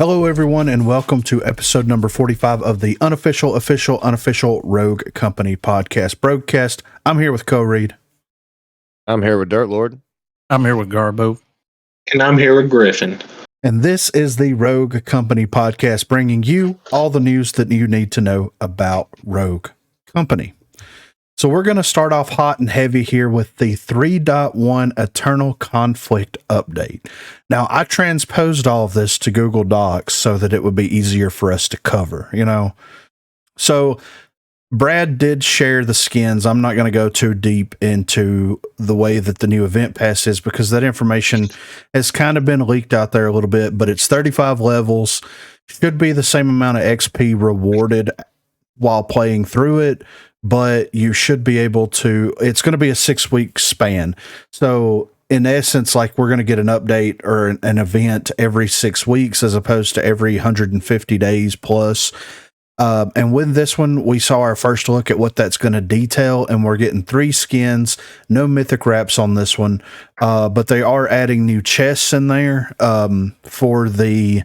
Hello, everyone, and welcome to episode number 45 of the unofficial Rogue Company podcast, Broguecast. I'm here with Co-Reed. I'm here with Dirt Lord. I'm here with Garbo. And I'm here with Griffin. And this is the Rogue Company podcast, bringing you all the news that you need to know about Rogue Company. So we're going to start off hot and heavy here with the 3.1 Eternal Conflict update. Now, I transposed all of this to Google Docs so that it would be easier for us to cover, So Brad did share the skins. I'm not going to go too deep into the way that the new event pass is because that information has kind of been leaked out there a little bit, but it's 35 levels, should be the same amount of XP rewarded while playing through it, but you should be able to, it's going to be a 6-week span. So in essence, like we're going to get an update or an event every 6 weeks as opposed to every 150 days plus. And with this one, we saw our first look at what that's going to detail, and we're getting 3 skins, no mythic wraps on this one, but they are adding new chests in there for the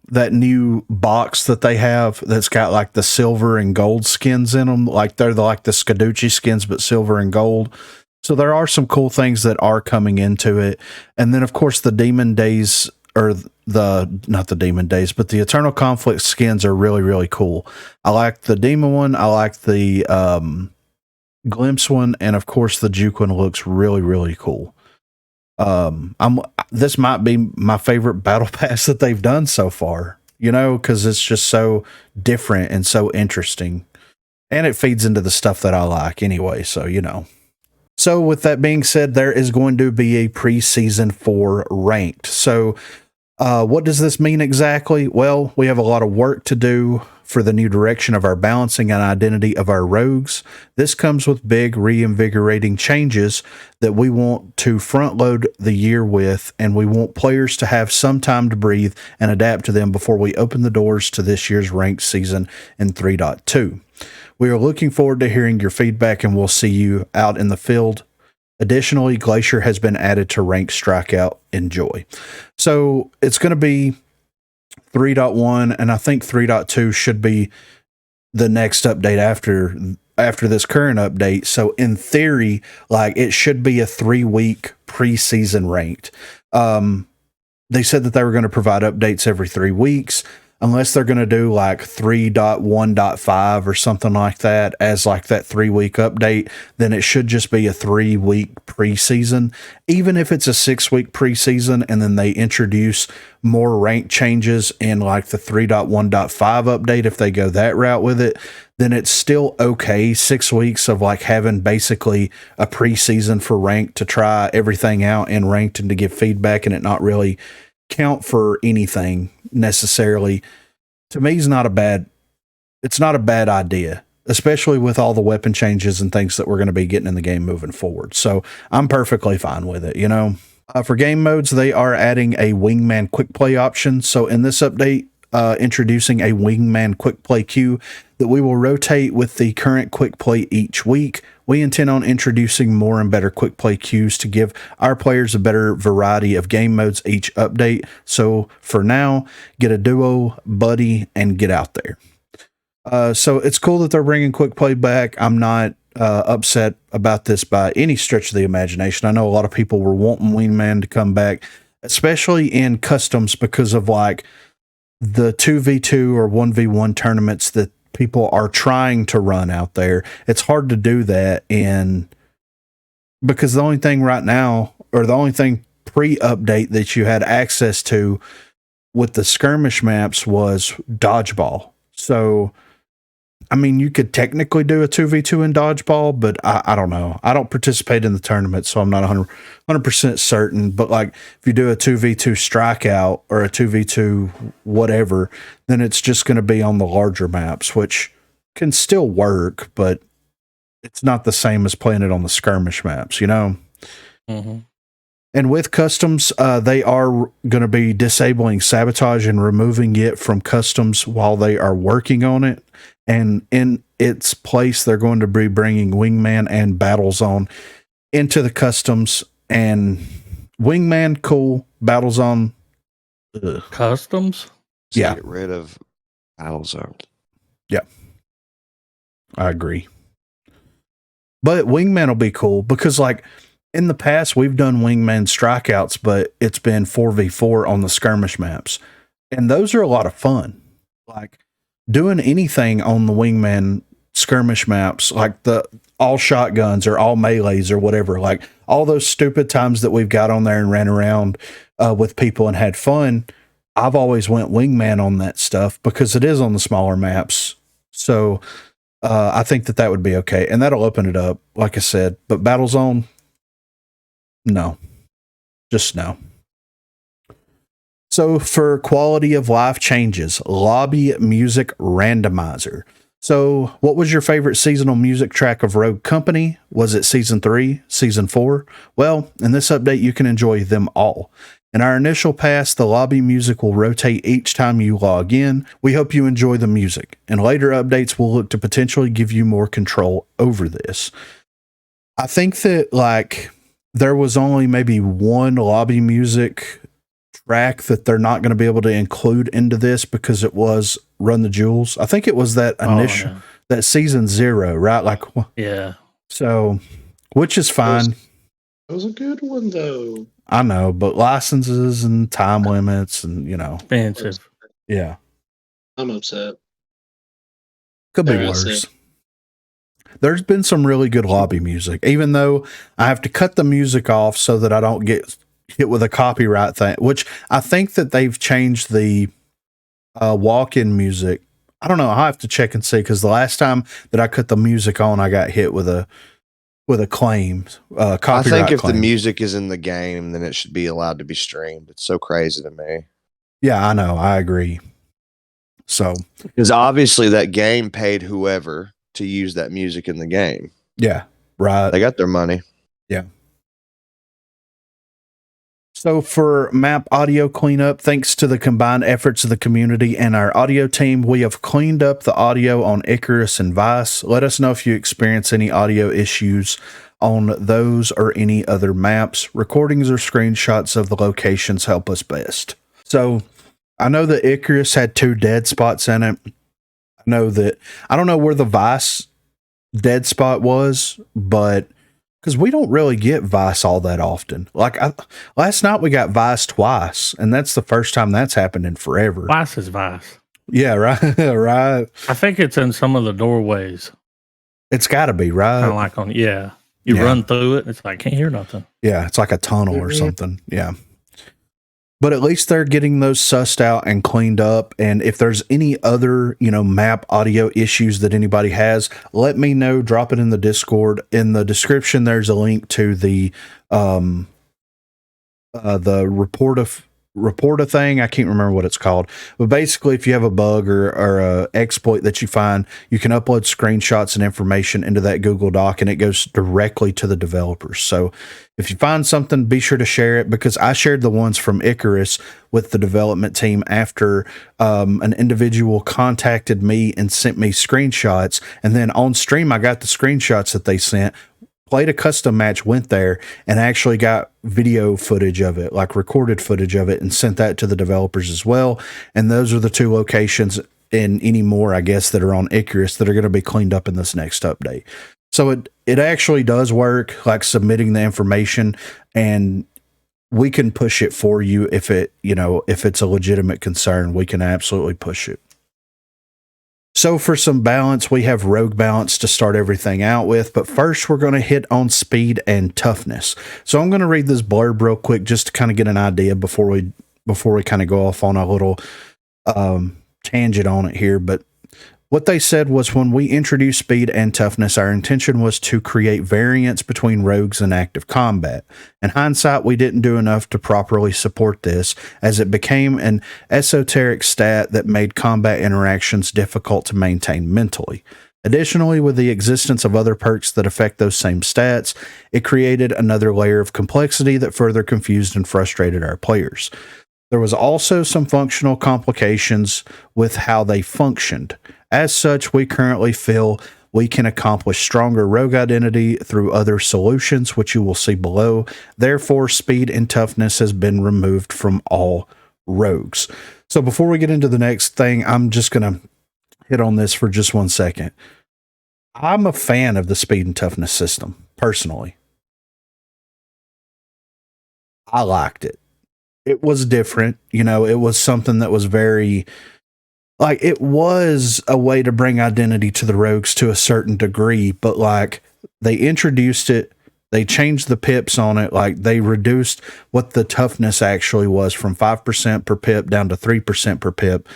that new box that they have that's got like the silver and gold skins in them, like they're like the Scaducci skins, but silver and gold. So there are some cool things that are coming into it. And then of course the Demon Days, or not the Demon Days, but the Eternal Conflict skins are really, really cool. I like the Demon one. I like the Glimpse one. And of course the Juke one looks really, really cool. This might be my favorite battle pass that they've done so far, because it's just so different and so interesting, and it feeds into the stuff that I like anyway. So, So with that being said, there is going to be a preseason for ranked. So, what does this mean exactly? Well, we have a lot of work to do for the new direction of our balancing and identity of our rogues. This comes with big reinvigorating changes that we want to front load the year with, and we want players to have some time to breathe and adapt to them before we open the doors to this year's ranked season in 3.2. We are looking forward to hearing your feedback, and we'll see you out in the field. Additionally, Glacier has been added to ranked strikeout. Enjoy. So it's going to be 3.1, and I think 3.2 should be the next update after this current update. So in theory, like it should be a 3-week preseason ranked. They said that they were going to provide updates every 3 weeks, unless they're going to do like 3.1.5 or something like that as like that 3-week update, then it should just be a 3-week preseason. Even if it's a 6-week preseason and then they introduce more rank changes in like the 3.1.5 update, if they go that route with it, then it's still okay. 6 weeks of like having basically a preseason for ranked to try everything out in ranked and to give feedback and it not really count for anything necessarily, to me is not a bad idea, especially with all the weapon changes and things that we're going to be getting in the game moving forward. So I'm perfectly fine with it. For game modes, they are adding a wingman quick play option. So in this update, introducing a wingman quick play queue that we will rotate with the current quick play each week. We intend on introducing more and better quick play queues to give our players a better variety of game modes each update. So for now, get a duo, buddy, and get out there. So it's cool that they're bringing quick play back. I'm not upset about this by any stretch of the imagination. I know a lot of people were wanting wingman to come back, especially in customs because of like the 2v2 or 1v1 tournaments that people are trying to run out there. It's hard to do that because the only thing right now, or the only thing pre-update that you had access to with the skirmish maps was dodgeball. So, I mean, you could technically do a 2v2 in dodgeball, but I don't know. I don't participate in the tournament, so I'm not 100% certain. But like, if you do a 2v2 strikeout or a 2v2 whatever, then it's just going to be on the larger maps, which can still work, but it's not the same as playing it on the skirmish maps, Mm-hmm. And with customs, they are going to be disabling sabotage and removing it from customs while they are working on it. And in its place, they're going to be bringing Wingman and Battle Zone into the customs. And Wingman, cool. Battle Zone, Ugh. Customs? To Yeah. get rid of battle zones. I agree. But wingman will be cool because, like, in the past, we've done wingman strikeouts, but it's been 4v4 on the skirmish maps. And those are a lot of fun. Like, doing anything on the wingman skirmish maps, like the all shotguns or all melees or whatever, like all those stupid times that we've got on there and ran around with people and had fun. I've always went wingman on that stuff because it is on the smaller maps. So I think that would be okay. And that'll open it up, like I said. But Battlezone, no. Just no. So for quality of life changes, lobby music randomizer. So what was your favorite seasonal music track of Rogue Company? Was it season 3, season 4? Well, in this update, you can enjoy them all. In our initial pass, the lobby music will rotate each time you log in. We hope you enjoy the music. In later updates, we'll look to potentially give you more control over this. I think that, like, there was only maybe one lobby music track that they're not going to be able to include into this because it was Run the Jewels. I think it was that initial, that season 0, right? Like, yeah. So, which is fine. That was a good one, though. I know, but licenses and time limits and, Expensive. Yeah. I'm upset. Could be Very worse. upset. There's been some really good lobby music, even though I have to cut the music off so that I don't get hit with a copyright thing, which I think that they've changed the walk-in music. I don't know. I'll have to check and see because the last time that I cut the music on, I got hit with a claim, copyright I think if claim. the music is in the game, then it should be allowed to be streamed. It's so crazy to me. Yeah, I know. I agree. So, because obviously that game paid whoever to use that music in the game. Yeah, right. They got their money. Yeah. So for map audio cleanup, thanks to the combined efforts of the community and our audio team, we have cleaned up the audio on Icarus and Vice. Let us know if you experience any audio issues on those or any other maps. Recordings or screenshots of the locations help us best. So I know that Icarus had 2 dead spots in it. I don't know where the Vice dead spot was, but because we don't really get Vice all that often. Like last night we got Vice twice, and that's the first time that's happened in forever. Vice is Vice. Yeah, right. Right. I think it's in some of the doorways. It's got to be, right? Kind of like on, yeah. You run through it, it's like, can't hear nothing. Yeah, it's like a tunnel or something. Yeah. But at least they're getting those sussed out and cleaned up. And if there's any other, map audio issues that anybody has, let me know. Drop it in the Discord. In the description, there's a link to the report a thing. I can't remember what it's called, but basically if you have a bug or a exploit that you find, you can upload screenshots and information into that Google Doc and it goes directly to the developers. So if you find something, be sure to share it, because I shared the ones from Icarus with the development team after an individual contacted me and sent me screenshots, and then on stream I got the screenshots that they sent, played a custom match, went there, and actually got video footage of it, like recorded footage of it, and sent that to the developers as well. And those are the 2 locations, and any more, I guess, that are on Icarus that are going to be cleaned up in this next update. So it actually does work, like submitting the information, and we can push it for you if it's a legitimate concern. We can absolutely push it. So for some balance, we have rogue balance to start everything out with, but first we're going to hit on speed and toughness. So I'm going to read this blurb real quick just to kind of get an idea before we kind of go off on a little tangent on it here. But what they said was, when we introduced speed and toughness, our intention was to create variance between rogues and active combat. In hindsight, we didn't do enough to properly support this, as it became an esoteric stat that made combat interactions difficult to maintain mentally. Additionally, with the existence of other perks that affect those same stats, it created another layer of complexity that further confused and frustrated our players. There was also some functional complications with how they functioned. As such, we currently feel we can accomplish stronger rogue identity through other solutions, which you will see below. Therefore, speed and toughness has been removed from all rogues. So before we get into the next thing, I'm just going to hit on this for just 1 second. I'm a fan of the speed and toughness system, personally. I liked it. It was different. You know, it was something that was very, like, it was a way to bring identity to the rogues to a certain degree, but like they introduced it, they changed the pips on it, like they reduced what the toughness actually was from 5% per pip down to 3% per pip.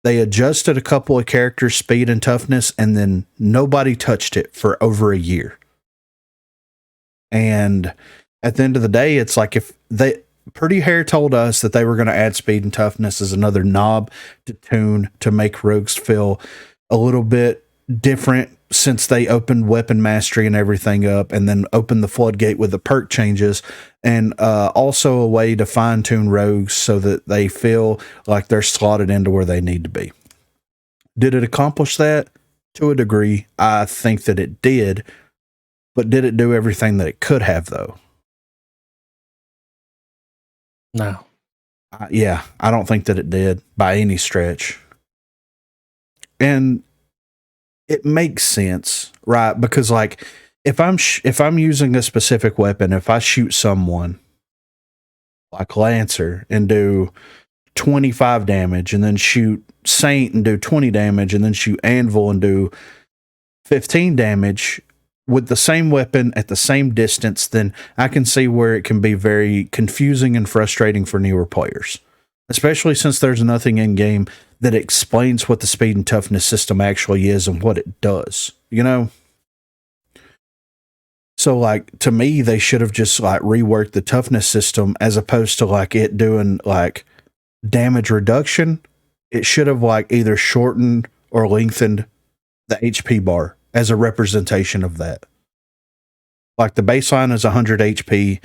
They adjusted a couple of characters' speed and toughness, and then nobody touched it for over a year. And at the end of the day, it's like if they, Pretty Hair told us that they were going to add speed and toughness as another knob to tune to make rogues feel a little bit different since they opened weapon mastery and everything up, and then opened the floodgate with the perk changes, and also a way to fine tune rogues so that they feel like they're slotted into where they need to be. Did it accomplish that? To a degree, I think that it did, but did it do everything that it could have, though? No. Yeah, I don't think that it did by any stretch. And it makes sense, right? Because like if I'm using a specific weapon, if I shoot someone like Lancer and do 25 damage, and then shoot Saint and do 20 damage, and then shoot Anvil and do 15 damage with the same weapon at the same distance, then I can see where it can be very confusing and frustrating for newer players, especially since there's nothing in game that explains what the speed and toughness system actually is and what it does, you know? So like, to me, they should have just like reworked the toughness system as opposed to like it doing like damage reduction. It should have like either shortened or lengthened the HP bar as a representation of that. Like the baseline is 100 HP.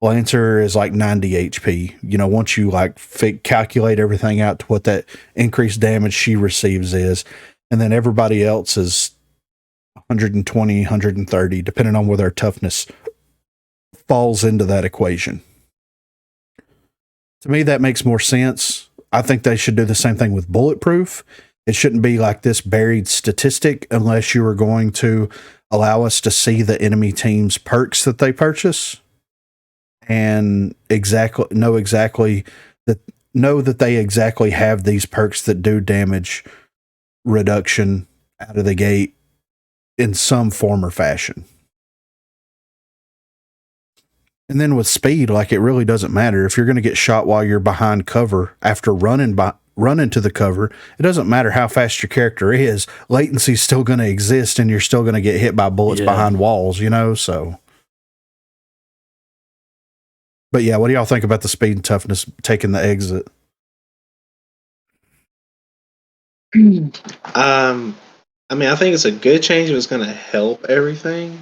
Lancer is like 90 HP. You know, once you like calculate everything out to what that increased damage she receives is, and then everybody else is 120, 130, depending on where their toughness falls into that equation. To me, that makes more sense. I think they should do the same thing with bulletproof. It shouldn't be like this buried statistic unless you are going to allow us to see the enemy team's perks that they purchase and know that they exactly have these perks that do damage reduction out of the gate in some form or fashion. And then with speed, like it really doesn't matter if you're going to get shot while you're behind cover after running to the cover. It doesn't matter how fast your character is. Latency is still going to exist, and you're still going to get hit by bullets behind walls, you know? So, but yeah, what do y'all think about the speed and toughness taking the exit? I mean, I think it's a good change. It was going to help everything.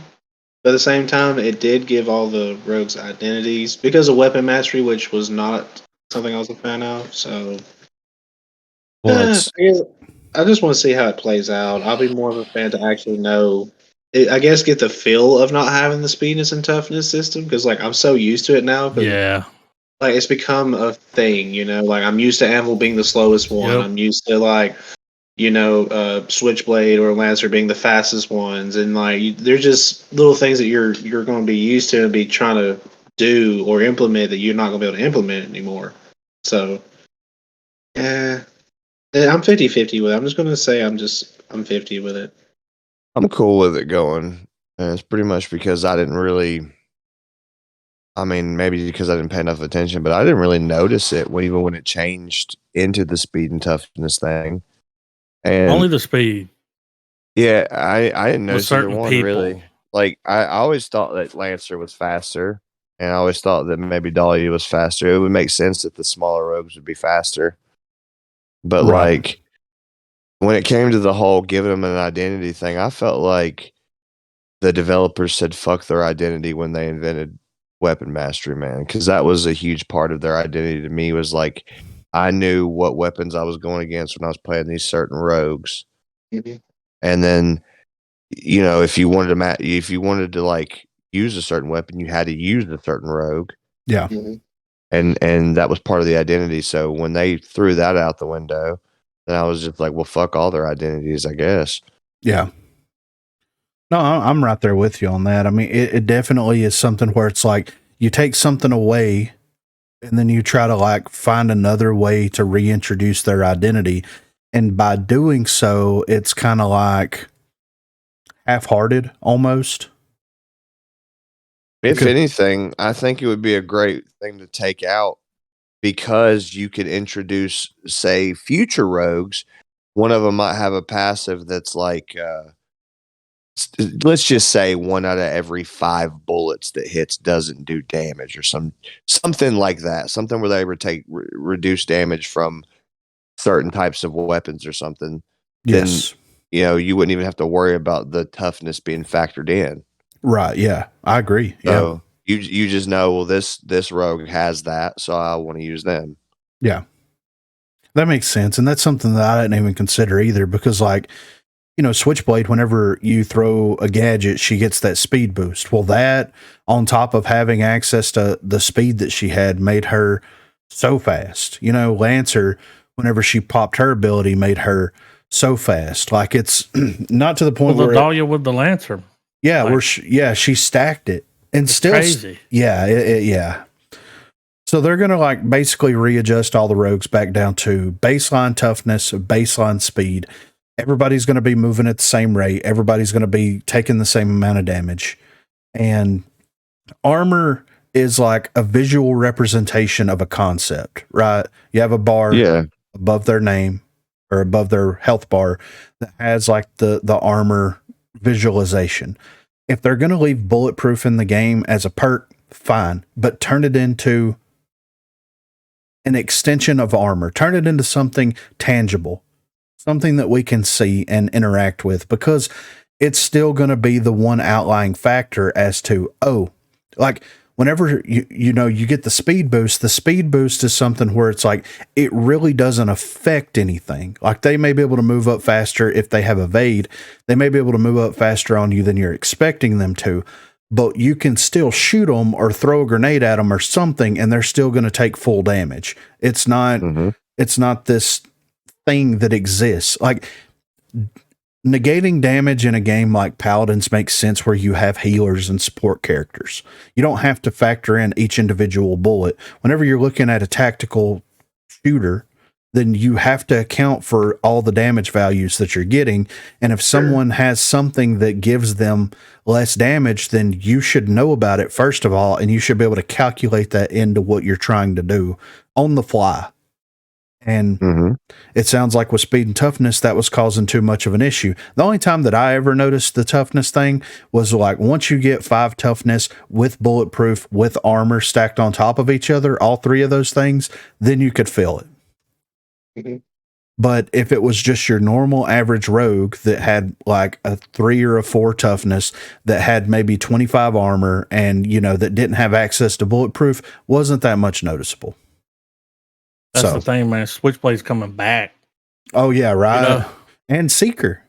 But at the same time, it did give all the rogues identities because of weapon mastery, which was not something I was a fan of. So, Well, I just want to see how it plays out. I'll be more of a fan to actually know. I guess get the feel of not having the speedness and toughness system because, like, I'm so used to it now. Yeah. Like, it's become a thing, you know? Like, I'm used to Anvil being the slowest one. Yep. I'm used to, like, you know, Switchblade or Lancer being the fastest ones. And, like, they're just little things that you're going to be used to and be trying to do or implement that you're not going to be able to implement anymore. So, yeah. I'm 50-50 with it. I'm just going to say I'm 50 with it. I'm cool with it going. And it's pretty much because I didn't really, I mean, maybe because I didn't pay enough attention, but I didn't really notice it even when it changed into the speed and toughness thing. And only the speed. Yeah, I didn't notice either certain one people. really. Like I always thought that Lancer was faster, and I always thought that maybe Dahlia was faster. It would make sense that the smaller rogues would be faster. But Right. like when it came to the whole giving them an identity thing, I felt like the developers said fuck their identity when they invented weapon mastery, man, because that was a huge part of their identity to me. Was like I knew what weapons I was going against when I was playing these certain rogues. Mm-hmm. And then, you know, if you wanted to like use a certain weapon, you had to use a certain rogue. Yeah. Mm-hmm. and that was part of the identity. So when they threw that out the window, then I was just like, well, fuck all their identities, I guess. Yeah. No, I'm right there with you on that. I mean, it definitely is something where it's like you take something away and then you try to like find another way to reintroduce their identity. And by doing so, it's kind of like half-hearted almost. If anything, I think it would be a great thing to take out, because you could introduce, say, future rogues. One of them might have a passive that's like, let's just say 1 out of every 5 bullets that hits doesn't do damage, or something like that. Something where they take reduced damage from certain types of weapons or something. Yes. Then, you wouldn't even have to worry about the toughness being factored in. Right. Yeah, I agree. So you just know, well, this rogue has that, so I want to use them. Yeah. That makes sense. And that's something that I didn't even consider either, because like, Switchblade, whenever you throw a gadget, she gets that speed boost. Well, that on top of having access to the speed that she had made her so fast. Lancer, whenever she popped her ability, made her so fast. Like, it's not to the point where Dahlia with the Lancer. Yeah, like, she stacked it. And still crazy. Yeah, yeah. So they're going to like basically readjust all the rogues back down to baseline toughness, baseline speed. Everybody's going to be moving at the same rate. Everybody's going to be taking the same amount of damage. And armor is like a visual representation of a concept, right? You have a bar above their name or above their health bar that has like the armor visualization. If they're going to leave bulletproof in the game as a perk, fine, but turn it into an extension of armor. Turn it into something tangible. Something that we can see and interact with, because it's still going to be the one outlying factor as to, like whenever you get the speed boost is something where it's like, it really doesn't affect anything. Like they may be able to move up faster if they have evade. They may be able to move up faster on you than you're expecting them to, but you can still shoot them or throw a grenade at them or something, and they're still going to take full damage. It's not, it's not this thing that exists. Like negating damage in a game like Paladins makes sense where you have healers and support characters. You don't have to factor in each individual bullet. Whenever you're looking at a tactical shooter, then you have to account for all the damage values that you're getting. And if someone has something that gives them less damage, then you should know about it first of all, and you should be able to calculate that into what you're trying to do on the fly. And it sounds like with speed and toughness, that was causing too much of an issue. The only time that I ever noticed the toughness thing was like once you get 5 toughness with bulletproof, with armor stacked on top of each other, all 3 of those things, then you could feel it. But if it was just your normal average rogue that had like a 3 or a 4 toughness, that had maybe 25 armor and, that didn't have access to bulletproof, wasn't that much noticeable. That's the thing, man. Switchblade's coming back. Oh, yeah, right. And Seeker.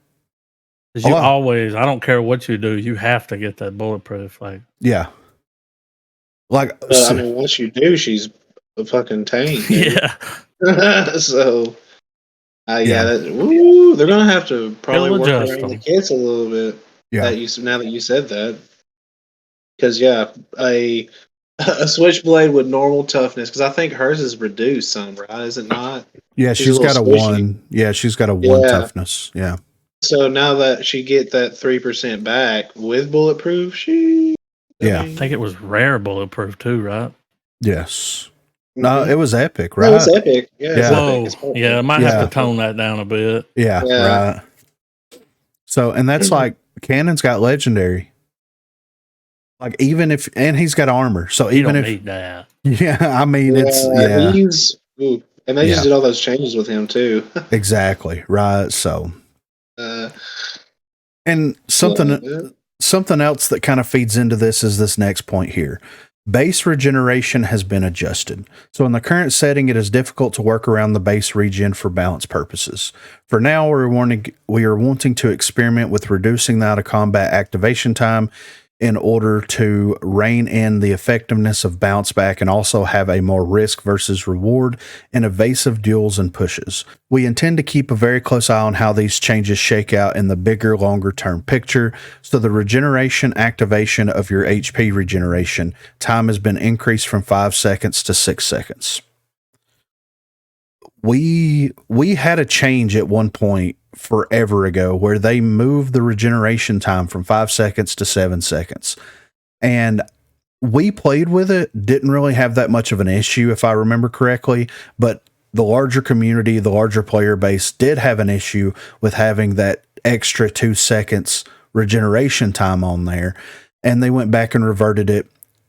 Because you always, I don't care what you do, you have to get that bulletproof. Like, yeah. Like, I mean, once you do, she's a fucking tank. Yeah. So, they're going to have to probably work around the kits a little bit. Yeah. Now that you said that. Because, a switchblade with normal toughness, because I think hers is reduced some, right? Is it not? Yeah, she's got a squishy 1. Yeah, she's got a 1 toughness. Yeah. So now that she get that 3% back with bulletproof, I think it was rare bulletproof too, right? Yes. No, it was epic, right? It was epic. Yeah. I might have to tone that down a bit. Yeah, right. So, and that's like Cannon's got legendary. Like even if, and he's got armor, so you even don't if need that, I mean it's and they just did all those changes with him too. Exactly right. So, and something else that kind of feeds into this is this next point here. Base regeneration has been adjusted. So in the current setting, it is difficult to work around the base regen for balance purposes. For now, we are wanting to experiment with reducing the out of combat activation time in order to rein in the effectiveness of bounce back and also have a more risk versus reward in evasive duels and pushes. We intend to keep a very close eye on how these changes shake out in the bigger, longer term picture. So the regeneration activation of your HP regeneration time has been increased from 5 seconds to 6 seconds. We had a change at one point forever ago where they moved the regeneration time from 5 seconds to 7 seconds. And we played with it, didn't really have that much of an issue, if I remember correctly, but the larger community, the larger player base did have an issue with having that extra 2 seconds regeneration time on there. And they went back and reverted it.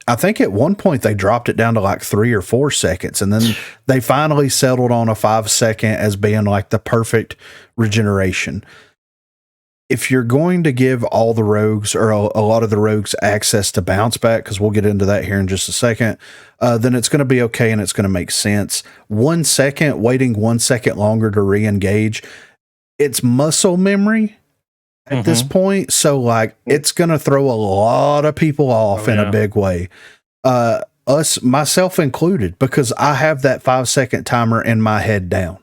I think at one point they dropped it down to like 3 or 4 seconds, and then they finally settled on a 5 second as being like the perfect regeneration. If you're going to give all the rogues or a lot of the rogues access to bounce back, because we'll get into that here in just a second, then it's going to be okay and it's going to make sense. 1 second, waiting 1 second longer to re-engage, it's muscle memory at this point. So like it's going to throw a lot of people off in a big way. Myself included, because I have that 5 second timer in my head down.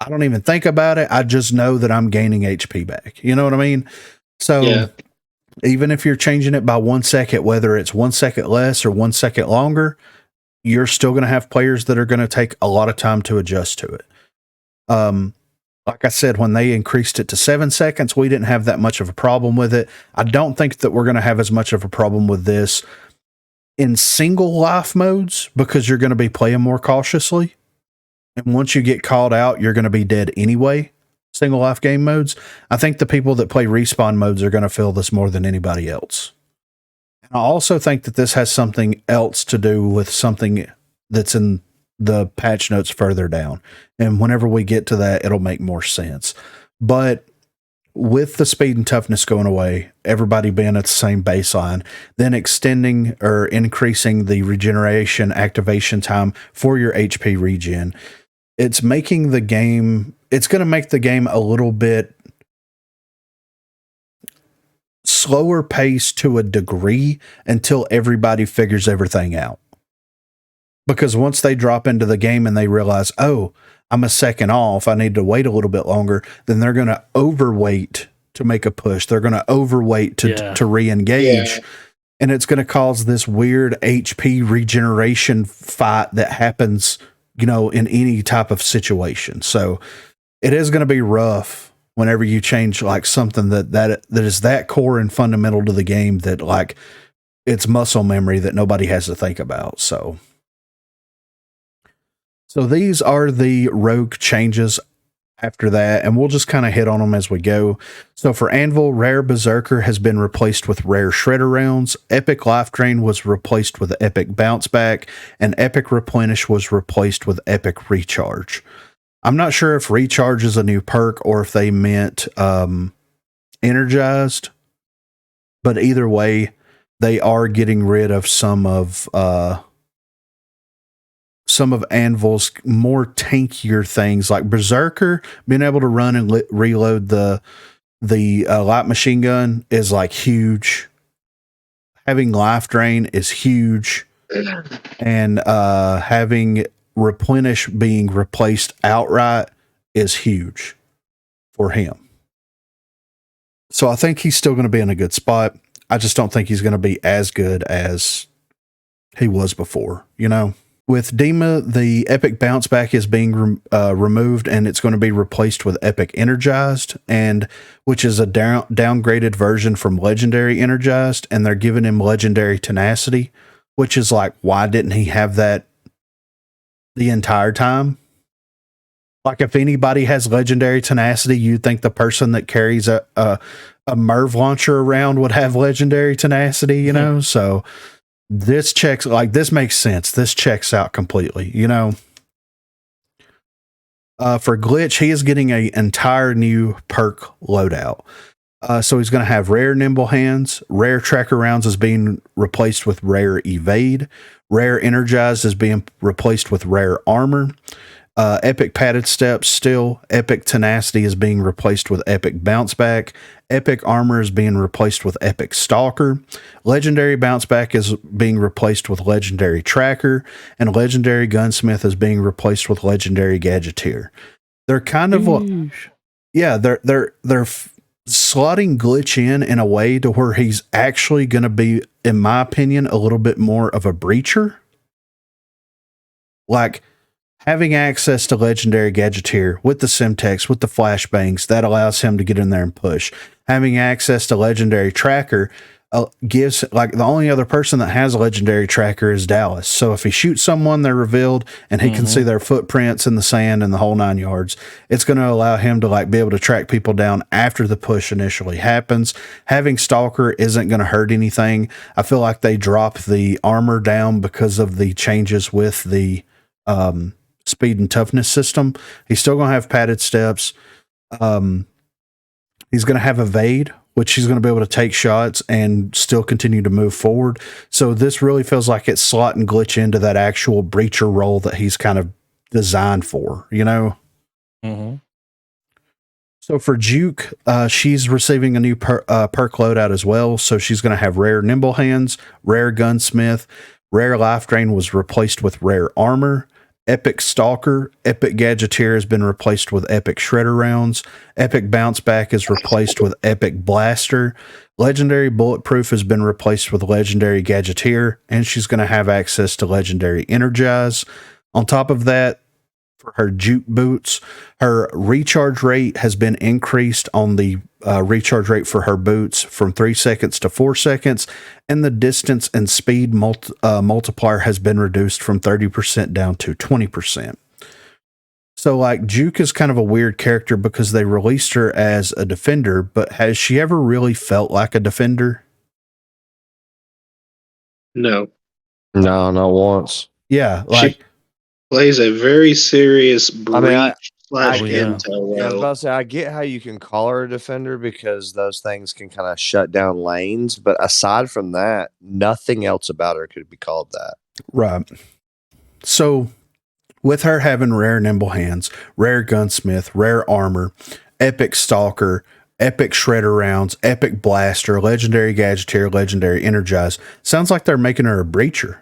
I don't even think about it. I just know that I'm gaining HP back. You know what I mean? So even if you're changing it by 1 second, whether it's 1 second less or 1 second longer, you're still going to have players that are going to take a lot of time to adjust to it. Like I said, when they increased it to 7 seconds, we didn't have that much of a problem with it. I don't think that we're going to have as much of a problem with this in single life modes, because you're going to be playing more cautiously. And once you get called out, you're going to be dead anyway. Single life game modes. I think the people that play respawn modes are going to feel this more than anybody else. And I also think that this has something else to do with something that's in the patch notes further down. And whenever we get to that, it'll make more sense. But with the speed and toughness going away, everybody being at the same baseline, then extending or increasing the regeneration activation time for your HP regen, it's making the game, it's going to make the game a little bit slower pace to a degree until everybody figures everything out. Because once they drop into the game and they realize, oh, I'm a second off, I need to wait a little bit longer, then they're going to overweight to make a push. They're going to overweight to re-engage. Yeah. And it's going to cause this weird HP regeneration fight that happens, you know, in any type of situation. So it is going to be rough whenever you change like something that is that core and fundamental to the game, that like it's muscle memory that nobody has to think about. So these are the rogue changes after that, and we'll just kind of hit on them as we go. So for Anvil, Rare Berserker has been replaced with Rare Shredder Rounds. Epic Life Drain was replaced with Epic Bounce Back, and Epic Replenish was replaced with Epic Recharge. I'm not sure if Recharge is a new perk or if they meant Energized, but either way, they are getting rid of some of Anvil's more tankier things, like Berserker being able to run and reload the light machine gun is like huge. Having Life Drain is huge, and having Replenish being replaced outright is huge for him. So I think he's still going to be in a good spot. I just don't think he's going to be as good as he was before, you know? With Dima, the Epic Bounce Back is being removed, and it's going to be replaced with Epic Energized, and which is a downgraded version from Legendary Energized, and they're giving him Legendary Tenacity, which is like, why didn't he have that the entire time? Like, if anybody has Legendary Tenacity, you'd think the person that carries a Merv launcher around would have Legendary Tenacity, you know? So this makes sense. This checks out completely, you know. For Glitch, he is getting an entire new perk loadout. So he's going to have Rare Nimble Hands. Rare Tracker Rounds is being replaced with Rare Evade. Rare Energized is being replaced with Rare Armor. Epic padded steps still. Epic tenacity is being replaced with epic bounce back. Epic armor is being replaced with epic stalker. Legendary bounce back is being replaced with legendary tracker, and legendary gunsmith is being replaced with legendary gadgeteer. They're kind of they're slotting Glitch in a way to where he's actually going to be, in my opinion, a little bit more of a breacher. Like, having access to legendary gadgeteer with the Simtex, with the flashbangs, that allows him to get in there and push. Having access to legendary tracker gives, like, the only other person that has a legendary tracker is Dallas. So if he shoots someone, they're revealed and he can see their footprints in the sand and the whole 9 yards. It's going to allow him to, like, be able to track people down after the push initially happens. Having Stalker isn't going to hurt anything. I feel like they drop the armor down because of the changes with the speed and toughness system. He's still going to have padded steps. He's going to have evade, which he's going to be able to take shots and still continue to move forward. So this really feels like it's slotting Glitch into that actual breacher role that he's kind of designed for, you know? Mm-hmm. So for Juke, she's receiving a new perk loadout as well. So she's going to have rare nimble hands, rare gunsmith, rare life drain was replaced with rare armor. Epic Stalker, Epic Gadgeteer has been replaced with Epic Shredder Rounds. Epic Bounce Back is replaced with Epic Blaster. Legendary Bulletproof has been replaced with Legendary Gadgeteer, and she's going to have access to Legendary Energize. On top of that, for her Juke boots, her recharge rate has been increased on the recharge rate for her boots from 3 seconds to 4 seconds, and the distance and speed multiplier has been reduced from 30% down to 20%. So, like, Juke is kind of a weird character because they released her as a defender, but has she ever really felt like a defender? No. No, not once. Yeah, like, she plays a very serious breach slash yeah. intel Yeah, I was role. about to say, I get how you can call her a defender because those things can kind of shut down lanes, but aside from that, nothing else about her could be called that. right. So, with her having rare nimble hands, rare gunsmith, rare armor, epic stalker, epic shredder rounds, epic blaster, legendary gadgeteer, legendary energize, sounds like they're making her a breacher.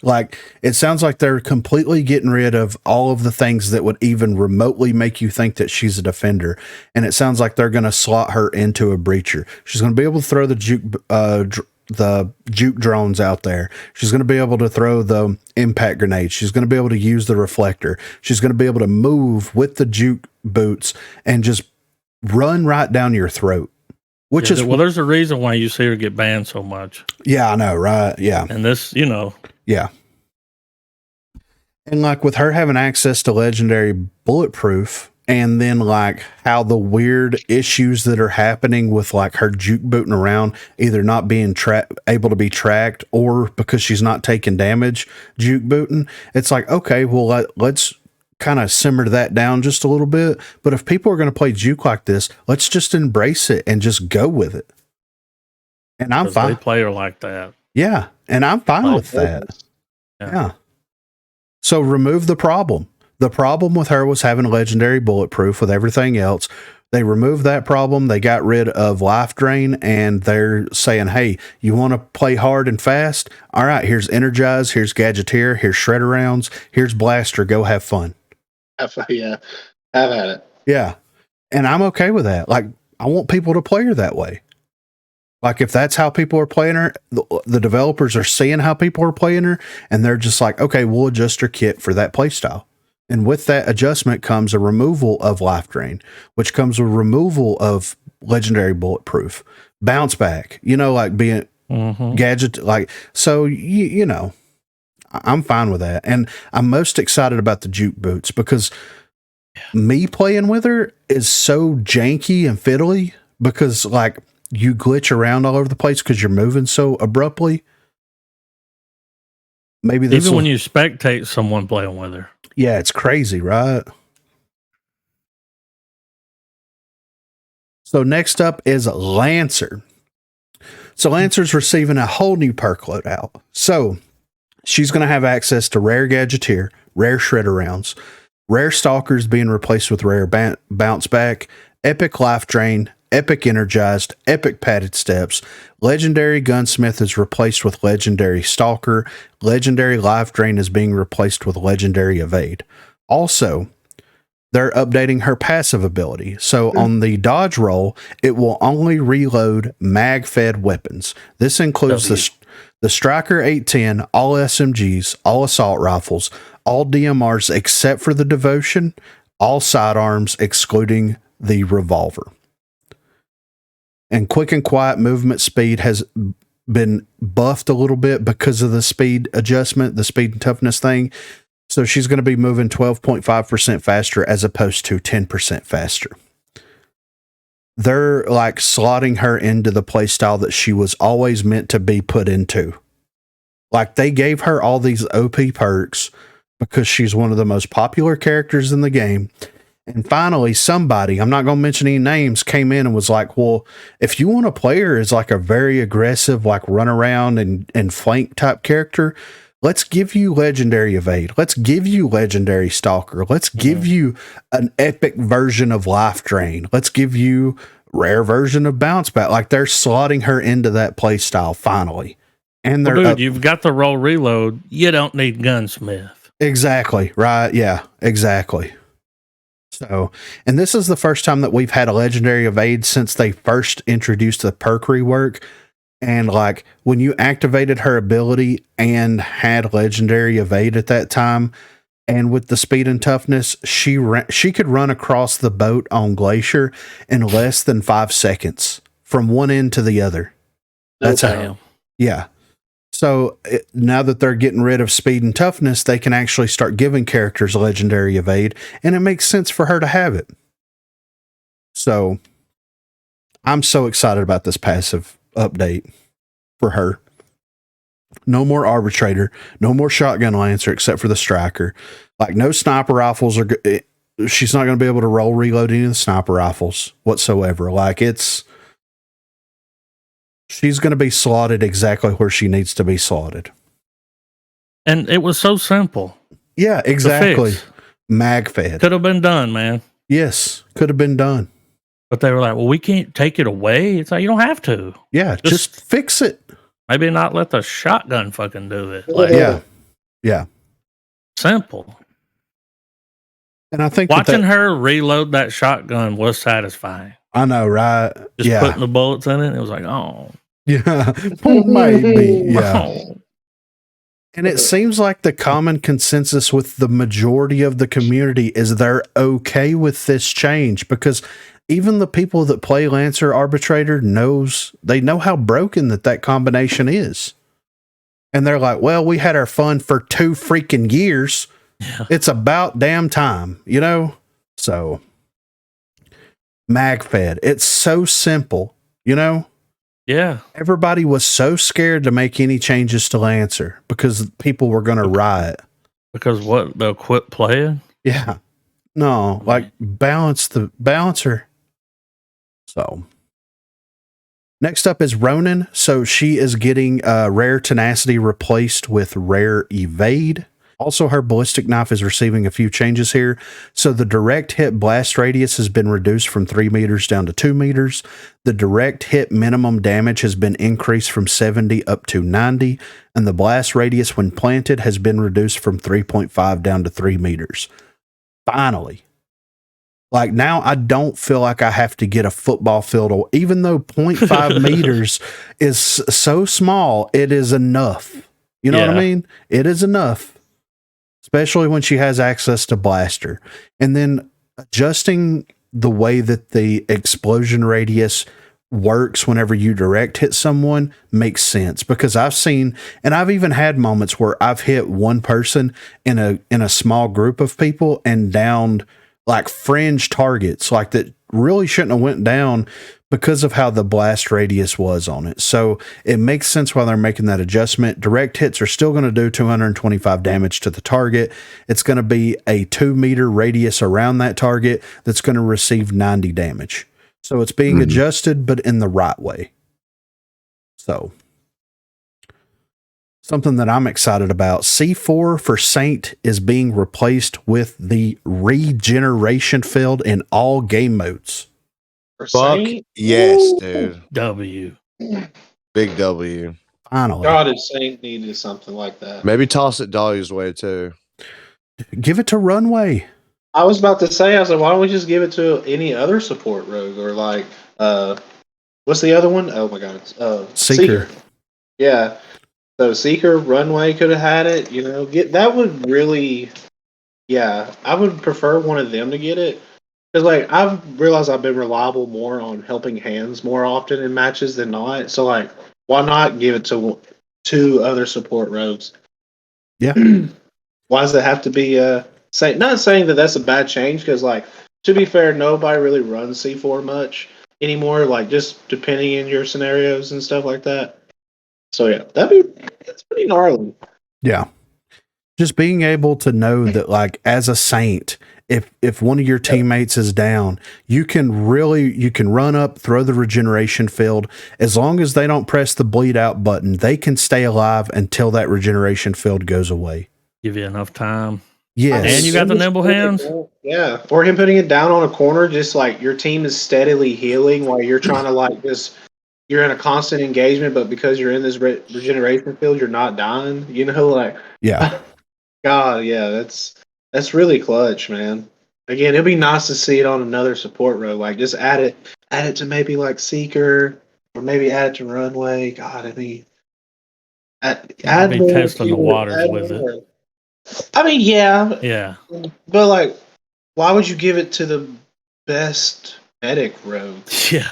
Like, it sounds like they're completely getting rid of all of the things that would even remotely make you think that she's a defender. And it sounds like they're going to slot her into a breacher. She's going to be able to throw the juke drones out there. She's going to be able to throw the impact grenades. She's going to be able to use the reflector. She's going to be able to move with the juke boots and just run right down your throat. Which is, well, there's a reason why you see her get banned so much. Yeah, I know, right? Yeah. And this, you know. Yeah. And like with her having access to legendary bulletproof, and then like how the weird issues that are happening with like her juke booting around, either not being able to be tracked or because she's not taking damage juke booting, it's like, okay, well, let's kind of simmer that down just a little bit. But if people are going to play juke like this, let's just embrace it and just go with it. And I'm fine. They play her like that. Yeah. And I'm fine with that. Yeah. So remove the problem. The problem with her was having legendary bulletproof with everything else. They removed that problem. They got rid of life drain, and they're saying, hey, you want to play hard and fast? All right, here's Energize, here's Gadgeteer, here's Shredder Rounds, here's Blaster. Go have fun. Yeah, have at it. Yeah. And I'm okay with that. Like, I want people to play her that way. Like, if that's how people are playing her, the developers are seeing how people are playing her, and they're just like, okay, we'll adjust her kit for that play style. And with that adjustment comes a removal of life drain, which comes a removal of legendary bulletproof, bounce back, you know, like being gadget, like, so, you know, I'm fine with that. And I'm most excited about the juke boots because me playing with her is so janky and fiddly because, like, you glitch around all over the place because you're moving so abruptly. Maybe this even when you spectate someone playing with her. Yeah, it's crazy, right? So next up is Lancer. So Lancer's receiving a whole new perk loadout. So she's going to have access to rare Gadgeteer, rare shredder rounds, rare stalkers being replaced with rare bounce back, epic life drain, epic energized, epic padded steps, legendary gunsmith is replaced with legendary stalker, legendary life drain is being replaced with legendary evade. Also, they're updating her passive ability. So on the dodge roll, it will only reload mag-fed weapons. This includes the Striker 810, all SMGs, all assault rifles, all DMRs except for the Devotion, all sidearms excluding the revolver. And quick and quiet movement speed has been buffed a little bit because of the speed adjustment, the speed and toughness thing. So she's going to be moving 12.5% faster as opposed to 10% faster. They're like slotting her into the playstyle that she was always meant to be put into. Like they gave her all these OP perks because she's one of the most popular characters in the game. And finally, somebody, I'm not going to mention any names, came in and was like, well, if you want a player as like a very aggressive, like run around and flank type character, let's give you legendary evade. Let's give you legendary stalker. Let's give you an epic version of life drain. Let's give you rare version of bounce back. Like they're slotting her into that play style finally. And they're you've got the roll reload. You don't need gunsmith. Exactly. Right. Yeah, exactly. So, and this is the first time that we've had a legendary evade since they first introduced the perk rework. And like when you activated her ability and had legendary evade at that time, and with the speed and toughness, she could run across the boat on Glacier in less than 5 seconds from one end to the other. That's how. Yeah. So now that they're getting rid of speed and toughness, they can actually start giving characters legendary evade, and it makes sense for her to have it. So I'm so excited about this passive update for her. No more arbitrator, no more shotgun lancer except for the striker. Like no sniper rifles are good. She's not going to be able to roll reload any of the sniper rifles whatsoever. Like she's going to be slotted exactly where she needs to be slotted. And it was so simple. Yeah, exactly. Mag fed. Could have been done, man. Yes, could have been done. But they were like, well, we can't take it away. It's like, you don't have to. Yeah, just fix it. Maybe not let the shotgun fucking do it. Like, yeah. Simple. And I think watching her reload that shotgun was satisfying. I know, right? Just putting the bullets in it. It was like, oh. Yeah, maybe. Yeah. Oh. And it seems like the common consensus with the majority of the community is they're okay with this change, because even the people that play Lancer Arbitrator know how broken that combination is. And they're like, well, we had our fun for 2 freaking years. Yeah. It's about damn time, you know? So MagFed, it's so simple, you know? Yeah. Everybody was so scared to make any changes to Lancer because people were going to riot. Because what? They'll quit playing? Yeah. No, like balancer. So next up is Ronan. So she is getting rare tenacity replaced with rare evade. Also, her ballistic knife is receiving a few changes here. So the direct hit blast radius has been reduced from 3 meters down to 2 meters. The direct hit minimum damage has been increased from 70 up to 90. And the blast radius when planted has been reduced from 3.5 down to 3 meters. Finally. Like now I don't feel like I have to get a football field, even though 0.5 meters is so small, it is enough. You know what I mean? It is enough. Especially when she has access to blaster. And then adjusting the way that the explosion radius works whenever you direct hit someone makes sense, because I've seen, and I've even had moments where I've hit one person in a small group of people and downed like fringe targets, like that really shouldn't have went down because of how the blast radius was on it. So it makes sense why they're making that adjustment. Direct hits are still going to do 225 damage to the target. It's going to be a 2 meter radius around that target that's going to receive 90 damage. So it's being adjusted, but in the right way. So Something that I'm excited about. C4 for Saint is being replaced with the regeneration field in all game modes. For Fuck Saint? yes, Ooh. dude. W. Big W. Finally. God, if Saint needed something like that. Maybe toss it Dahlia's way too. Give it to Runway. I was about to say, I was like, why don't we just give it to any other support rogue or like, what's the other one? Oh my God, it's Seeker. Yeah, so Seeker, Runway could have had it. You know, that would really, yeah, I would prefer one of them to get it because like I've realized I've been reliable more on helping hands more often in matches than not. So like, why not give it to two other support rogues? Yeah. Why does it have to be not saying that that's a bad change because like to be fair, nobody really runs C4 much anymore. Like just depending in your scenarios and stuff like that. So yeah, that's pretty gnarly. Yeah. Just being able to know that like as a Saint, if one of your teammates is down, you can run up, throw the regeneration field. As long as they don't press the bleed out button, they can stay alive until that regeneration field goes away. Give you enough time. Yes. And you got the nimble hands? Yeah. Or him putting it down on a corner, just like your team is steadily healing while you're trying to like just you're in a constant engagement, but because you're in this regeneration field, you're not dying. You know, like Yeah. God, yeah, that's really clutch, man. Again, it'd be nice to see it on another support row. Like just add it to maybe like Seeker, or maybe add it to Runway. God, I mean, add be more testing the people, waters add with more. it. I mean, yeah, Yeah. but like, why would you give it to the best medic rogue? Yeah.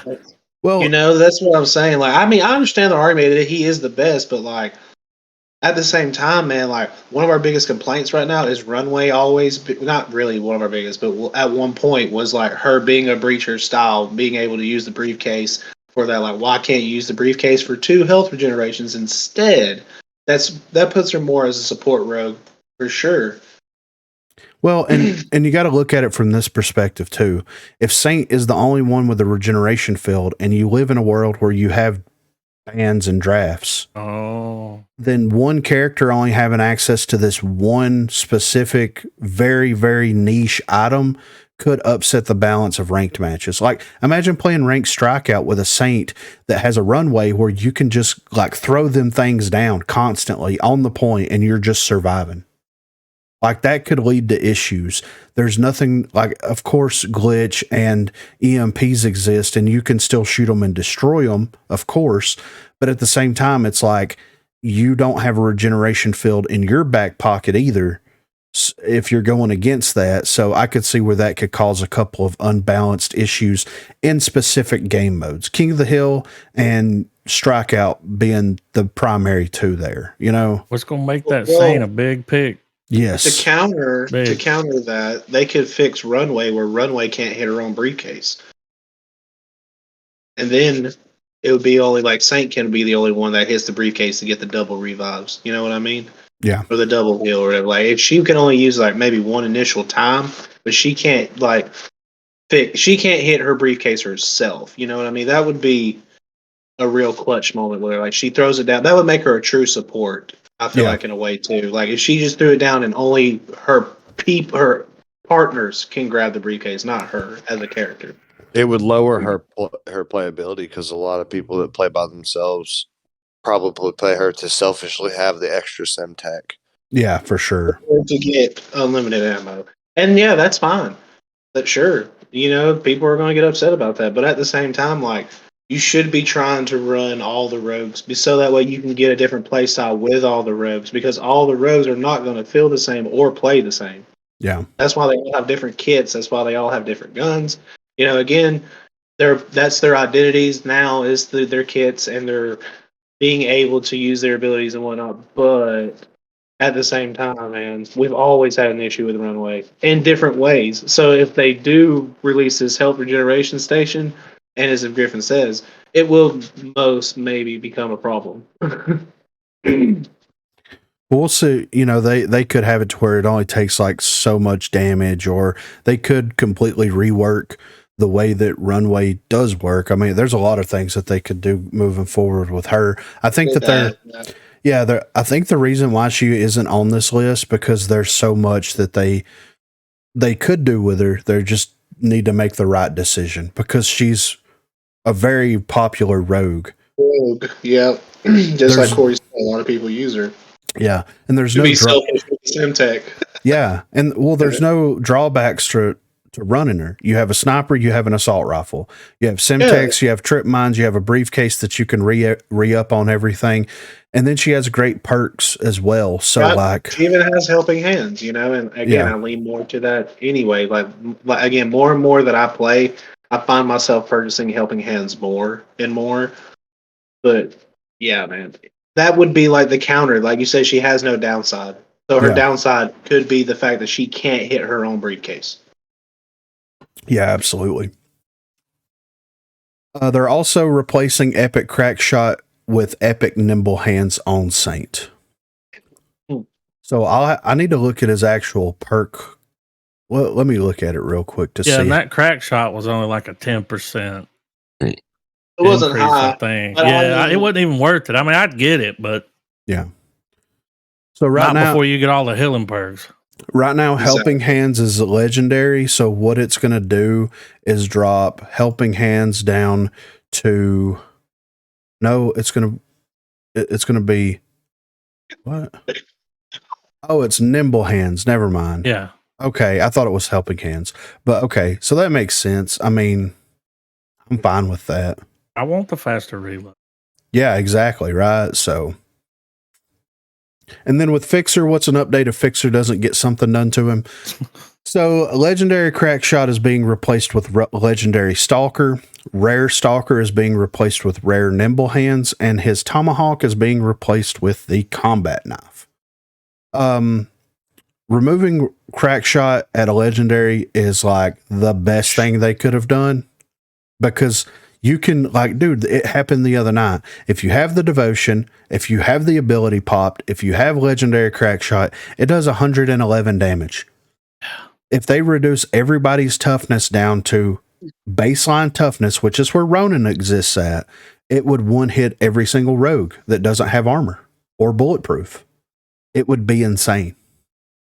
Well, You know, that's what I'm saying. Like, I mean, I understand the argument that he is the best, but like, at the same time, man, like one of our biggest complaints right now is Runway not really one of our biggest, but at one point was like her being a breacher style, being able to use the briefcase for that. Like, why can't you use the briefcase for 2 health regenerations instead? That puts her more as a support rogue for sure. Well, and you got to look at it from this perspective too. If Saint is the only one with a regeneration field, and you live in a world where you have bans and drafts, then one character only having access to this one specific, very, very niche item could upset the balance of ranked matches. Like, imagine playing ranked strikeout with a Saint that has a Runway where you can just like throw them things down constantly on the point and you're just surviving. Like that could lead to issues. There's nothing like, of course, glitch and EMPs exist and you can still shoot them and destroy them, of course. But at the same time, it's like you don't have a regeneration field in your back pocket either if you're going against that. So I could see where that could cause a couple of unbalanced issues in specific game modes. King of the Hill and Strikeout being the primary two there, you know? What's going to make that Saint a big pick? Yes. To counter that, they could fix Runway where Runway can't hit her own briefcase. And then it would be only like Saint can be the only one that hits the briefcase to get the double revives. You know what I mean? Yeah. Or the double heal or whatever. Like if she can only use like maybe one initial time, but she can't like she can't hit her briefcase herself. You know what I mean? That would be a real clutch moment where like she throws it down. That would make her a true support. I feel like in a way too. Like if she just threw it down and only her partners can grab the briefcase, not her as a character. It would lower her playability because a lot of people that play by themselves probably play her to selfishly have the extra Semtech. Yeah, for sure. To get unlimited ammo. And yeah, that's fine. But sure, you know, people are going to get upset about that. But at the same time, like, you should be trying to run all the rogues so that way you can get a different play style with all the rogues because all the rogues are not going to feel the same or play the same. Yeah. That's why they all have different kits. That's why they all have different guns. You know, again, that's their identities now is their kits and their being able to use their abilities and whatnot. But at the same time, man, we've always had an issue with Runway in different ways. So if they do release this health regeneration station, and as Griffin says, it will most maybe become a problem. We'll see. You know, they could have it to where it only takes like so much damage, or they could completely rework the way that Runway does work. I mean, there's a lot of things that they could do moving forward with her. I think that Yeah, I think the reason why she isn't on this list because there's so much that they could do with her. They just need to make the right decision because she's a very popular rogue. Rogue, yeah. Just like Corey said, a lot of people use her. Yeah, and there's To no be selfish with Semtech. Yeah, and well, there's no drawbacks to running her. You have a sniper, you have an assault rifle, you have Semtex, you have trip mines, you have a briefcase that you can re up on everything, and then she has great perks as well. So like, she even has helping hands, you know. And again, I lean more to that anyway. Like again, more and more that I play, I find myself purchasing helping hands more and more. But yeah, man, that would be like the counter. Like you said, she has no downside. So her downside could be the fact that she can't hit her own briefcase. Yeah, absolutely. They're also replacing Epic Crackshot with Epic Nimble Hands on Saint. So I need to look at his actual perk. Well, let me look at it real quick to see. Yeah, and that Crackshot was only like a 10%. It wasn't increase, high. I think. Yeah, it wasn't even worth it. I mean, I'd get it, but yeah. So right now, before you get all the healing perks. Right now, Helping Hands is legendary. So what it's going to do is drop Helping Hands down to. No, it's going to be what? Oh, it's Nimble Hands. Never mind. Yeah. Okay, I thought it was Helping Hands, but okay, so that makes sense. I mean, I'm fine with that. I want the faster reload. Yeah, exactly, right? So, and then with Fixer, what's an update if Fixer doesn't get something done to him? So, Legendary Crackshot is being replaced with Legendary Stalker. Rare Stalker is being replaced with Rare Nimble Hands, and his Tomahawk is being replaced with the Combat Knife. Removing Crackshot at a Legendary is like the best thing they could have done because you can, like, dude, it happened the other night. If you have the Devotion, if you have the ability popped, if you have Legendary Crackshot, it does 111 damage. If they reduce everybody's toughness down to baseline toughness, which is where Ronan exists at, it would one hit every single rogue that doesn't have armor or bulletproof. It would be insane.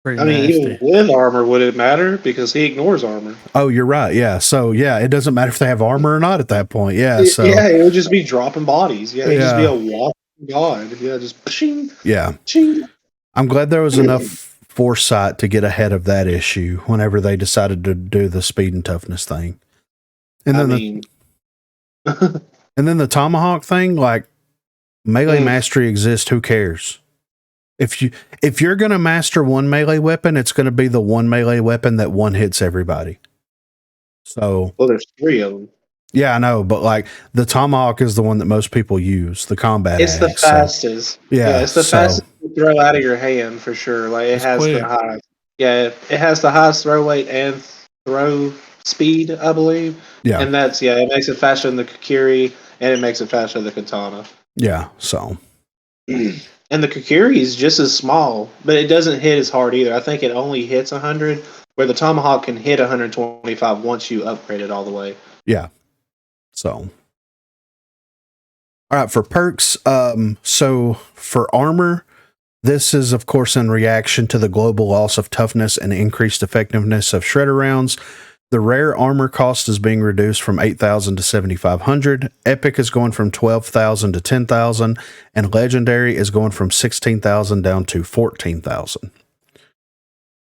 I mean, even with armor, would it matter? Because he ignores armor. Oh, you're right. Yeah. So, yeah, it doesn't matter if they have armor or not at that point. Yeah. So, yeah, it would just be dropping bodies. Yeah, it'd just be a walking god. Yeah, just pshing. Yeah. Pshing. I'm glad there was enough foresight to get ahead of that issue whenever they decided to do the speed and toughness thing. And then and then the Tomahawk thing, like melee mastery exists. Who cares? If you're going to master one melee weapon, it's going to be the one melee weapon that one hits everybody. So, well, there's 3 of them. Yeah, I know, but like the Tomahawk is the one that most people use. The combat. It's the fastest. Yeah, it's the fastest to throw out of your hand for sure. Like it has the highest. Yeah, it has the highest throw weight and throw speed, I believe. Yeah, and that's it makes it faster than the Kukiri, and it makes it faster than the Katana. Yeah, so. And the Kukiri is just as small, but it doesn't hit as hard either. I think it only hits 100, where the Tomahawk can hit 125 once you upgrade it all the way. Yeah. So. All right, for perks, so for armor, this is, of course, in reaction to the global loss of toughness and increased effectiveness of shredder rounds. The rare armor cost is being reduced from 8,000 to 7,500. Epic is going from 12,000 to 10,000, and Legendary is going from 16,000 down to 14,000.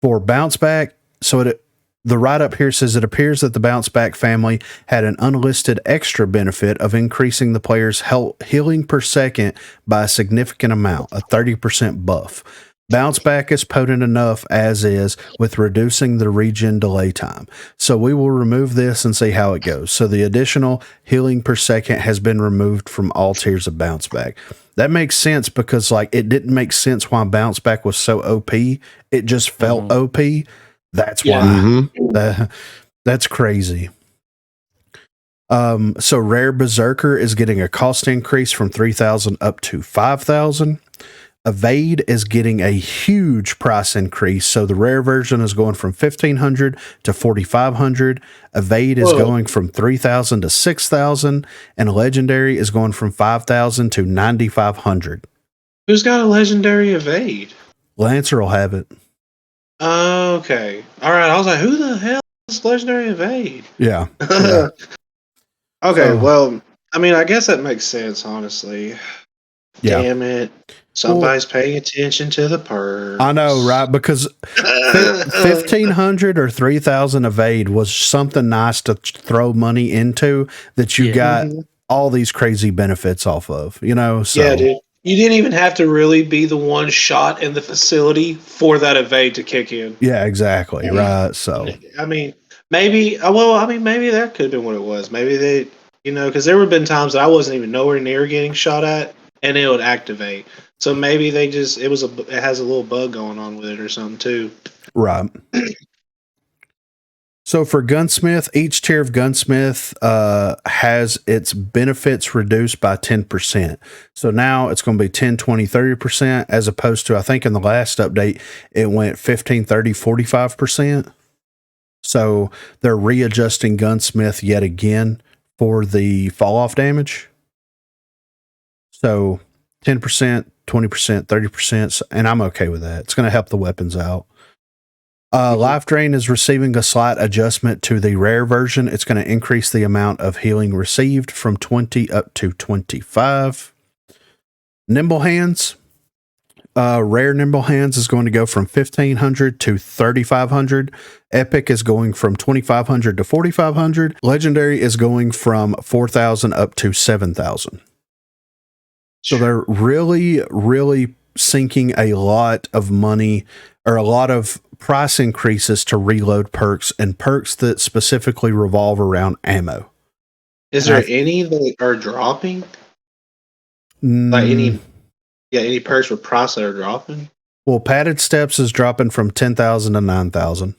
For bounce back, so the write-up here says it appears that the bounce back family had an unlisted extra benefit of increasing the player's healing per second by a significant amount, a 30% buff. Bounce back is potent enough as is with reducing the regen delay time. So we will remove this and see how it goes. So the additional healing per second has been removed from all tiers of bounce back. That makes sense because like it didn't make sense why bounce back was so OP. It just felt OP. That's why. That's crazy. So Rare Berserker is getting a cost increase from 3,000 up to 5,000. Evade is getting a huge price increase. So the rare version is going from 1,500 to 4,500. Evade is going from 3,000 to 6,000. And Legendary is going from 5,000 to 9,500. Who's got a legendary evade? Lancer will have it. Okay. All right. I was like, who the hell is legendary evade? Yeah. Okay. So- Well, I mean, I guess that makes sense, honestly. Yeah. Damn it. Somebody's paying attention to the perks. I know, right? Because 1,500 or 3,000 evade was something nice to throw money into that you got all these crazy benefits off of, you know? So, yeah, dude. You didn't even have to really be the one shot in the facility for that evade to kick in. Yeah, exactly. Right. So, I mean, maybe, maybe that could have been what it was. Maybe they, because there have been times that I wasn't even nowhere near getting shot at and it would activate. So maybe they just, it has a little bug going on with it or something too. right. So for Gunsmith, each tier of Gunsmith has its benefits reduced by 10%. So now it's going to be 10, 20, 30%, as opposed to, I think in the last update, it went 15, 30, 45%. So they're readjusting Gunsmith yet again for the fall off damage. So 10%, 20%, 30%, and I'm okay with that. It's going to help the weapons out. Life Drain is receiving a slight adjustment to the rare version. It's going to increase the amount of healing received from 20 up to 25. Nimble Hands. Rare Nimble Hands is going to go from 1,500 to 3,500. Epic is going from 2,500 to 4,500. Legendary is going from 4,000 up to 7,000. So they're really, really sinking a lot of money or a lot of price increases to reload perks and perks that specifically revolve around ammo. Is there any that are dropping? Like any perks with price that are dropping? Well, Padded Steps is dropping from 10,000 to 9,000.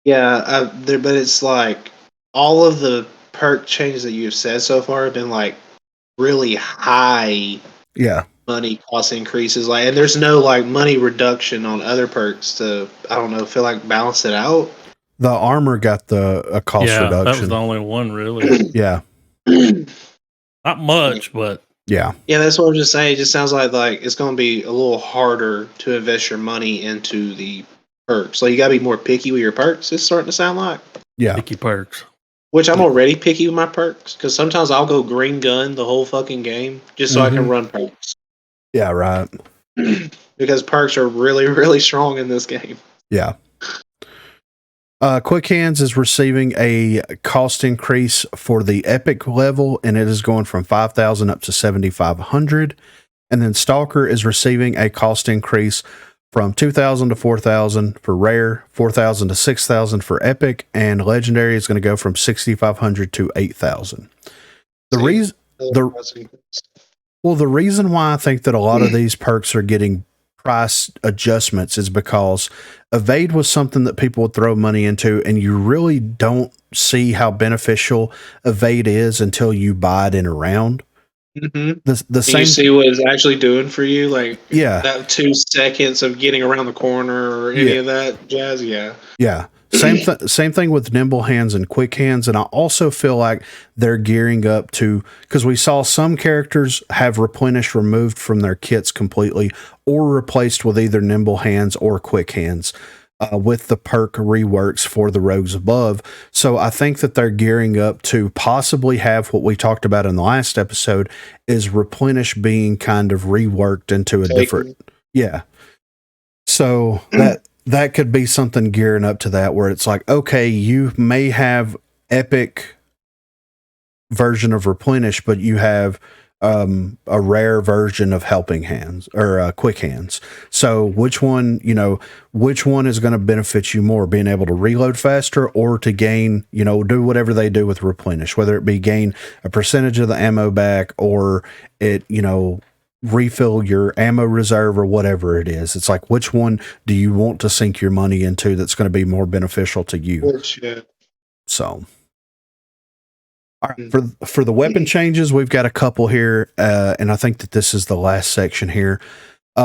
Yeah, but it's like all of the perk changes that you've said so far have been like really high money cost increases, like, and there's no like money reduction on other perks to, I don't know, feel like balance it out. The armor got a cost reduction. That was the only one really. Yeah. Not much, but yeah, that's what I'm just saying. It just sounds like it's going to be a little harder to invest your money into the perks. So you got to be more picky with your perks. It's starting to sound like picky perks. Which I'm already picky with my perks, because sometimes I'll go green gun the whole fucking game just so I can run perks. Yeah, right. Because perks are really, really strong in this game. Yeah. Quick Hands is receiving a cost increase for the epic level, and it is going from 5,000 up to 7,500. And then Stalker is receiving a cost increase from 2,000 to 4,000 for rare, 4,000 to 6,000 for epic, and legendary is going to go from 6,500 to 8,000. The reason why I think that a lot of these perks are getting price adjustments is because evade was something that people would throw money into, and you really don't see how beneficial evade is until you buy it in a round. Mm-hmm. The same. You see what it's actually doing for you, like that 2 seconds of getting around the corner or any of that jazz. Yeah. Same thing with Nimble Hands and Quick Hands, and I also feel like they're gearing up to, because we saw some characters have Replenish removed from their kits completely or replaced with either Nimble Hands or Quick Hands with the perk reworks for the rogues above. So I think that they're gearing up to possibly have what we talked about in the last episode, is Replenish being kind of reworked into a different. Yeah. So that could be something gearing up to that, where it's like, okay, you may have epic version of Replenish, but you have a rare version of Helping Hands or Quick Hands. So which one is going to benefit you more, being able to reload faster or to gain, do whatever they do with Replenish, whether it be gain a percentage of the ammo back or it, refill your ammo reserve or whatever it is. It's like, which one do you want to sink your money into that's going to be more beneficial to you? So, all right, for the weapon changes, we've got a couple here, and I think that this is the last section here.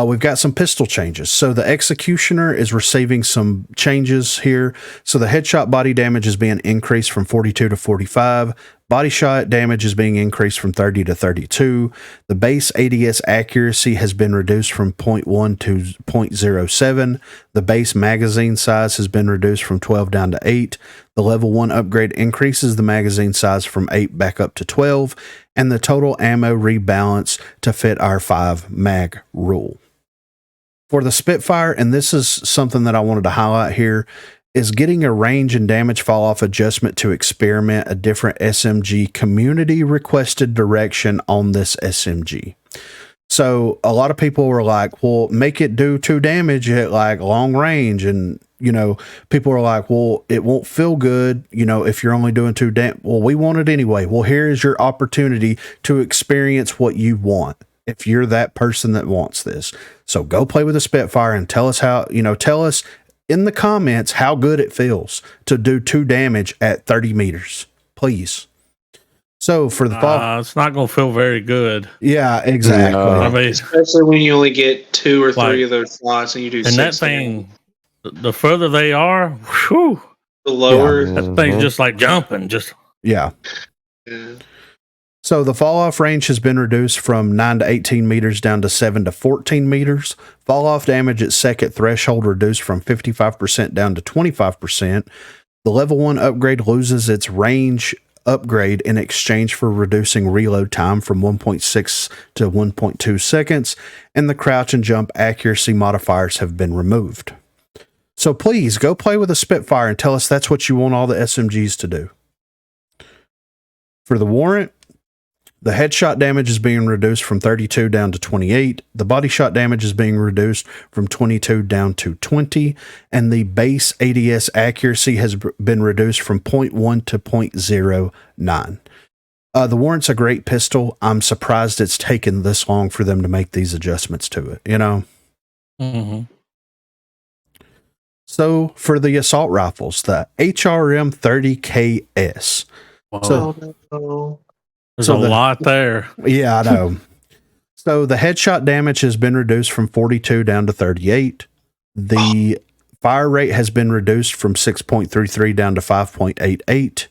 We've got some pistol changes. So the Executioner is receiving some changes here. So the headshot body damage is being increased from 42 to 45. Body shot damage is being increased from 30 to 32. The base ADS accuracy has been reduced from 0.1 to 0.07. The base magazine size has been reduced from 12 down to 8. The level 1 upgrade increases the magazine size from 8 back up to 12. And the total ammo rebalance to fit our 5 mag rule. For the Spitfire, and this is something that I wanted to highlight here, is getting a range and damage fall off adjustment to experiment a different SMG community requested direction on this SMG. So a lot of people were like, well, make it do 2 damage at like long range. And, you know, people are like, well, it won't feel good, you know, if you're only doing 2 damage. Well, we want it anyway. Well, here is your opportunity to experience what you want. If you're that person that wants this. So go play with a Spitfire and tell us how, you know, tell us in the comments how good it feels to do 2 damage at 30 meters, please. So for the fall, it's not going to feel very good. Yeah, exactly. I mean, especially when you only get 2 or 3 of those slots and you do. And 6 that thing, the further they are, whew, the lower. that thing's just like jumping. Just yeah. So the fall off range has been reduced from 9 to 18 meters down to 7 to 14 meters. Fall off damage at second threshold reduced from 55% down to 25%. The level 1 upgrade loses its range upgrade in exchange for reducing reload time from 1.6 to 1.2 seconds, and the crouch and jump accuracy modifiers have been removed. So please go play with a Spitfire and tell us that's what you want all the SMGs to do. For the warrant, the headshot damage is being reduced from 32 down to 28. The body shot damage is being reduced from 22 down to 20. And the base ADS accuracy has been reduced from 0.1 to 0.09. The warrant's a great pistol. I'm surprised it's taken this long for them to make these adjustments to it, you know? mm-hmm. So for the assault rifles, the HRM 30KS. Wow. There's a lot there. Yeah, I know. So the headshot damage has been reduced from 42 down to 38. The fire rate has been reduced from 6.33 down to 5.88.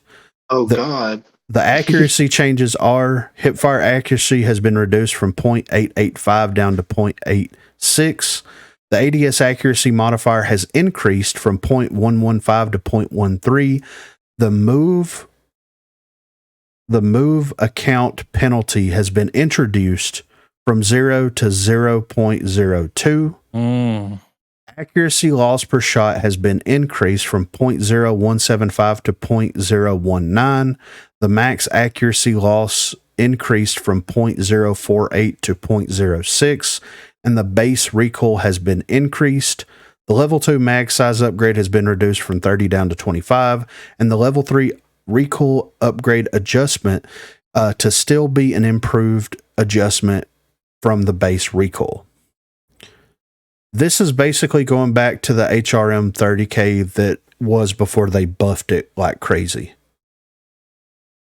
Oh, God. The accuracy changes are hipfire accuracy has been reduced from 0.885 down to 0.86. The ADS accuracy modifier has increased from 0.115 to 0.13. The move account penalty has been introduced from 0 to 0.02. Accuracy loss per shot has been increased from 0.0175 to 0.019. The max accuracy loss increased from 0.048 to 0.06. And the base recoil has been increased. The level 2 mag size upgrade has been reduced from 30 down to 25. And the level 3 recoil upgrade adjustment to still be an improved adjustment from the base recoil. This is basically going back to the HRM 30K that was before they buffed it like crazy.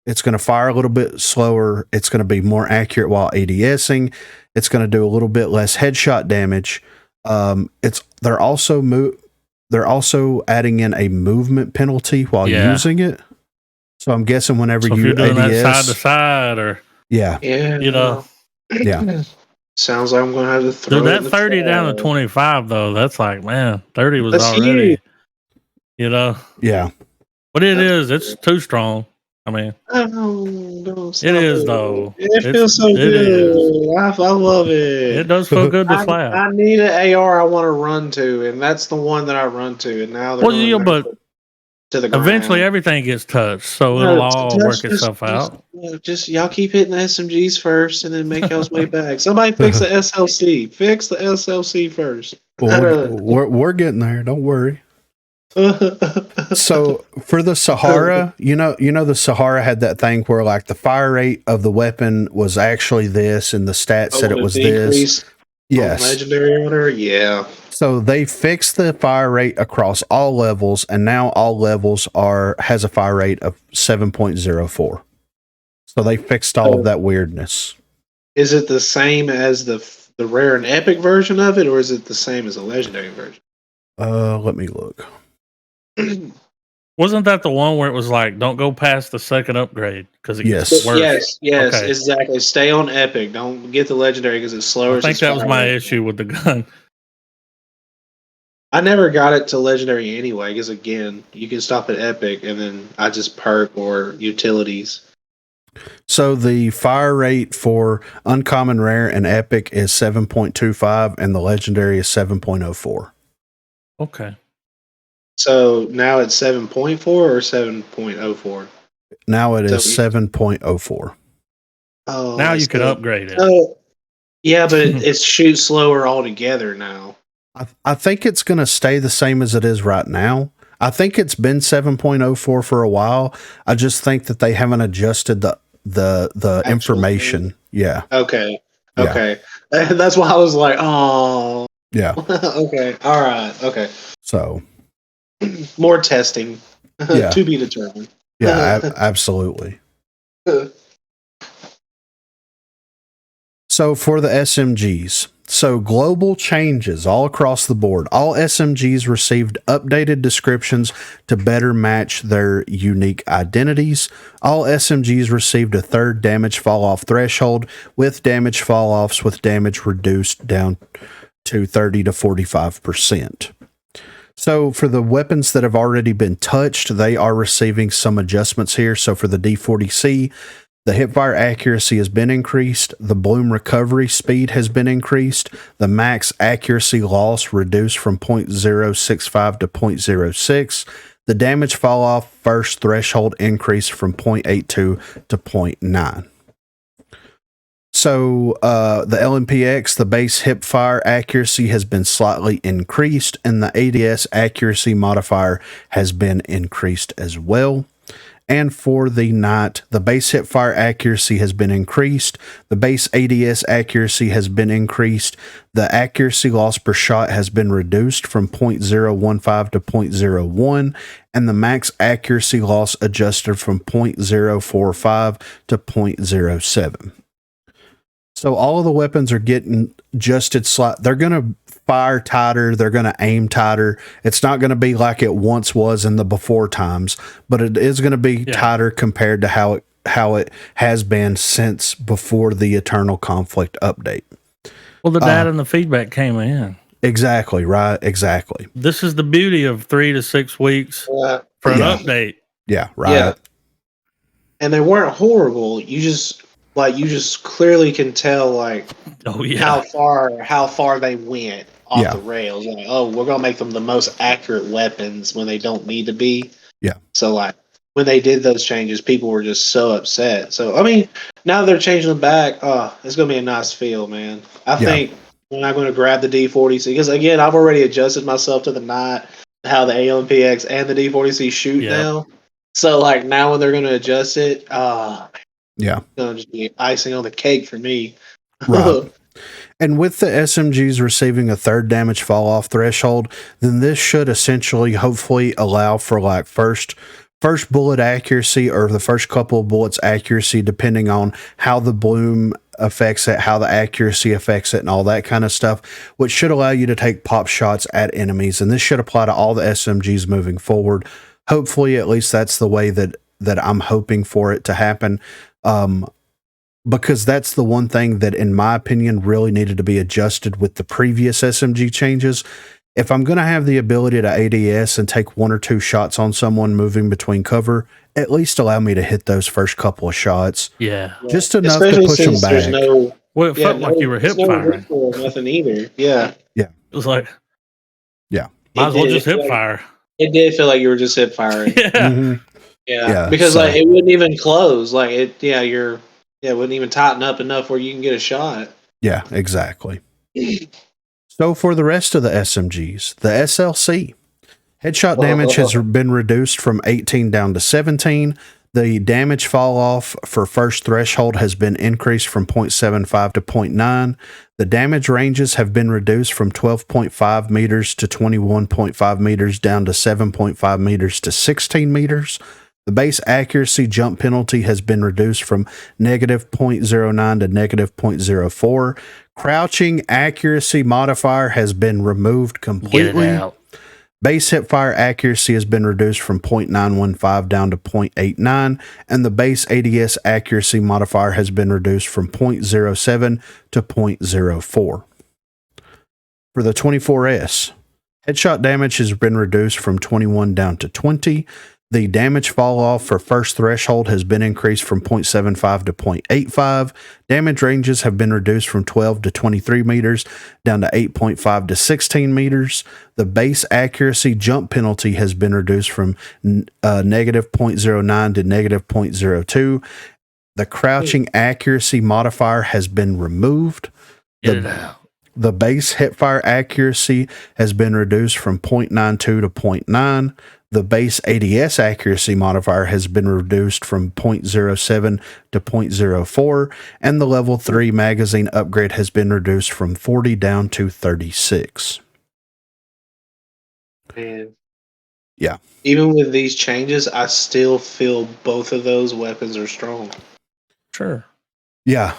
It's going to fire a little bit slower. It's going to be more accurate while ADSing. It's going to do a little bit less headshot damage. They're also adding in a movement penalty while using it. So I'm guessing whenever so you if you're doing ADS, that side to side, or yeah, you know, yeah. Sounds like I'm going to have to throw that 30 down to 25 though. That's like, man, 30 was already, huge. You know, yeah. But it's too strong. I mean, it is though. It feels so good. I love it. It does feel good to slap. I need an AR I want to run to, and that's the one that I run to. And now they're but to the ground. Eventually everything gets touched, so it'll all work itself out. Just y'all keep hitting the SMGs first, and then make y'all's way back. Somebody fix the SLC. Fix the SLC first. Well, we're getting there. Don't worry. So for the Sahara, you know, the Sahara had that thing where like the fire rate of the weapon was actually this, and the stats said it was this. Yes, legendary order. Yeah. So they fixed the fire rate across all levels, and now all levels has a fire rate of 7.04. So they fixed all of that weirdness. Is it the same as the rare and epic version of it, or is it the same as a legendary version? Let me look. Wasn't that the one where it was like, don't go past the second upgrade because it gets worse? Yes, Okay. exactly. Stay on epic. Don't get the legendary because it's slower. I think that was my issue with the gun. I never got it to legendary anyway because again, you can stop at epic and then I just perk or utilities. So the fire rate for uncommon, rare, and epic is 7.25, and the legendary is 7.04. Okay. So now it's 7.4 or 7.04? Now it is 7.04. Oh, now you can upgrade it. Oh, yeah, but it shoots slower altogether now. I think it's going to stay the same as it is right now. I think it's been 7.04 for a while. I just think that they haven't adjusted the information. Thing? Yeah. Okay. Yeah. Okay. That's why I was like, oh. Yeah. Okay. All right. Okay. So more testing Yeah. to be determined. Yeah, absolutely. So for the SMGs, so global changes all across the board. All SMGs received updated descriptions to better match their unique identities. All SMGs received a third damage fall off threshold, with damage fall offs with damage reduced down to 30 to 45%. So for the weapons that have already been touched, they are receiving some adjustments here. So for the D40C, the hipfire accuracy has been increased. The bloom recovery speed has been increased. The max accuracy loss reduced from 0.065 to 0.06. The damage fall off first threshold increased from 0.82 to 0.9. So the LMPX, the base hipfire accuracy has been slightly increased, and the ADS accuracy modifier has been increased as well. And for the night, the base hipfire accuracy has been increased. The base ADS accuracy has been increased. The accuracy loss per shot has been reduced from 0.015 to 0.01. And the max accuracy loss adjusted from 0.045 to 0.07. So all of the weapons are getting adjusted they're going to fire tighter. They're going to aim tighter. It's not going to be like it once was in the before times, but it is going to be tighter compared to how it has been since before the Eternal Conflict update. Well, the data and the feedback came in. Exactly, right? Exactly. This is the beauty of 3 to 6 weeks for an update. Yeah, right. Yeah. And they weren't horrible. You just clearly can tell how far they went off the rails. Like, oh, we're gonna make them the most accurate weapons when they don't need to be. Yeah. So when they did those changes, people were just so upset. So I mean, now they're changing them back. Oh, it's gonna be a nice feel, man. I think when I'm gonna grab the D40C, because again, I've already adjusted myself to the night, how the ALMPX and the D40C shoot now. So now when they're gonna adjust it, yeah, it's gonna just be icing on the cake for me. Right. And with the SMGs receiving a third damage fall off threshold, then this should essentially, hopefully, allow for first bullet accuracy, or the first couple of bullets accuracy, depending on how the bloom affects it, how the accuracy affects it, and all that kind of stuff, which should allow you to take pop shots at enemies. And this should apply to all the SMGs moving forward. Hopefully, at least that's the way that I'm hoping for it to happen. Because that's the one thing that, in my opinion, really needed to be adjusted with the previous SMG changes. If I'm going to have the ability to ADS and take 1 or 2 shots on someone moving between cover, at least allow me to hit those first couple of shots. Yeah. Just enough to push them back. Well, it felt like you were hip firing. Nothing either. Yeah. Yeah. It was like, yeah. Might as well just hip fire. It did feel like you were just hip firing. Yeah. Mm-hmm. Yeah. Because it wouldn't even close. It wouldn't even tighten up enough where you can get a shot. Yeah, exactly. So for the rest of the SMGs, the SLC, headshot damage has been reduced from 18 down to 17. The damage fall off for first threshold has been increased from 0.75 to 0.9. The damage ranges have been reduced from 12.5 meters to 21.5 meters down to 7.5 meters to 16 meters. The base accuracy jump penalty has been reduced from negative 0.09 to negative 0.04. Crouching accuracy modifier has been removed completely. Get it out. Base hipfire accuracy has been reduced from 0.915 down to 0.89, and the base ADS accuracy modifier has been reduced from 0.07 to 0.04. For the 24S, headshot damage has been reduced from 21 down to 20. The damage fall off for first threshold has been increased from 0.75 to 0.85. Damage ranges have been reduced from 12 to 23 meters down to 8.5 to 16 meters. The base accuracy jump penalty has been reduced from negative 0.09 to negative 0.02. The crouching accuracy modifier has been removed. The base hipfire accuracy has been reduced from 0.92 to 0.9. The base ADS accuracy modifier has been reduced from 0.07 to 0.04, and the level 3 magazine upgrade has been reduced from 40 down to 36. Man. Yeah. Even with these changes, I still feel both of those weapons are strong. Sure. Yeah.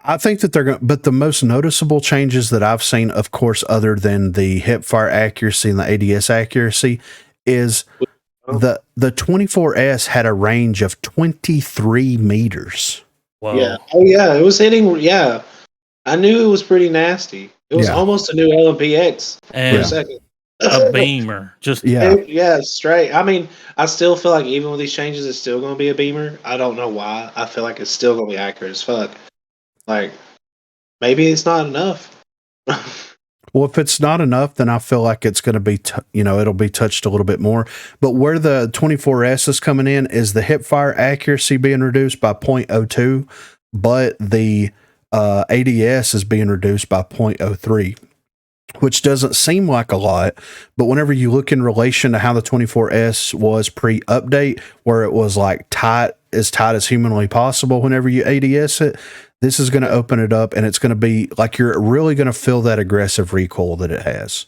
I think that they're going to, but the most noticeable changes that I've seen, of course, other than the hipfire accuracy and the ADS accuracy, is the 24S had a range of 23 meters. Whoa. Yeah. Oh yeah, it was hitting. Yeah, I knew it was pretty nasty. It was almost a new LMPX for a second. A beamer, just straight. I mean, I still feel like even with these changes, it's still going to be a beamer. I don't know why. I feel like it's still going to be accurate as fuck. Like, maybe it's not enough. Well, if it's not enough, then I feel like it's going to be, it'll be touched a little bit more. But where the 24S is coming in is the hipfire accuracy being reduced by 0.02, but the ADS is being reduced by 0.03, which doesn't seem like a lot. But whenever you look in relation to how the 24S was pre-update, where it was like tight as humanly possible whenever you ADS it, this is going to open it up, and it's going to be like you're really going to feel that aggressive recoil that it has.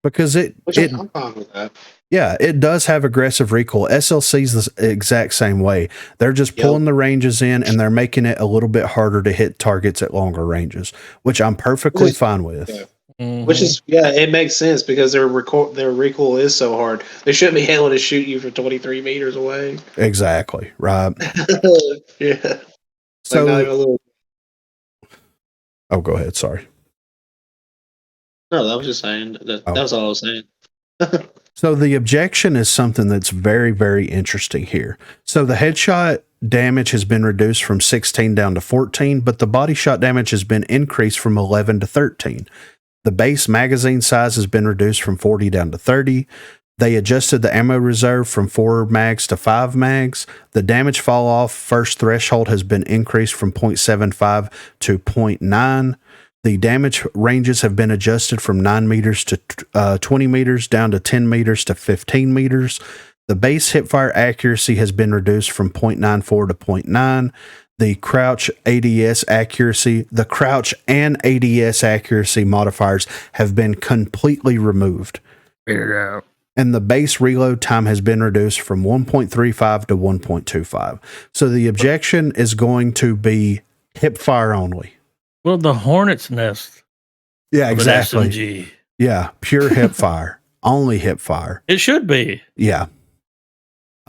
Because I'm fine with that. Yeah, it does have aggressive recoil. SLC's the exact same way. They're just pulling the ranges in, and they're making it a little bit harder to hit targets at longer ranges, which I'm perfectly fine with. Yeah. Mm-hmm. Which is, it makes sense because their recoil is so hard. They shouldn't be able to shoot you from 23 meters away. Exactly, right. Yeah. So, go ahead. Sorry. No, that was just saying. That was all I was saying. So the objection is something that's very, very interesting here. So the headshot damage has been reduced from 16 down to 14, but the body shot damage has been increased from 11 to 13. The base magazine size has been reduced from 40 down to 30. They adjusted the ammo reserve from 4 mags to 5 mags. The damage fall off first threshold has been increased from 0.75 to 0.9. The damage ranges have been adjusted from 9 meters to 20 meters down to 10 meters to 15 meters. The base hipfire accuracy has been reduced from 0.94 to 0.9. The crouch ADS accuracy, the crouch and ADS accuracy modifiers have been completely removed. Figure it out. And the base reload time has been reduced from 1.35 to 1.25. So the objection is going to be hipfire only. Well, the hornet's nest. Yeah, exactly. SMG. Yeah, pure hipfire. Only hipfire. It should be. Yeah.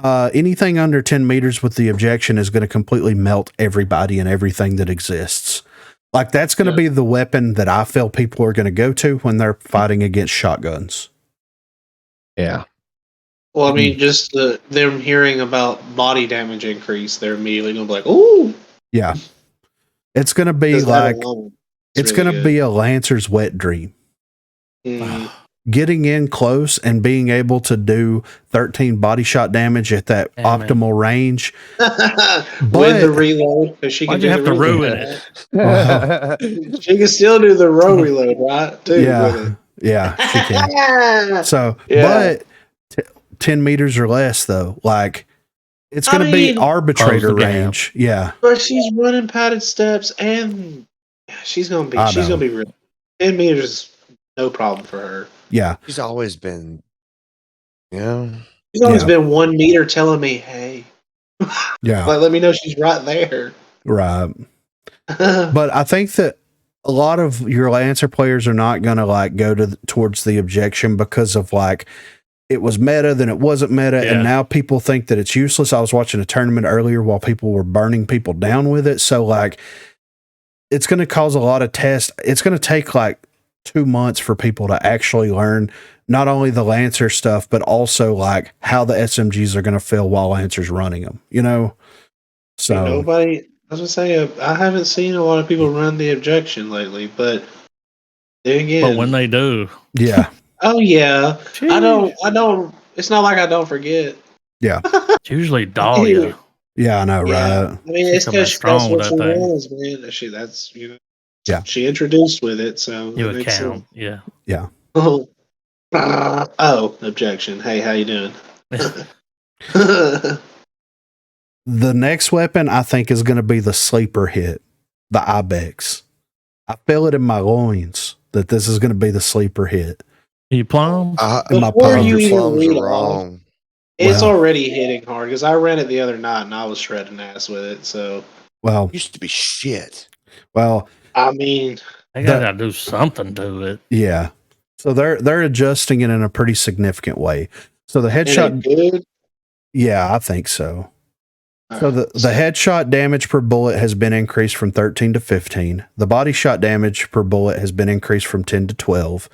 Anything under 10 meters with the objection is going to completely melt everybody and everything that exists. Like, that's going to be the weapon that I feel people are going to go to when they're fighting against shotguns. Yeah. Well, I mean, just them hearing about body damage increase, they're immediately going to be like, ooh. Yeah. It's going to be like, it's really going to be a Lancer's wet dream. Mm. Getting in close and being able to do 13 body shot damage at that optimal range. With the reload. Why'd you have to ruin it? She can still do the row reload, right? Too, yeah, she can. So, but 10 meters or less, though, like, it's going to be arbitrator range. Yeah. But she's running padded steps, and she's going to be real. 10 meters, no problem for her. Yeah. She's always been, She's always been 1 meter telling me, hey. Yeah. Like, let me know she's right there. Right. But I think that a lot of your Lancer players are not going to like go towards the objection because of like it was meta, then it wasn't meta, and now people think that it's useless. I was watching a tournament earlier while people were burning people down with it. So like it's going to cause a lot of tests. It's going to take like 2 months for people to actually learn not only the Lancer stuff, but also like how the SMGs are going to feel while Lancer's running them, you know? So nobody, I was gonna say, I haven't seen a lot of people run the objection lately, but then again, But when they do, yeah. oh yeah, Jeez. I don't. It's not like I don't forget. Yeah. It's usually Dahlia. Yeah, I know, Yeah. right? I mean, She it's come back because strong with that's that what she thing. was, man. That's Yeah. She introduced with it, so You that makes account, yeah. Yeah. sense. Oh, objection. Hey, how you doing? The next weapon I think is going to be the sleeper hit, the Ibex. I feel it in my loins that this is going to be the sleeper hit. You plum? In my Before you palms. even Plums read are off, wrong. it's Well. already hitting hard because I ran it the other night and I was shredding ass with it. So, Well, Used to be shit. well, I mean, They gotta do something to it. yeah. So they're adjusting it in a pretty significant way. So the is headshot, it good? yeah, I think so. So Alright, the headshot damage per bullet has been increased from 13 to 15. The body shot damage per bullet has been increased from 10 to 12.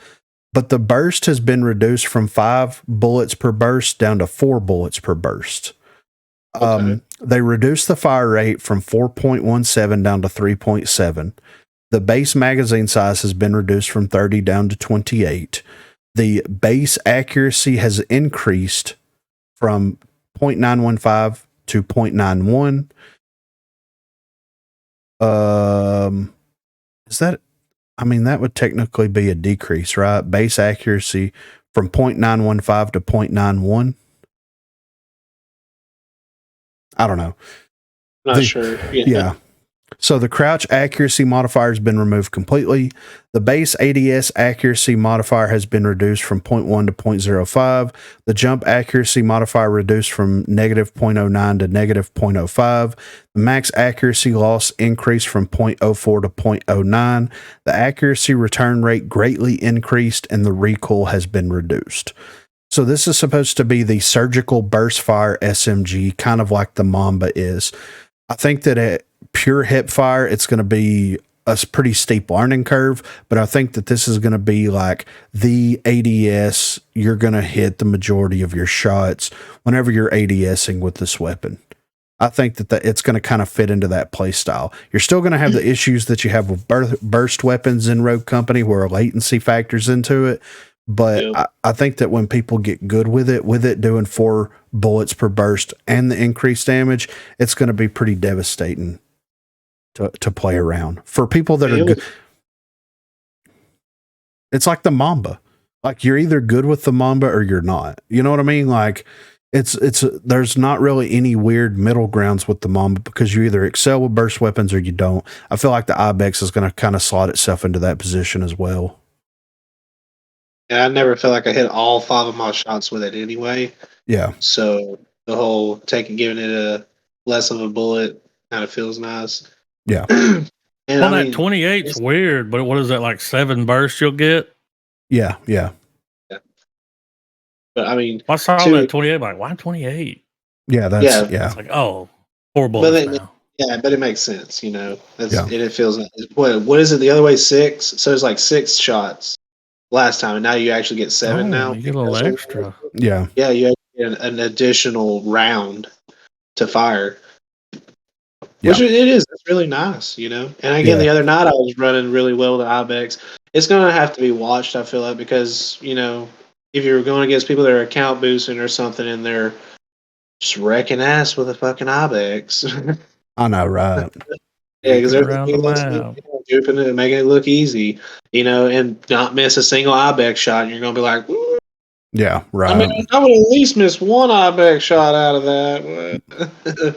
But the burst has been reduced from 5 bullets per burst down to 4 bullets per burst. Okay. They reduced the fire rate from 4.17 down to 3.7. The base magazine size has been reduced from 30 down to 28. The base accuracy has increased from 0.915 to 0.91. Is that, I mean, that would technically be a decrease, right? Base accuracy from 0.915 to 0.91. I don't know. Not sure. Yeah. So the crouch accuracy modifier has been removed completely. The base ADS accuracy modifier has been reduced from 0.1 to 0.05. The jump accuracy modifier reduced from negative 0.09 to negative 0.05. The max accuracy loss increased from 0.04 to 0.09. The accuracy return rate greatly increased and the recoil has been reduced. So this is supposed to be the surgical burst fire SMG, kind of like the Mamba is. I think that at pure hip fire, it's going to be a pretty steep learning curve, but I think that this is going to be like the ADS. You're going to hit the majority of your shots whenever you're ADSing with this weapon. I think that it's going to kind of fit into that play style. You're still going to have the issues that you have with burst weapons in Rogue Company where latency factors into it. But Yep. I think that when people get good with it doing 4 bullets per burst and the increased damage, it's going to be pretty devastating to play around. For people that are good, it's like the Mamba. Like you're either good with the Mamba or you're not. You know what I mean? Like it's there's not really any weird middle grounds with the Mamba because you either excel with burst weapons or you don't. I feel like the Ibex is going to kind of slot itself into that position as well. And I never felt like I hit all 5 of my shots with it anyway. Yeah. So the whole giving it a less of a bullet kind of feels nice. Yeah. And Well, I that mean, 28's weird, but what is that, like 7 bursts you'll get? Yeah. Yeah. but I mean, I saw Two- that 28, I'm like, why 28? Yeah. That's, yeah. It's like, oh, 4 bullets now. yeah, but it makes sense, you know. That's, Yeah. and it feels what is it the other way? 6. So it's like 6 shots last time, and now you actually get 7 now. You get a little extra. Yeah. Yeah, you get an additional round to fire. Which it is. It's really nice, you know. And again, the other night I was running really well with the Ibex. It's going to have to be watched, I feel like, because, you know, if you're going against people that are account boosting or something and they're just wrecking ass with a fucking Ibex. I know, right? Yeah, because they're Around the map. duping it and making it look easy, you know, and not miss a single Ibex shot. And you're going to be like, "Ooh." Yeah, right. I mean, I would at least miss one Ibex shot out of that.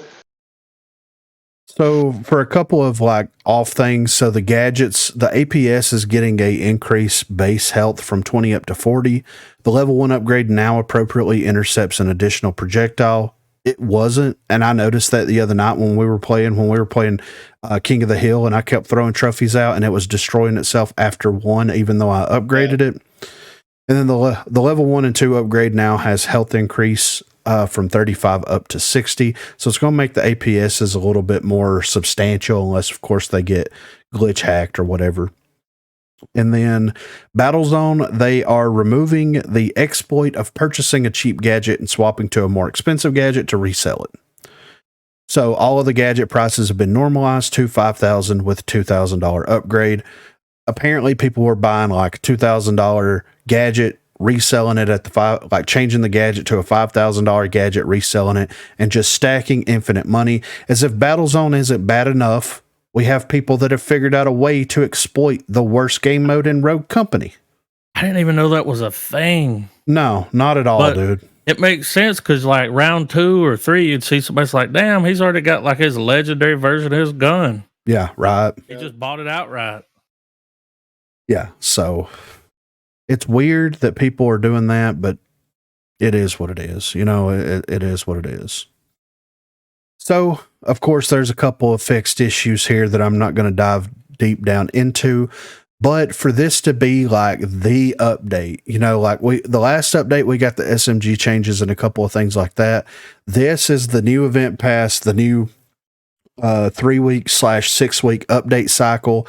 So for a couple of like off things, so the gadgets, the APS is getting a increased base health from 20 up to 40. The level 1 upgrade now appropriately intercepts an additional projectile it wasn't. And I noticed that the other night when we were playing King of the Hill, and I kept throwing trophies out and it was destroying itself after one, even though I upgraded it. And then the level 1 and 2 upgrade now has health increase from 35 up to 60. So it's going to make the APSs a little bit more substantial, unless, of course, they get glitch hacked or whatever. And then Battlezone, they are removing the exploit of purchasing a cheap gadget and swapping to a more expensive gadget to resell it. So all of the gadget prices have been normalized to $5,000 with a $2,000 upgrade. Apparently, people were buying like $2,000 gadget, reselling it at changing the gadget to a $5,000 gadget, reselling it, and just stacking infinite money. As if Battlezone isn't bad enough, we have people that have figured out a way to exploit the worst game mode in Rogue Company. I didn't even know that was a thing. No, not at all, dude. It makes sense because like round 2 or 3, you'd see somebody's like, damn, he's already got like his legendary version of his gun. Yeah, right. He just bought it outright. Yeah, so it's weird that people are doing that, but it is what it is. You know, it is what it is. So, of course, there's a couple of fixed issues here that I'm not going to dive deep down into, but for this to be like the update, you know, like the last update, we got the SMG changes and a couple of things like that. This is the new event pass, the new 3-week/6 week update cycle.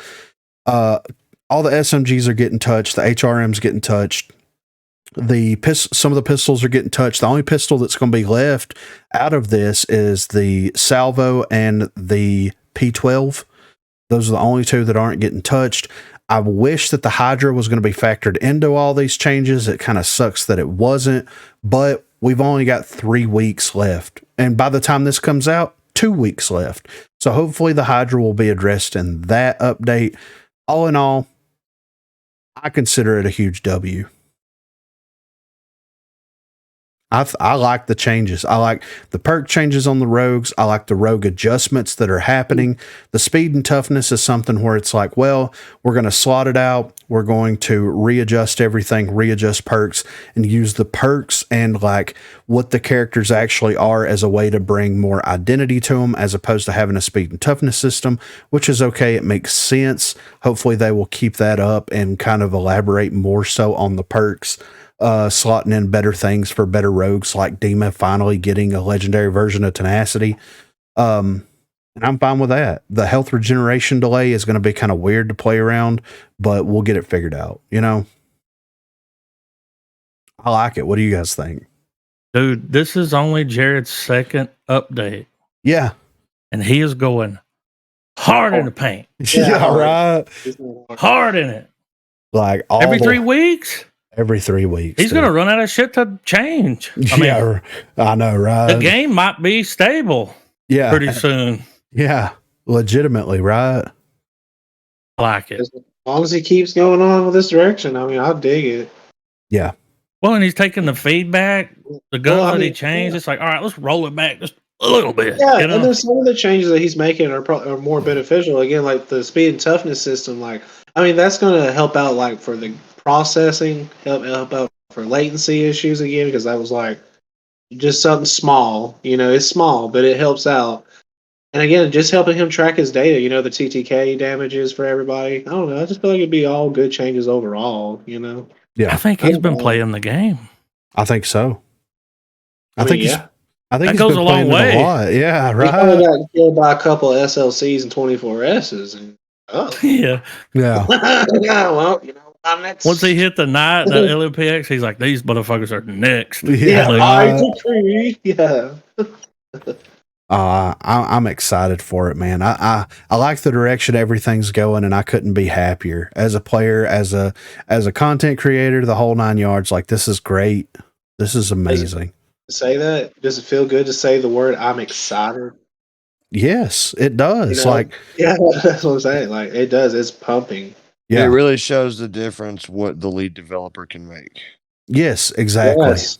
All the SMGs are getting touched. The HRM's getting touched. Some of the pistols are getting touched. The only pistol that's going to be left out of this is the Salvo and the P12. Those are the only two that aren't getting touched. I wish that the Hydra was going to be factored into all these changes. It kind of sucks that it wasn't, but we've only got 3 weeks left. And by the time this comes out, 2 weeks left. So hopefully the Hydra will be addressed in that update. All in all, I consider it a huge W. I like the changes. I like the perk changes on the rogues. I like the rogue adjustments that are happening. The speed and toughness is something where it's like, well, we're going to slot it out. We're going to readjust everything, readjust perks, and use the perks and like what the characters actually are as a way to bring more identity to them, as opposed to having a speed and toughness system, which is okay. It makes sense. Hopefully they will keep that up and kind of elaborate more so on the perks. Slotting in better things for better rogues, like Dima finally getting a legendary version of Tenacity. And I'm fine with that. The health regeneration delay is going to be kind of weird to play around, but we'll get it figured out. You know, I like it. What do you guys think? Dude, this is only Jared's second update. Yeah. And he is going hard in the paint. Yeah, right. Hard in it. Like every 3 weeks? Every 3 weeks. He's going to run out of shit to change. I know, right? The game might be stable pretty soon. Yeah, legitimately, right? I like it. As long as he keeps going on with this direction, I mean, I'll dig it. Yeah. Well, and he's taking the feedback, the gun that he changed. It's like, all right, let's roll it back just a little bit. Yeah, you know? And there's some of the changes that he's making are more beneficial. Again, like the speed and toughness system. Like, I mean, that's going to help out like for the processing, help out for latency issues again, because that was like just something small. You know, it's small, but it helps out. And again, just helping him track his data. You know, the TTK damages for everybody. I don't know. I just feel like it'd be all good changes overall. You know. Yeah, I think he's been playing the game. I think so. I think that he's goes been a long way. A lot. Yeah, right. He probably got killed by a couple of SLCs and 24Ss, and yeah. Yeah, well, you know. Once he hit the night, the LMPX, he's like, these motherfuckers are next. Yeah, I agree. Yeah. I'm excited for it, man. I like the direction everything's going, and I couldn't be happier as a player, as a content creator, the whole 9 yards. Like, this is great. This is amazing. Say that? Does it feel good to say the word "I'm excited"? Yes, it does. You know? Like, yeah, that's what I'm saying. Like, it does. It's pumping. Yeah, it really shows the difference what the lead developer can make. Yes, exactly. Yes.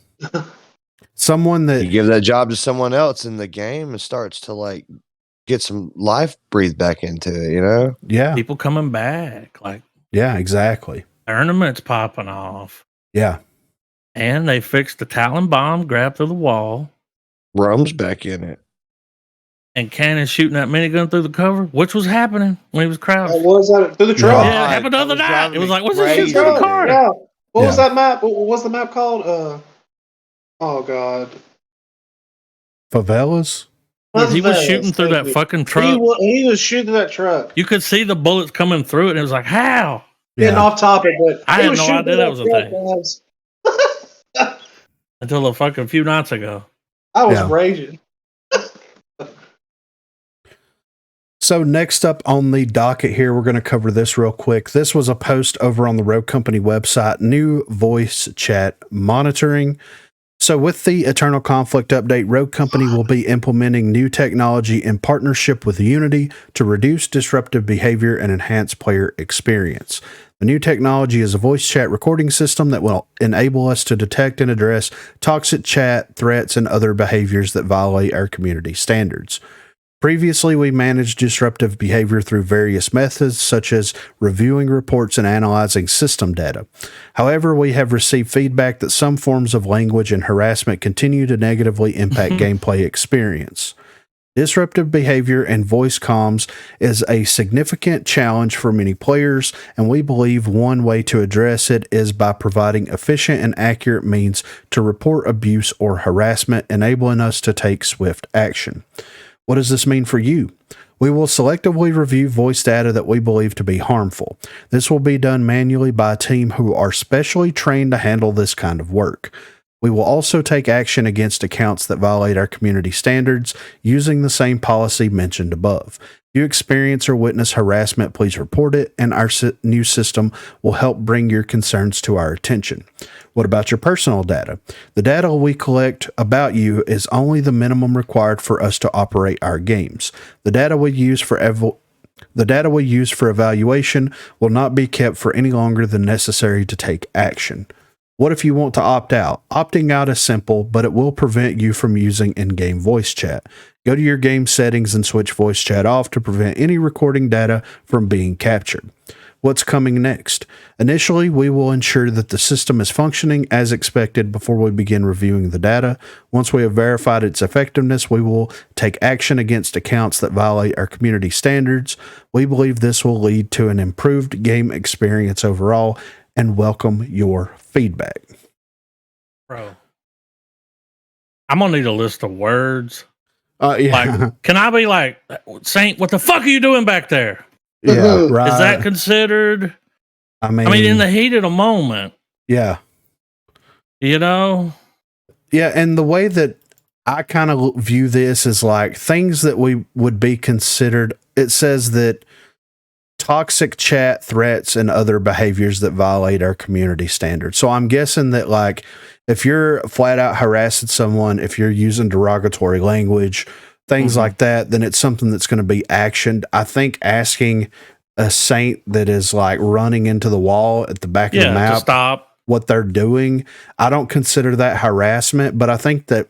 Someone that you give that job to someone else in the game, it starts to like get some life breathed back into it, you know? Yeah. People coming back. Like, yeah, exactly. Tournaments popping off. Yeah. And they fixed the Talon bomb grab through the wall. Rum's back in it. and Cannon shooting that minigun through the cover, which was happening when he was crouched. What was that? Through the truck? Yeah, it happened the that other was night. driving It was me like, what's this shit crazy, through the dude. car? Yeah. What was Yeah. that map? What's the map called? Oh God. He Favelas. was Favelas, shooting through thank that you. fucking truck. He was shooting that truck. You could see the bullets coming through it, and it was like, how? Getting Yeah. off topic, but I he had was no shooting idea through that was a truck, thing. guys. Until a fucking few nights ago. I was Yeah. raging. So next up on the docket here, we're going to cover this real quick. This was a post over on the Rogue Company website, new voice chat monitoring. So with the Eternal Conflict update, Rogue Company will be implementing new technology in partnership with Unity to reduce disruptive behavior and enhance player experience. The new technology is a voice chat recording system that will enable us to detect and address toxic chat, threats, and other behaviors that violate our community standards. Previously, we managed disruptive behavior through various methods, such as reviewing reports and analyzing system data. However, we have received feedback that some forms of language and harassment continue to negatively impact gameplay experience. Disruptive behavior and voice comms is a significant challenge for many players, and we believe one way to address it is by providing efficient and accurate means to report abuse or harassment, enabling us to take swift action. What does this mean for you? We will selectively review voice data that we believe to be harmful. This will be done manually by a team who are specially trained to handle this kind of work. We will also take action against accounts that violate our community standards using the same policy mentioned above. If you experience or witness harassment, please report it, and our new system will help bring your concerns to our attention. What about your personal data? The data we collect about you is only the minimum required for us to operate our games. The data we use for evaluation will not be kept for any longer than necessary to take action. What if you want to opt out? Opting out is simple, but it will prevent you from using in-game voice chat. Go to your game settings and switch voice chat off to prevent any recording data from being captured. What's coming next? Initially, we will ensure that the system is functioning as expected before we begin reviewing the data. Once we have verified its effectiveness, we will take action against accounts that violate our community standards. We believe this will lead to an improved game experience overall, and welcome your feedback. Bro. I'm going to need a list of words. Yeah. Like, can I be like, Saint, what the fuck are you doing back there? Yeah, right. Is that considered? I mean, in the heat of the moment, yeah. you know? Yeah, and the way that I kind of view this is like things that we would be considered. It says that toxic chat, threats, and other behaviors that violate our community standards. So I'm guessing that, like, if you're flat out harassing someone, if you're using derogatory language, things like that, then it's something that's going to be actioned. I think asking a saint that is like running into the wall at the back of the map to stop what they're doing, I don't consider that harassment, but I think that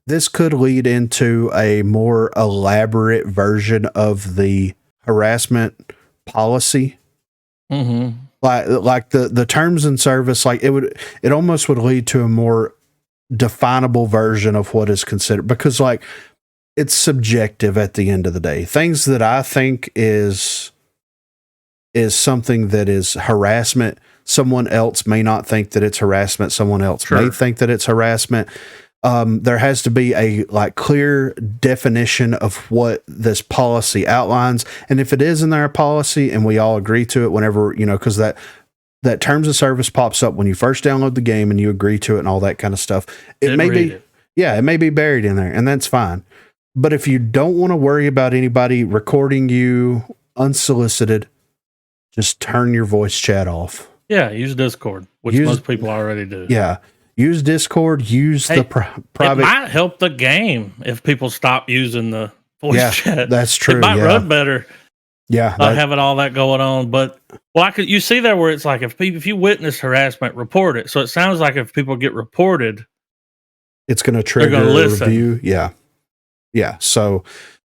this could lead into a more elaborate version of the harassment policy. Like the terms and service, like it almost would lead to a more definable version of what is considered, because like it's subjective at the end of the day. Things that I think is something that is harassment, someone else may not think that it's harassment. Someone else may think that it's harassment. There has to be a like clear definition of what this policy outlines. And if it is in our policy and we all agree to it whenever, you know, because that terms of service pops up when you first download the game and you agree to it and all that kind of stuff. It may be buried in there, and that's fine. But if you don't want to worry about anybody recording you unsolicited, just turn your voice chat off. Yeah, use Discord, which most people already do. Yeah. Use Discord, use the private. It might help the game if people stop using the voice chat. That's true. It might run better. Yeah. Not having all that going on. But, you see there where it's like, if you witness harassment, report it. So it sounds like if people get reported, it's going to trigger a review. Yeah. Yeah. So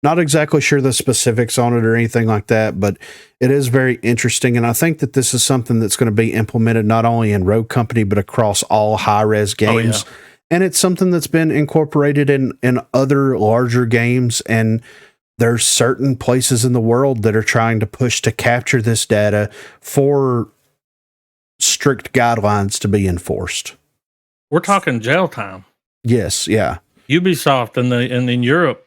not exactly sure the specifics on it or anything like that, but it is very interesting. And I think that this is something that's going to be implemented not only in Rogue Company, but across all high-res games. And it's something that's been incorporated in other larger games. And there's certain places in the world that are trying to push to capture this data for strict guidelines to be enforced. We're talking jail time. Yes. Yeah. Ubisoft and in Europe,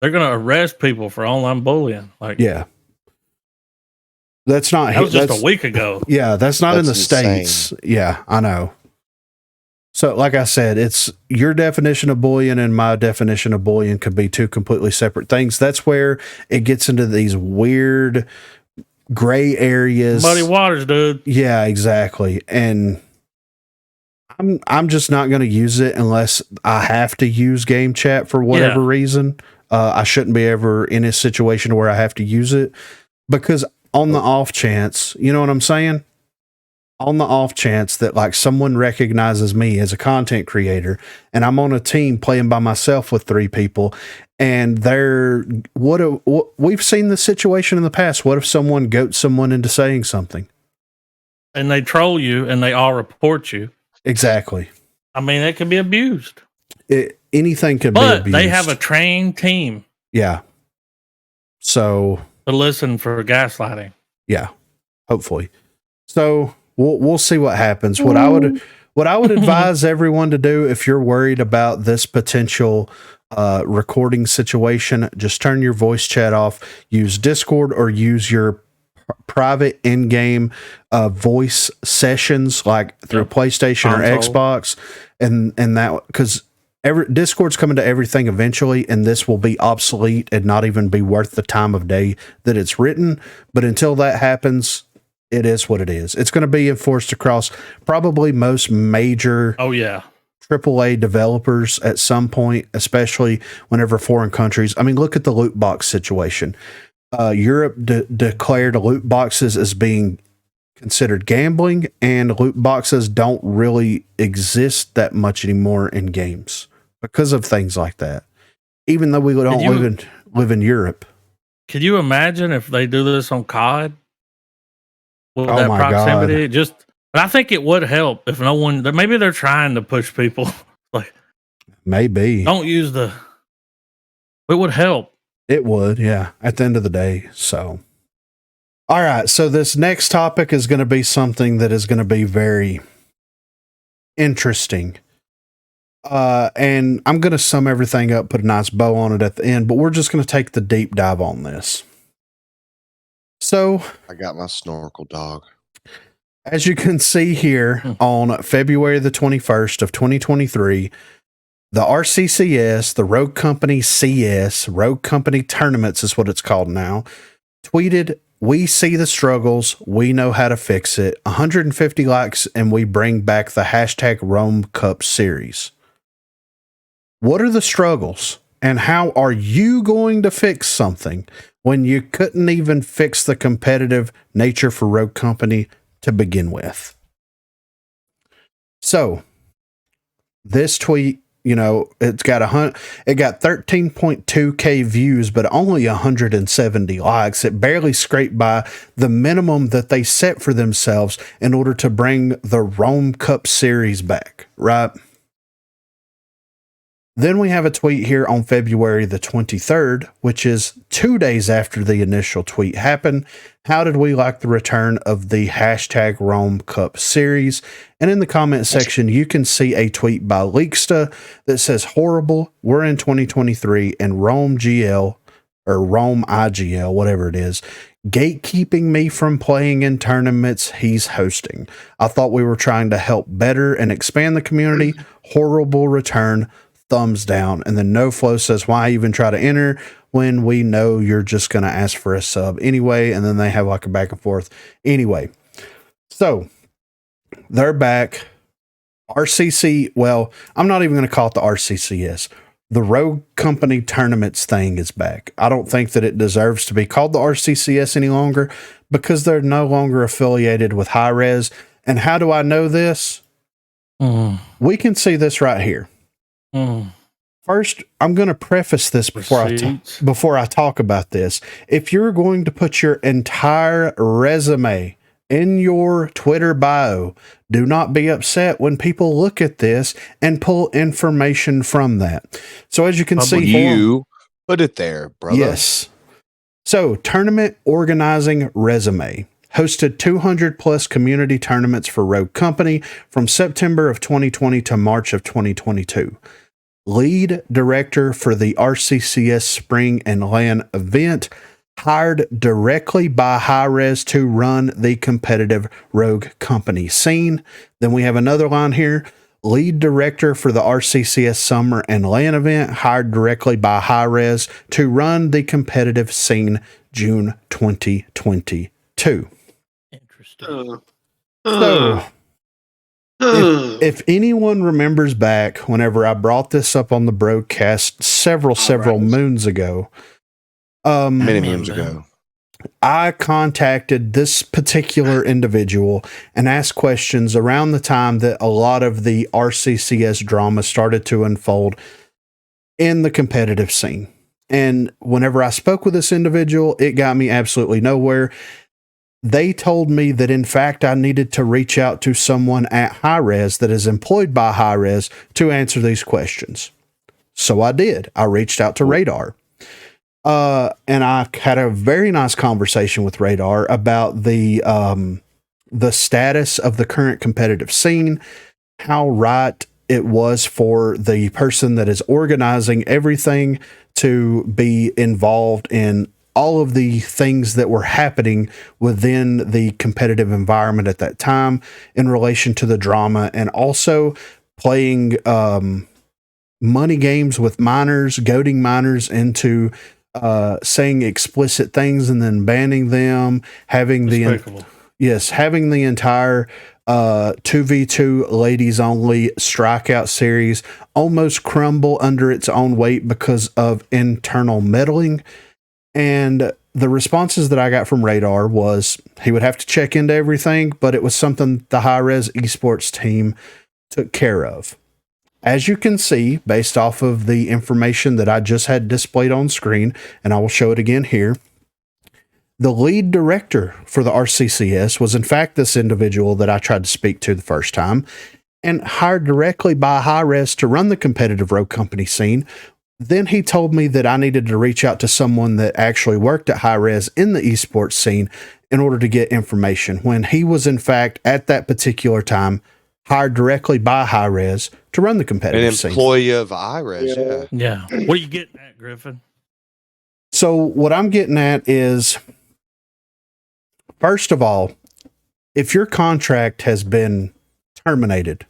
they're going to arrest people for online bullying. Like, Yeah. That's not, that was just that's, a week ago. Yeah. That's not in the That's insane. States. Yeah. I know. So, like I said, it's your definition of bullying and my definition of bullying could be two completely separate things. That's where it gets into these weird gray areas. Muddy waters, dude. Yeah, exactly. And I'm just not going to use it unless I have to use game chat for whatever reason. I shouldn't be ever in a situation where I have to use it, because on the off chance, you know what I'm saying? On the off chance that like someone recognizes me as a content creator and I'm on a team playing by myself with 3 people, and we've seen the situation in the past. What if someone goats someone into saying something? And they troll you and they all report you. Exactly. I mean, it can be abused. Anything can be But abused. they have a trained team. Yeah. So to listen for gaslighting. Yeah, hopefully. So we'll see what happens. What I would advise everyone to do if you're worried about this potential recording situation, just turn your voice chat off, use Discord, or use your private in-game voice sessions like through PlayStation or Xbox, and that, because Discord's coming to everything eventually, and this will be obsolete and not even be worth the time of day that it's written. But until that happens, it is what it is. It's going to be enforced across probably most major AAA developers at some point, especially whenever foreign countries. I mean, look at the loot box situation. Europe declared loot boxes as being considered gambling, and loot boxes don't really exist that much anymore in games because of things like that. Even though we don't live in Europe. Could you imagine if they do this on COD? With Oh that my proximity, God. But I think it would help if no one. Maybe they're trying to push people. Like, maybe don't use the. It would help. It would, yeah. At the end of the day, so. All right, so this next topic is going to be something that is going to be very interesting. And I'm going to sum everything up, put a nice bow on it at the end, but we're just going to take the deep dive on this. So, I got my snorkel, dog. As you can see here on February the 21st of 2023, the RCCS, the Rogue Company CS, Rogue Company Tournaments is what it's called now, tweeted, "We see the struggles, we know how to fix it, 150 likes, and we bring back the hashtag Rome Cup series." What are the struggles, and how are you going to fix something when you couldn't even fix the competitive nature for Rogue Company to begin with? So, this tweet, it got 13.2K views, but only 170 likes. It barely scraped by the minimum that they set for themselves in order to bring the Rome Cup series back, right? Then we have a tweet here on February the 23rd, which is 2 days after the initial tweet happened. How did we like the return of the hashtag Rome Cup series? And in the comment section, you can see a tweet by Leaksta that says, "Horrible, we're in 2023 and Rome GL or Rome IGL, whatever it is, gatekeeping me from playing in tournaments he's hosting. I thought we were trying to help better and expand the community. Horrible return. Thumbs down." And then No Flow says, "Why even try to enter when we know you're just going to ask for a sub anyway?" And then they have like a back and forth. Anyway, so they're back. RCC, well, I'm not even going to call it the RCCS. The Rogue Company Tournaments thing is back. I don't think that it deserves to be called the RCCS any longer because they're no longer affiliated with High Res. And how do I know this? We can see this right here. First, I'm going to preface this before I talk about this. If you're going to put your entire resume in your Twitter bio. Do not be upset when people look at this and pull information from that. So as you can see, You put it there, brother. yes. So tournament organizing resume. Hosted 200 plus community tournaments for Rogue Company from September of 2020 to March of 2022. Lead director for the RCCS Spring and LAN event, hired directly by Hi-Rez to run the competitive Rogue Company scene. Then we have another line here. Lead director for the RCCS Summer and LAN event, hired directly by Hi-Rez to run the competitive scene June 2022. Interesting. So, if anyone remembers back whenever I brought this up on the Broguecast several moons ago, Many moons ago, I contacted this particular individual and asked questions around the time that a lot of the RCCS drama started to unfold in the competitive scene. And whenever I spoke with this individual, it got me absolutely nowhere. They told me that, in fact, I needed to reach out to someone at Hi-Rez that is employed by Hi-Rez to answer these questions. So I did. I reached out to Radar. And I had a very nice conversation with Radar about the status of the current competitive scene, how right it was for the person that is organizing everything to be involved in all of the things that were happening within the competitive environment at that time in relation to the drama, and also playing money games with minors, goading minors into saying explicit things and then banning them, having the entire 2v2 ladies only strikeout series almost crumble under its own weight because of internal meddling. And the responses that I got from Radar was he would have to check into everything, but it was something the Hi-Rez esports team took care of. As you can see, based off of the information that I just had displayed on screen, and I will show it again here, the lead director for the RCCS was in fact this individual that I tried to speak to the first time, and hired directly by Hi-Rez to run the competitive Rogue Company scene. Then he told me that I needed to reach out to someone that actually worked at Hi-Rez in the esports scene in order to get information, when he was in fact at that particular time hired directly by Hi-Rez to run the competitive scene. An employee of Hi-Rez, Yeah. What are you getting at, Griffin? So what I'm getting at is, first of all, if your contract has been terminated,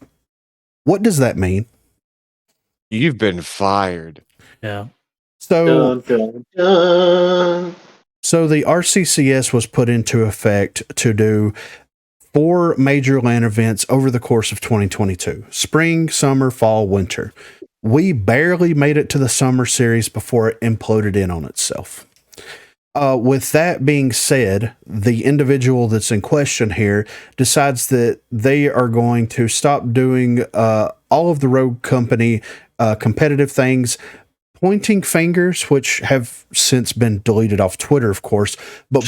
what does that mean? You've been fired. Yeah. So, Dun, dun, dun. so the RCCS was put into effect to do 4 major LAN events over the course of 2022. Spring, summer, fall, winter. We barely made it to the summer series before it imploded in on itself. With that being said, the individual that's in question here decides that they are going to stop doing all of the Rogue Company competitive things, pointing fingers, which have since been deleted off Twitter, of course, but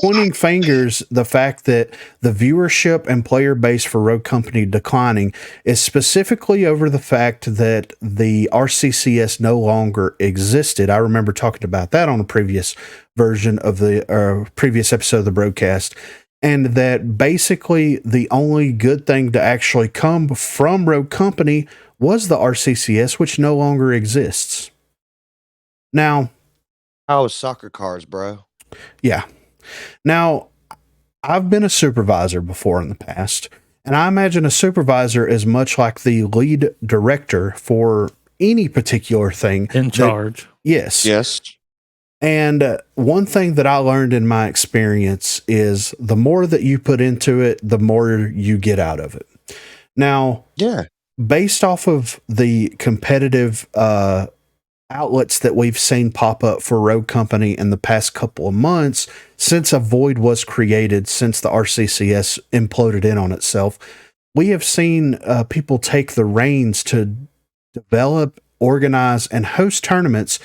pointing fingers, the fact that the viewership and player base for Rogue Company declining is specifically over the fact that the RCCS no longer existed. I remember talking about that on a previous version of the previous episode of the Broguecast, and that basically the only good thing to actually come from Rogue Company was the RCCS, which no longer exists. Now, How was soccer cars, bro? yeah. Now, I've been a supervisor before in the past, and I imagine a supervisor is much like the lead director for any particular thing. In charge. Yes. Yes. And one thing that I learned in my experience is the more that you put into it, the more you get out of it. Now, Yeah. based off of the competitive outlets that we've seen pop up for Rogue Company in the past couple of months, since a void was created, since the RCCS imploded in on itself, we have seen people take the reins to develop, organize, and host tournaments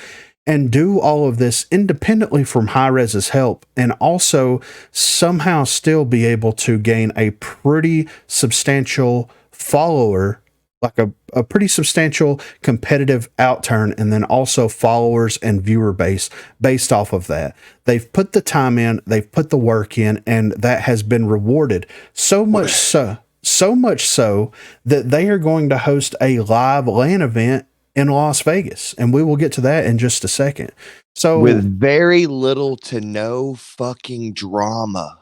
and do all of this independently from Hi-Res's help, and also somehow still be able to gain a pretty substantial follower, like a pretty substantial competitive outturn, and then also followers and viewer base based off of that. They've put the time in, they've put the work in, and that has been rewarded so much so that they are going to host a live LAN event in Las Vegas, and we will get to that in just a second. So with very little to no fucking drama.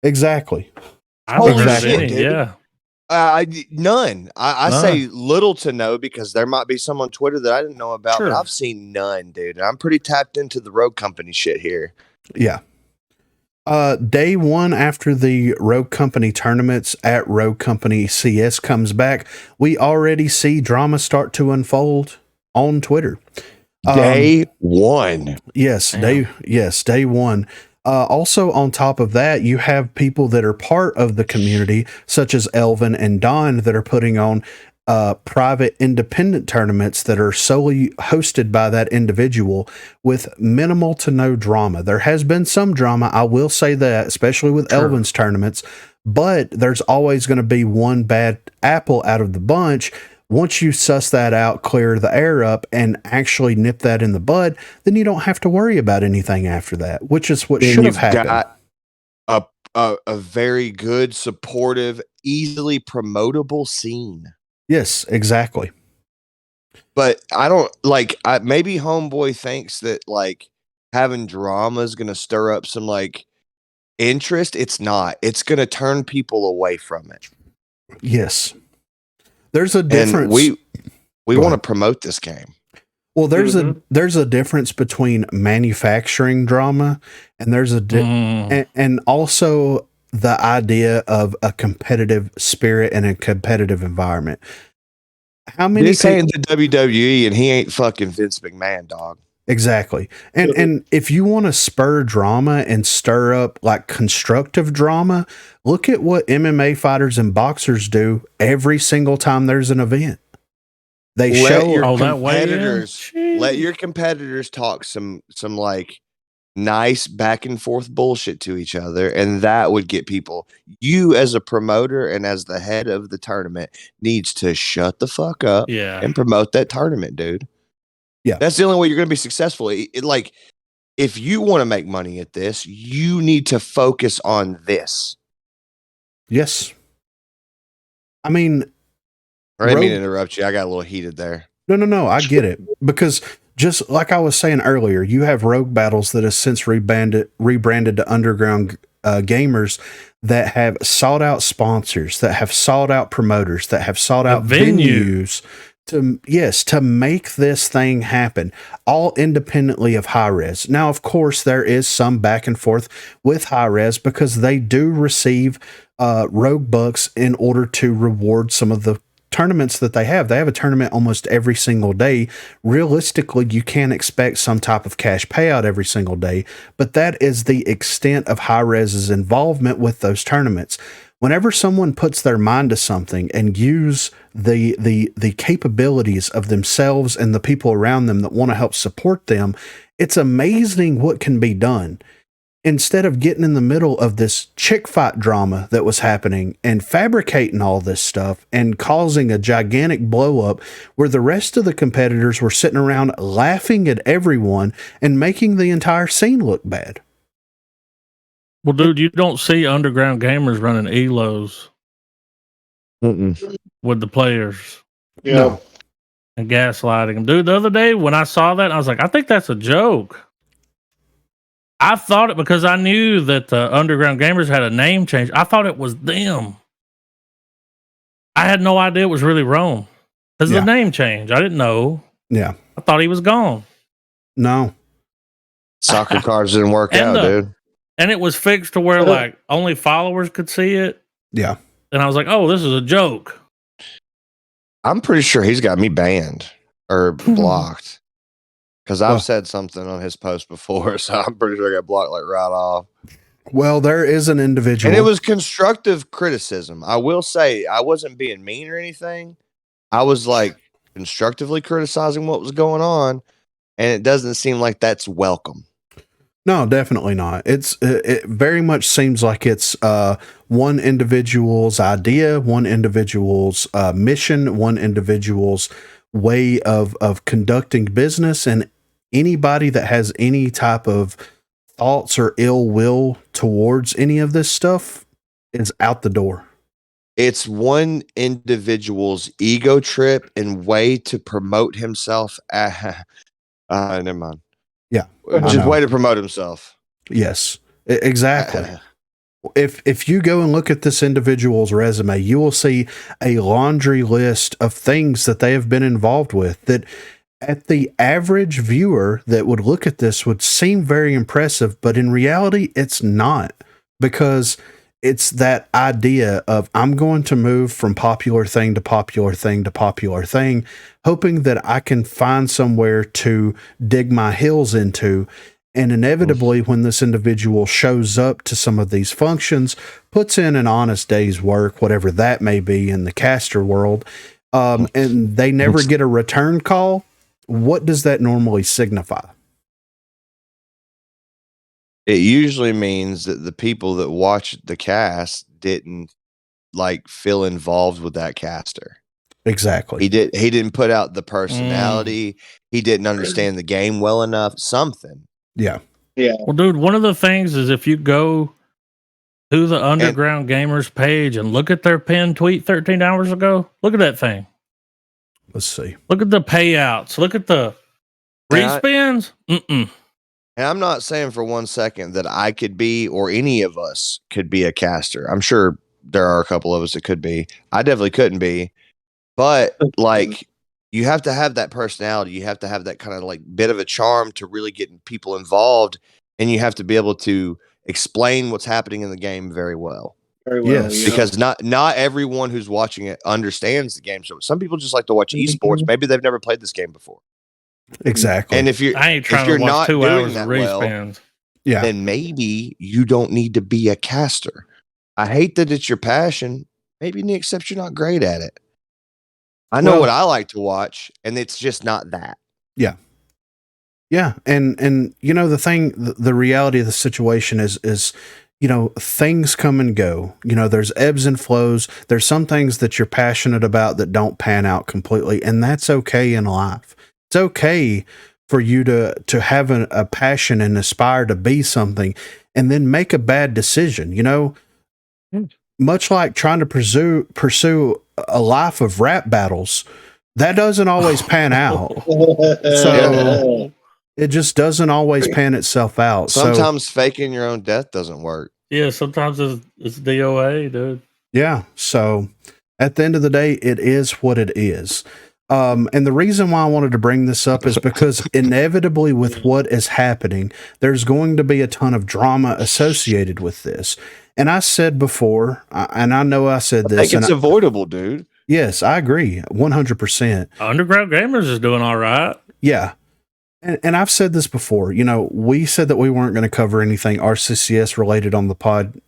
Exactly. I haven't heard Exactly. any, Dude. yeah. None. I say little to no because there might be some on Twitter that I didn't know about, Sure. but I've seen none, dude. And I'm pretty tapped into the Rogue Company shit here. Yeah. Day one after the Rogue Company tournaments at Rogue Company CS comes back, we already see drama start to unfold on Twitter. Day one. Yes, Damn. day one. Also, on top of that, you have people that are part of the community, such as Elvin and Don, that are putting on private independent tournaments that are solely hosted by that individual with minimal to no drama. There has been some drama, I will say that, especially with Sure. Elvin's tournaments, but there's always going to be one bad apple out of the bunch. Once you suss that out, clear the air up, and actually nip that in the bud, then you don't have to worry about anything after that, which is what should have happened. Got a very good, supportive, easily promotable scene. Yes, exactly. But I don't like. Maybe Homeboy thinks that like having drama is going to stir up some like interest. It's not. It's going to turn people away from it. Yes. There's a difference. And we want to promote this game. Well, there's a difference between manufacturing drama and there's and also the idea of a competitive spirit and a competitive environment. How many This ain't the WWE and he ain't fucking Vince McMahon, dog. Exactly. And if you want to spur drama and stir up like constructive drama, look at what MMA fighters and boxers do every single time there's an event. They show let your competitors talk some like nice back and forth bullshit to each other, and that would get people. You as a promoter and as the head of the tournament needs to shut the fuck up and promote that tournament, dude. Yeah. That's the only way you're going to be successful. Like, if you want to make money at this, you need to focus on this. Yes. I mean, I didn't mean to interrupt you. I got a little heated there. No. I get it. Because just like I was saying earlier, you have Rogue Battles that has since rebranded to Underground Gamers that have sought out sponsors, that have sought out promoters, that have sought out venues to make this thing happen, all independently of Hi-Res. Now, of course, there is some back and forth with Hi-Res because they do receive Rogue Bucks in order to reward some of the tournaments that they have. They have a tournament almost every single day. Realistically, you can't expect some type of cash payout every single day, but that is the extent of Hi-Res's involvement with those tournaments. Whenever someone puts their mind to something and use the capabilities of themselves and the people around them that want to help support them, it's amazing what can be done. Instead of getting in the middle of this chick fight drama that was happening and fabricating all this stuff and causing a gigantic blow up where the rest of the competitors were sitting around laughing at everyone and making the entire scene look bad. Well, dude, you don't see Underground Gamers running ELOs with the players. Yeah. No. And gaslighting them. Dude, the other day when I saw that, I was like, I think that's a joke. I thought it because I knew that the Underground Gamers had a name change. I thought it was them. I had no idea it was really Rome. Because of the name change. I didn't know. Yeah. I thought he was gone. No. Soccer cards didn't work out, dude. And it was fixed to where like only followers could see it. Yeah. And I was like, oh, this is a joke. I'm pretty sure he's got me banned or blocked. Because I've said something on his post before, so I'm pretty sure I got blocked like right off. Well, there is an individual. And it was constructive criticism. I will say I wasn't being mean or anything. I was like constructively criticizing what was going on. and it doesn't seem like that's welcome. No, definitely not. It very much seems like it's one individual's idea, one individual's mission, one individual's way of conducting business, and anybody that has any type of thoughts or ill will towards any of this stuff is out the door. It's one individual's ego trip and way to promote himself. Never mind. Yeah, just way to promote himself. Yes, exactly. If you go and look at this individual's resume, you will see a laundry list of things that they have been involved with that at the average viewer that would look at this would seem very impressive, but in reality, it's not, because it's that idea of I'm going to move from popular thing to popular thing to popular thing, hoping that I can find somewhere to dig my heels into. And inevitably, when this individual shows up to some of these functions, puts in an honest day's work, whatever that may be in the caster world, and they never get a return call, what does that normally signify? It usually means that the people that watch the cast didn't feel involved with that caster. Exactly. He didn't put out the personality. He didn't understand the game well enough. Something. Yeah. Yeah. Well, dude, one of the things is if you go to the Underground Gamers page and look at their pinned tweet 13 hours ago, look at that thing. Let's see. Look at the payouts. Look at the respins. And I'm not saying for 1 second that I could be, or any of us could be, a caster. I'm sure there are a couple of us that could be. I definitely couldn't be. But you have to have that personality. You have to have that kind of bit of a charm to really get people involved. And you have to be able to explain what's happening in the game very well. Very well. Yes. Yeah. Because not everyone who's watching it understands the game. So some people just like to watch esports. Maybe they've never played this game before. Exactly. And if you're, I ain't trying to watch 2 hours of respins. then maybe you don't need to be a caster. I hate that it's your passion. Maybe except you're not great at it. I know what I like to watch, and it's just not that. Yeah. Yeah. And the reality of the situation is, things come and go. There's ebbs and flows. There's some things that you're passionate about that don't pan out completely, and that's okay in life. It's okay for you to have a passion and aspire to be something and then make a bad decision, much like trying to pursue a life of rap battles. That doesn't always pan out. So it just doesn't always pan itself out. Sometimes faking your own death doesn't work. Yeah, sometimes it's DOA, dude. Yeah. So at the end of the day, it is what it is. And the reason why I wanted to bring this up is because inevitably with what is happening, there's going to be a ton of drama associated with this. And I said before, and I know I said this. I think it's avoidable, dude. Yes, I agree. 100%. Underground Gamers is doing all right. Yeah. And I've said this before, we said that we weren't going to cover anything RCCS related on the pod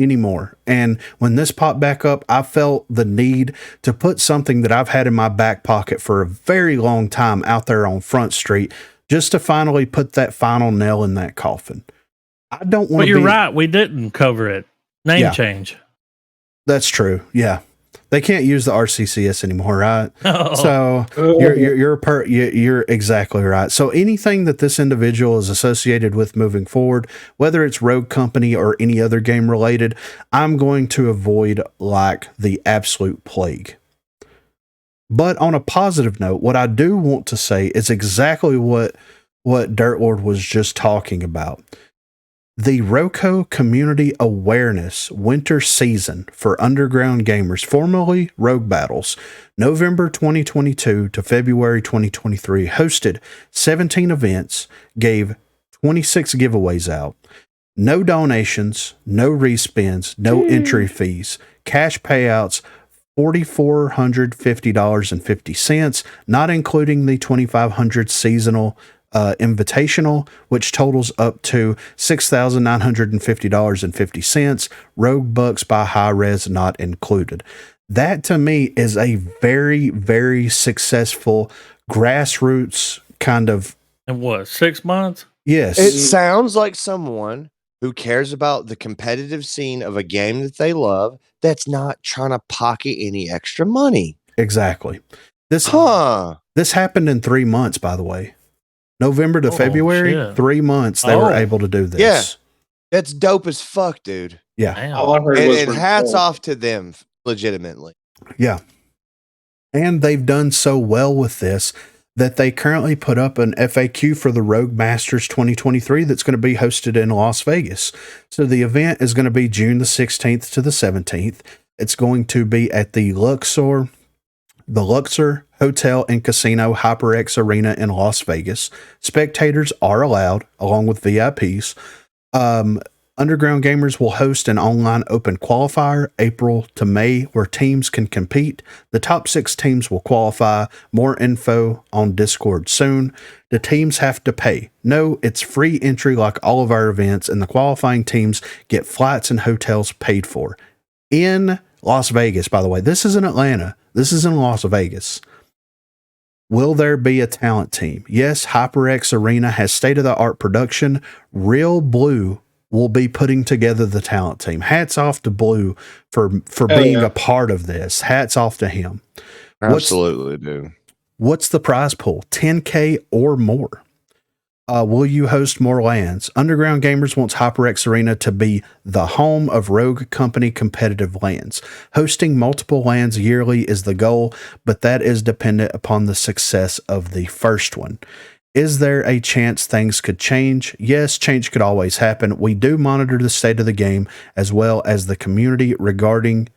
anymore. And when this popped back up, I felt the need to put something that I've had in my back pocket for a very long time out there on Front Street, just to finally put that final nail in that coffin. I don't want to. But you're right. We didn't cover it. Name change. That's true. Yeah. They can't use the RCCS anymore, right? Oh. So you're exactly right. So anything that this individual is associated with moving forward, whether it's Rogue Company or any other game related, I'm going to avoid like the absolute plague. But on a positive note, what I do want to say is exactly what Dirtlord was just talking about. The ROCO Community Awareness Winter Season for Underground Gamers, formerly Rogue Battles, November 2022 to February 2023, hosted 17 events, gave 26 giveaways out. No donations, no respins, no entry fees, cash payouts, $4,450.50, not including the $2,500 seasonal invitational, which totals up to $6,950.50. Rogue Bucks by High Res not included. That to me is a very, very successful grassroots kind of In what, 6 months? Yes. It sounds like someone who cares about the competitive scene of a game that they love that's not trying to pocket any extra money. Exactly. This happened in 3 months, by the way. November to February, shit. 3 months they were able to do this. Yeah. That's dope as fuck, dude. Yeah. Damn. All I heard was And hats off to them, legitimately. Yeah. And they've done so well with this that they currently put up an FAQ for the Rogue Masters 2023 that's going to be hosted in Las Vegas. So the event is going to be June the 16th to the 17th. It's going to be at the Luxor Hotel and Casino HyperX Arena in Las Vegas. Spectators are allowed, along with VIPs. Underground Gamers will host an online open qualifier April to May where teams can compete. The top 6 teams will qualify. More info on Discord soon. The teams have to pay. No, it's free entry like all of our events, and the qualifying teams get flights and hotels paid for. In Las Vegas, by the way, this is in Atlanta. This is in Las Vegas. Will there be a talent team? Yes, HyperX Arena has state-of-the-art production. Real Blue will be putting together the talent team. Hats off to Blue for being a part of this. Hats off to him. Absolutely, dude. What's the prize pool? $10K or more. Will you host more LANs? Underground Gamers wants HyperX Arena to be the home of Rogue Company competitive LANs. Hosting multiple LANs yearly is the goal, but that is dependent upon the success of the first one. Is there a chance things could change? Yes, change could always happen. We do monitor the state of the game as well as the community regarding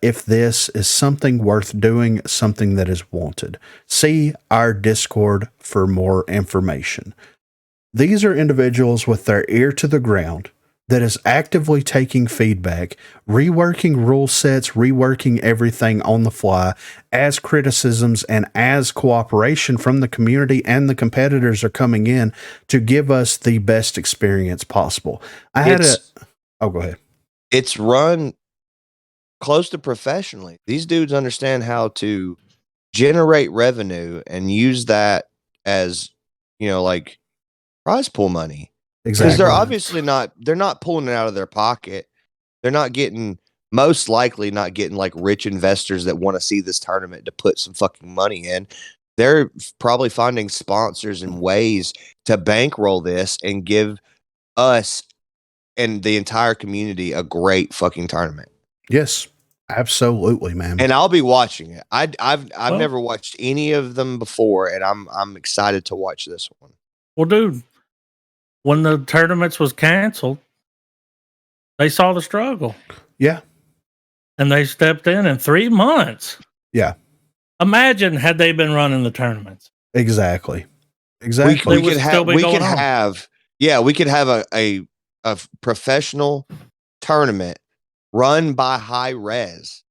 if this is something worth doing, something that is wanted. See our Discord for more information. These are individuals with their ear to the ground that is actively taking feedback, reworking rule sets, reworking everything on the fly as criticisms and as cooperation from the community and the competitors are coming in to give us the best experience possible. Go ahead. It's run close to professionally. These dudes understand how to generate revenue and use that as, like prize pool money. Exactly. Because they're obviously they're not pulling it out of their pocket. They're most likely not getting like rich investors that want to see this tournament to put some fucking money in. They're probably finding sponsors and ways to bankroll this and give us and the entire community a great fucking tournament. Yes, absolutely, man. And I'll be watching it. I've never watched any of them before, and I'm excited to watch this one. Well, dude, when the tournaments was canceled, they saw the struggle. Yeah. And they stepped in 3 months. Yeah. Imagine had they been running the tournaments. Exactly. We could have a professional tournament run by High Res,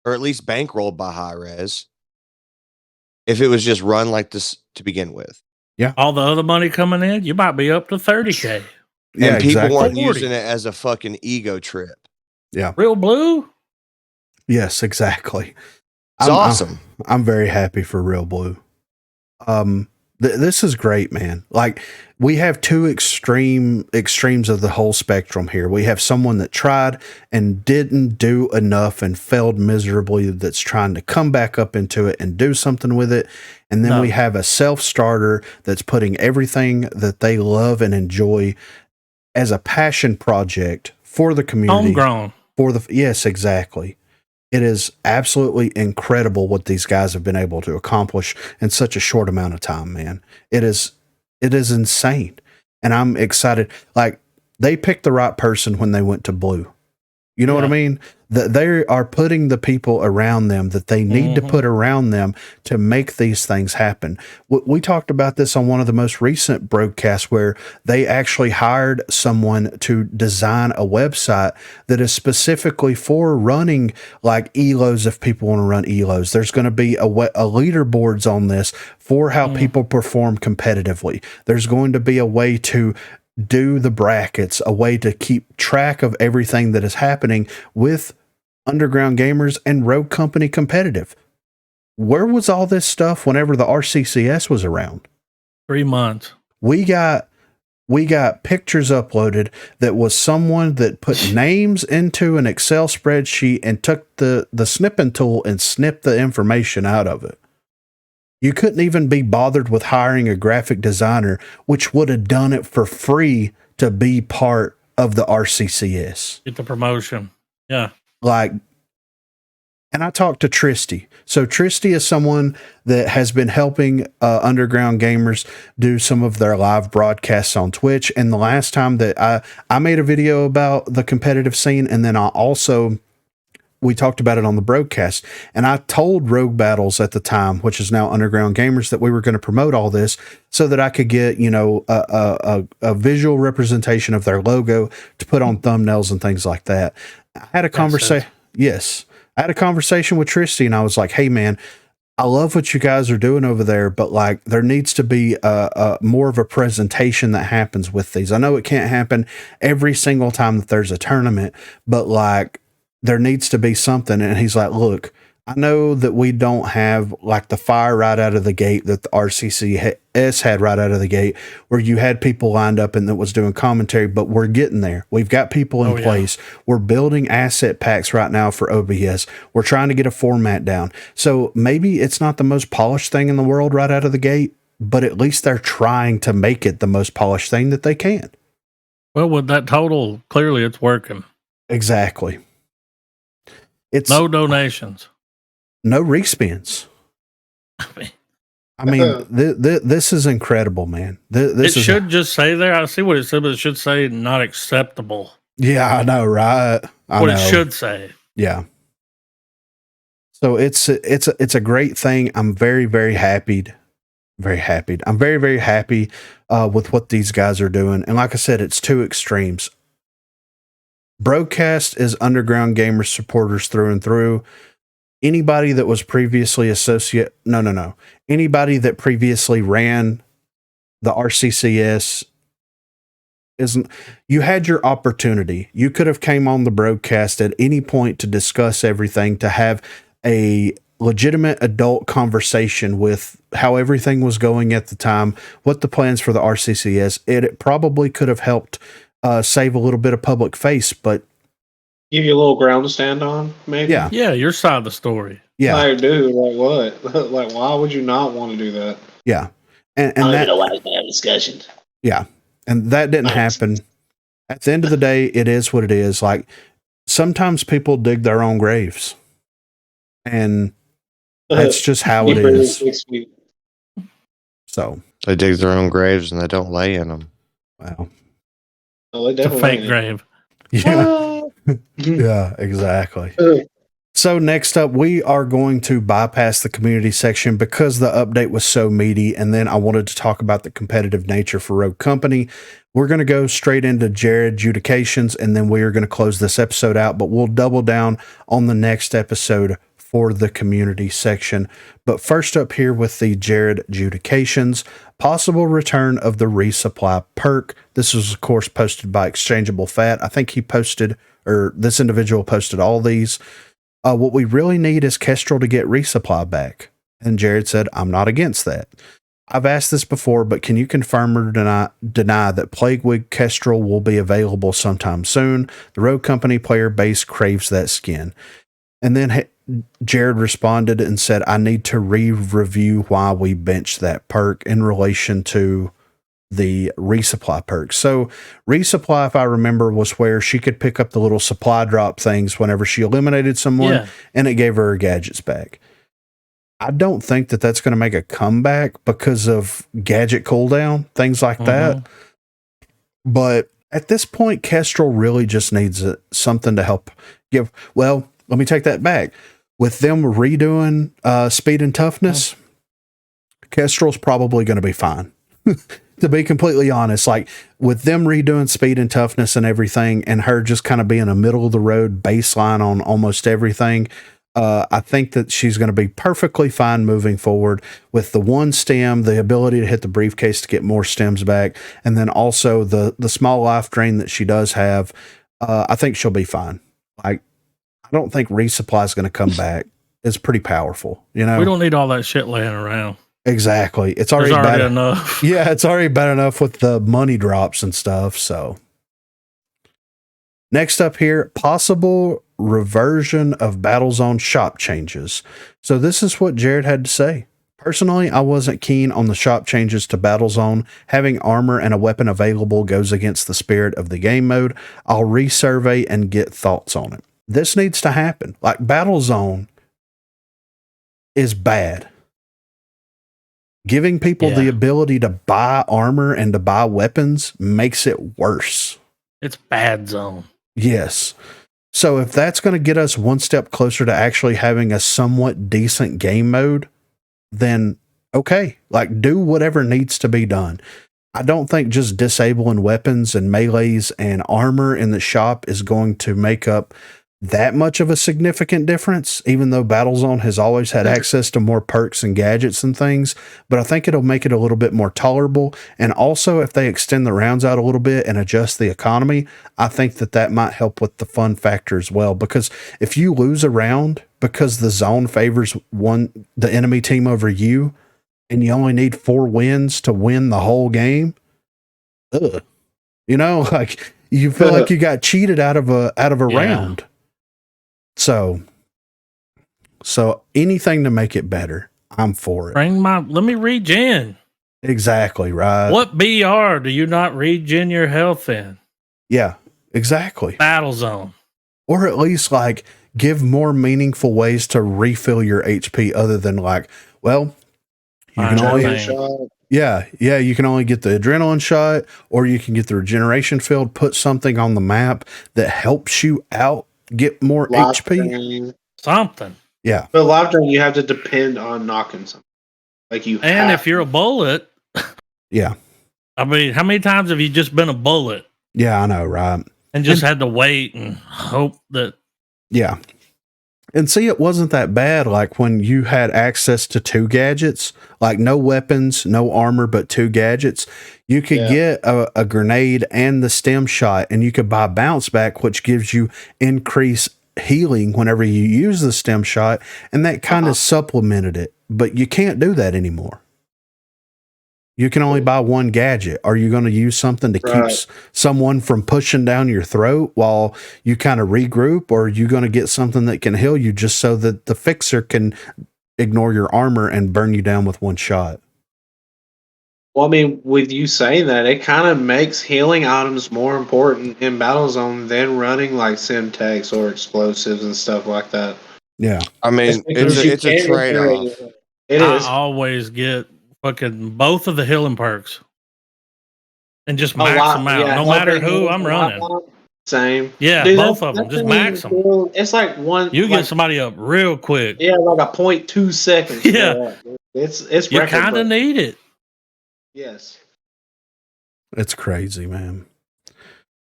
or at least bankrolled by High Res, if it was just run like this to begin with. Yeah. All the other money coming in, you might be up to 30K. Yeah, and people weren't 40. using it as a fucking ego trip. Yeah. Real Blue? Yes, exactly. It's awesome. I'm very happy for Real Blue. This is great, man. Like, we have two extremes of the whole spectrum here. We have someone that tried and didn't do enough and failed miserably that's trying to come back up into it and do something with it. And then we have a self-starter that's putting everything that they love and enjoy as a passion project for the community. Homegrown. Yes, exactly. It is absolutely incredible what these guys have been able to accomplish in such a short amount of time, man. It is insane. And I'm excited. Like, they picked the right person when they went to Blue. You know what I mean? They are putting the people around them that they need to put around them to make these things happen. We talked about this on one of the most recent broadcasts where they actually hired someone to design a website that is specifically for running like ELOs if people want to run ELOs. There's going to be a leaderboards on this for how people perform competitively. There's going to be a way to do the brackets, a way to keep track of everything that is happening with Underground Gamers and Rogue Company competitive. Where was all this stuff whenever the RCCS was around? 3 months. We got pictures uploaded that was someone that put names into an Excel spreadsheet and took the snipping tool and snipped the information out of it. You couldn't even be bothered with hiring a graphic designer, which would have done it for free to be part of the RCCS. Get the promotion. Yeah. Like, and I talked to Tristy. So Tristy is someone that has been helping underground gamers do some of their live broadcasts on Twitch. And the last time that I made a video about the competitive scene, and then we talked about it on the Broguecast, and I told Rogue Battles at the time, which is now Underground Gamers, that we were going to promote all this so that I could get, a visual representation of their logo to put on thumbnails and things like that. I had a conversation. Yes. I had a conversation with Tristy, and I was like, hey man, I love what you guys are doing over there, but like there needs to be a more of a presentation that happens with these. I know it can't happen every single time that there's a tournament, but like there needs to be something. And he's like, look, I know that we don't have like the fire right out of the gate that the RCCS had right out of the gate, where you had people lined up and that was doing commentary, but we're getting there. We've got people in place. We're building asset packs right now for OBS. We're trying to get a format down. So maybe it's not the most polished thing in the world right out of the gate, but at least they're trying to make it the most polished thing that they can. Well, with that total, clearly it's working. Exactly. It's no donations. No respins. I mean, this is incredible, man. This should just say there. I see what it said, but it should say not acceptable. Yeah, I know, right? It should say. Yeah. So it's a great thing. I'm very, very happy. Very happy. I'm very, very happy with what these guys are doing. And like I said, it's two extremes. Broguecast is Underground Gamer supporters through and through. Anybody that was previously anybody that previously ran the RCCS you had your opportunity. You could have came on the Broguecast at any point to discuss everything, to have a legitimate adult conversation with how everything was going at the time, what the plans for the RCCS. It probably could have helped save a little bit of public face, but give you a little ground to stand on, maybe. Yeah, your side of the story. Yeah, like, dude, like what? Like, why would you not want to do that? Yeah, and I don't that, even know why we have discussions. Yeah, and that didn't happen. At the end of the day, it is what it is. Like sometimes people dig their own graves, and that's just how it is. So they dig their own graves and they don't lay in them. Wow, it's a fake grave. Yeah. Yeah, exactly. So next up, we are going to bypass the community section because the update was so meaty, and then I wanted to talk about the competitive nature for Rogue Company. We're going to go straight into Jared Judications, and then we are going to close this episode out, but we'll double down on the next episode for the community section. But first up here with the Jared Judications, possible return of the resupply perk. This was, of course, posted by Exchangeable Fat. I think he posted, or this individual posted all these. What we really need is Kestrel to get resupply back. And Jared said, I'm not against that. I've asked this before, but can you confirm or deny that Plaguewig Kestrel will be available sometime soon? The Rogue Company player base craves that skin. And then Jared responded and said, I need to review why we benched that perk in relation to the resupply perk. So resupply, if I remember, was where she could pick up the little supply drop things whenever she eliminated someone, and it gave her her gadgets back. I don't think that that's going to make a comeback because of gadget cooldown, things like that. But at this point, Kestrel really just needs something to help give. Well, let me take that back. With them redoing speed and toughness, Kestrel's probably going to be fine. To be completely honest, like with them redoing speed and toughness and everything, and her just kind of being a middle of the road baseline on almost everything, I think that she's going to be perfectly fine moving forward with the one stem, the ability to hit the briefcase to get more stems back, and then also the small life drain that she does have. I think she'll be fine. Like, I don't think resupply is going to come back. It's pretty powerful, you know. We don't need all that shit laying around. Exactly. It's There's already already bad. enough. Yeah, it's already bad enough with the money drops and stuff. So next up here, possible reversion of Battlezone shop changes. So this is what Jared had to say. Personally, I wasn't keen on the shop changes to Battlezone. Having armor and a weapon available goes against the spirit of the game mode. I'll resurvey and get thoughts on it. This needs to happen. Like, Battlezone is bad. Giving people the ability to buy armor and to buy weapons makes it worse. It's bad zone. Yes. So if that's going to get us one step closer to actually having a somewhat decent game mode, then okay, like, do whatever needs to be done. I don't think just disabling weapons and melees and armor in the shop is going to make up that much of a significant difference, even though Battlezone has always had access to more perks and gadgets and things. But I think it'll make it a little bit more tolerable. And also, if they extend the rounds out a little bit and adjust the economy, I think that might help with the fun factor as well. Because if you lose a round because the zone favors the enemy team over you, and you only need 4 wins to win the whole game, you know, like, you feel like you got cheated out of a round. So anything to make it better, I'm for it. Let me regen. Exactly, right. What BR do you not regen your health in? Yeah, exactly. Battlezone. Or at least, like, give more meaningful ways to refill your HP other than, like, well, you can only you can only get the adrenaline shot, or you can get the regeneration field. Put something on the map that helps you out, get more HP. Something. Yeah. But live drain, you have to depend on knocking something. Like, and if you're a bullet, yeah. I mean, how many times have you just been a bullet? Yeah, I know, right? And just had to wait and hope that. Yeah. And see, it wasn't that bad. Like, when you had access to 2 gadgets, like no weapons, no armor, but 2 gadgets, you could get a grenade and the stem shot, and you could buy bounce back, which gives you increased healing whenever you use the stem shot. And that kind of supplemented it, but you can't do that anymore. You can only buy 1 gadget. Are you going to use something to keep someone from pushing down your throat while you kind of regroup? Or are you going to get something that can heal you just so that the fixer can ignore your armor and burn you down with 1 shot? Well, I mean, with you saying that, it kind of makes healing items more important in Battlezone than running like Simtex or explosives and stuff like that. Yeah. I mean, it's a trade-off. It is. I always get fucking both of the healing perks and just max them out. No matter who I'm running. Same. Yeah, dude, both of them. Just max them. It's like one. You get somebody up real quick. Yeah, like a 0.2 seconds. Yeah. It's you kind of need it. Yes. It's crazy, man.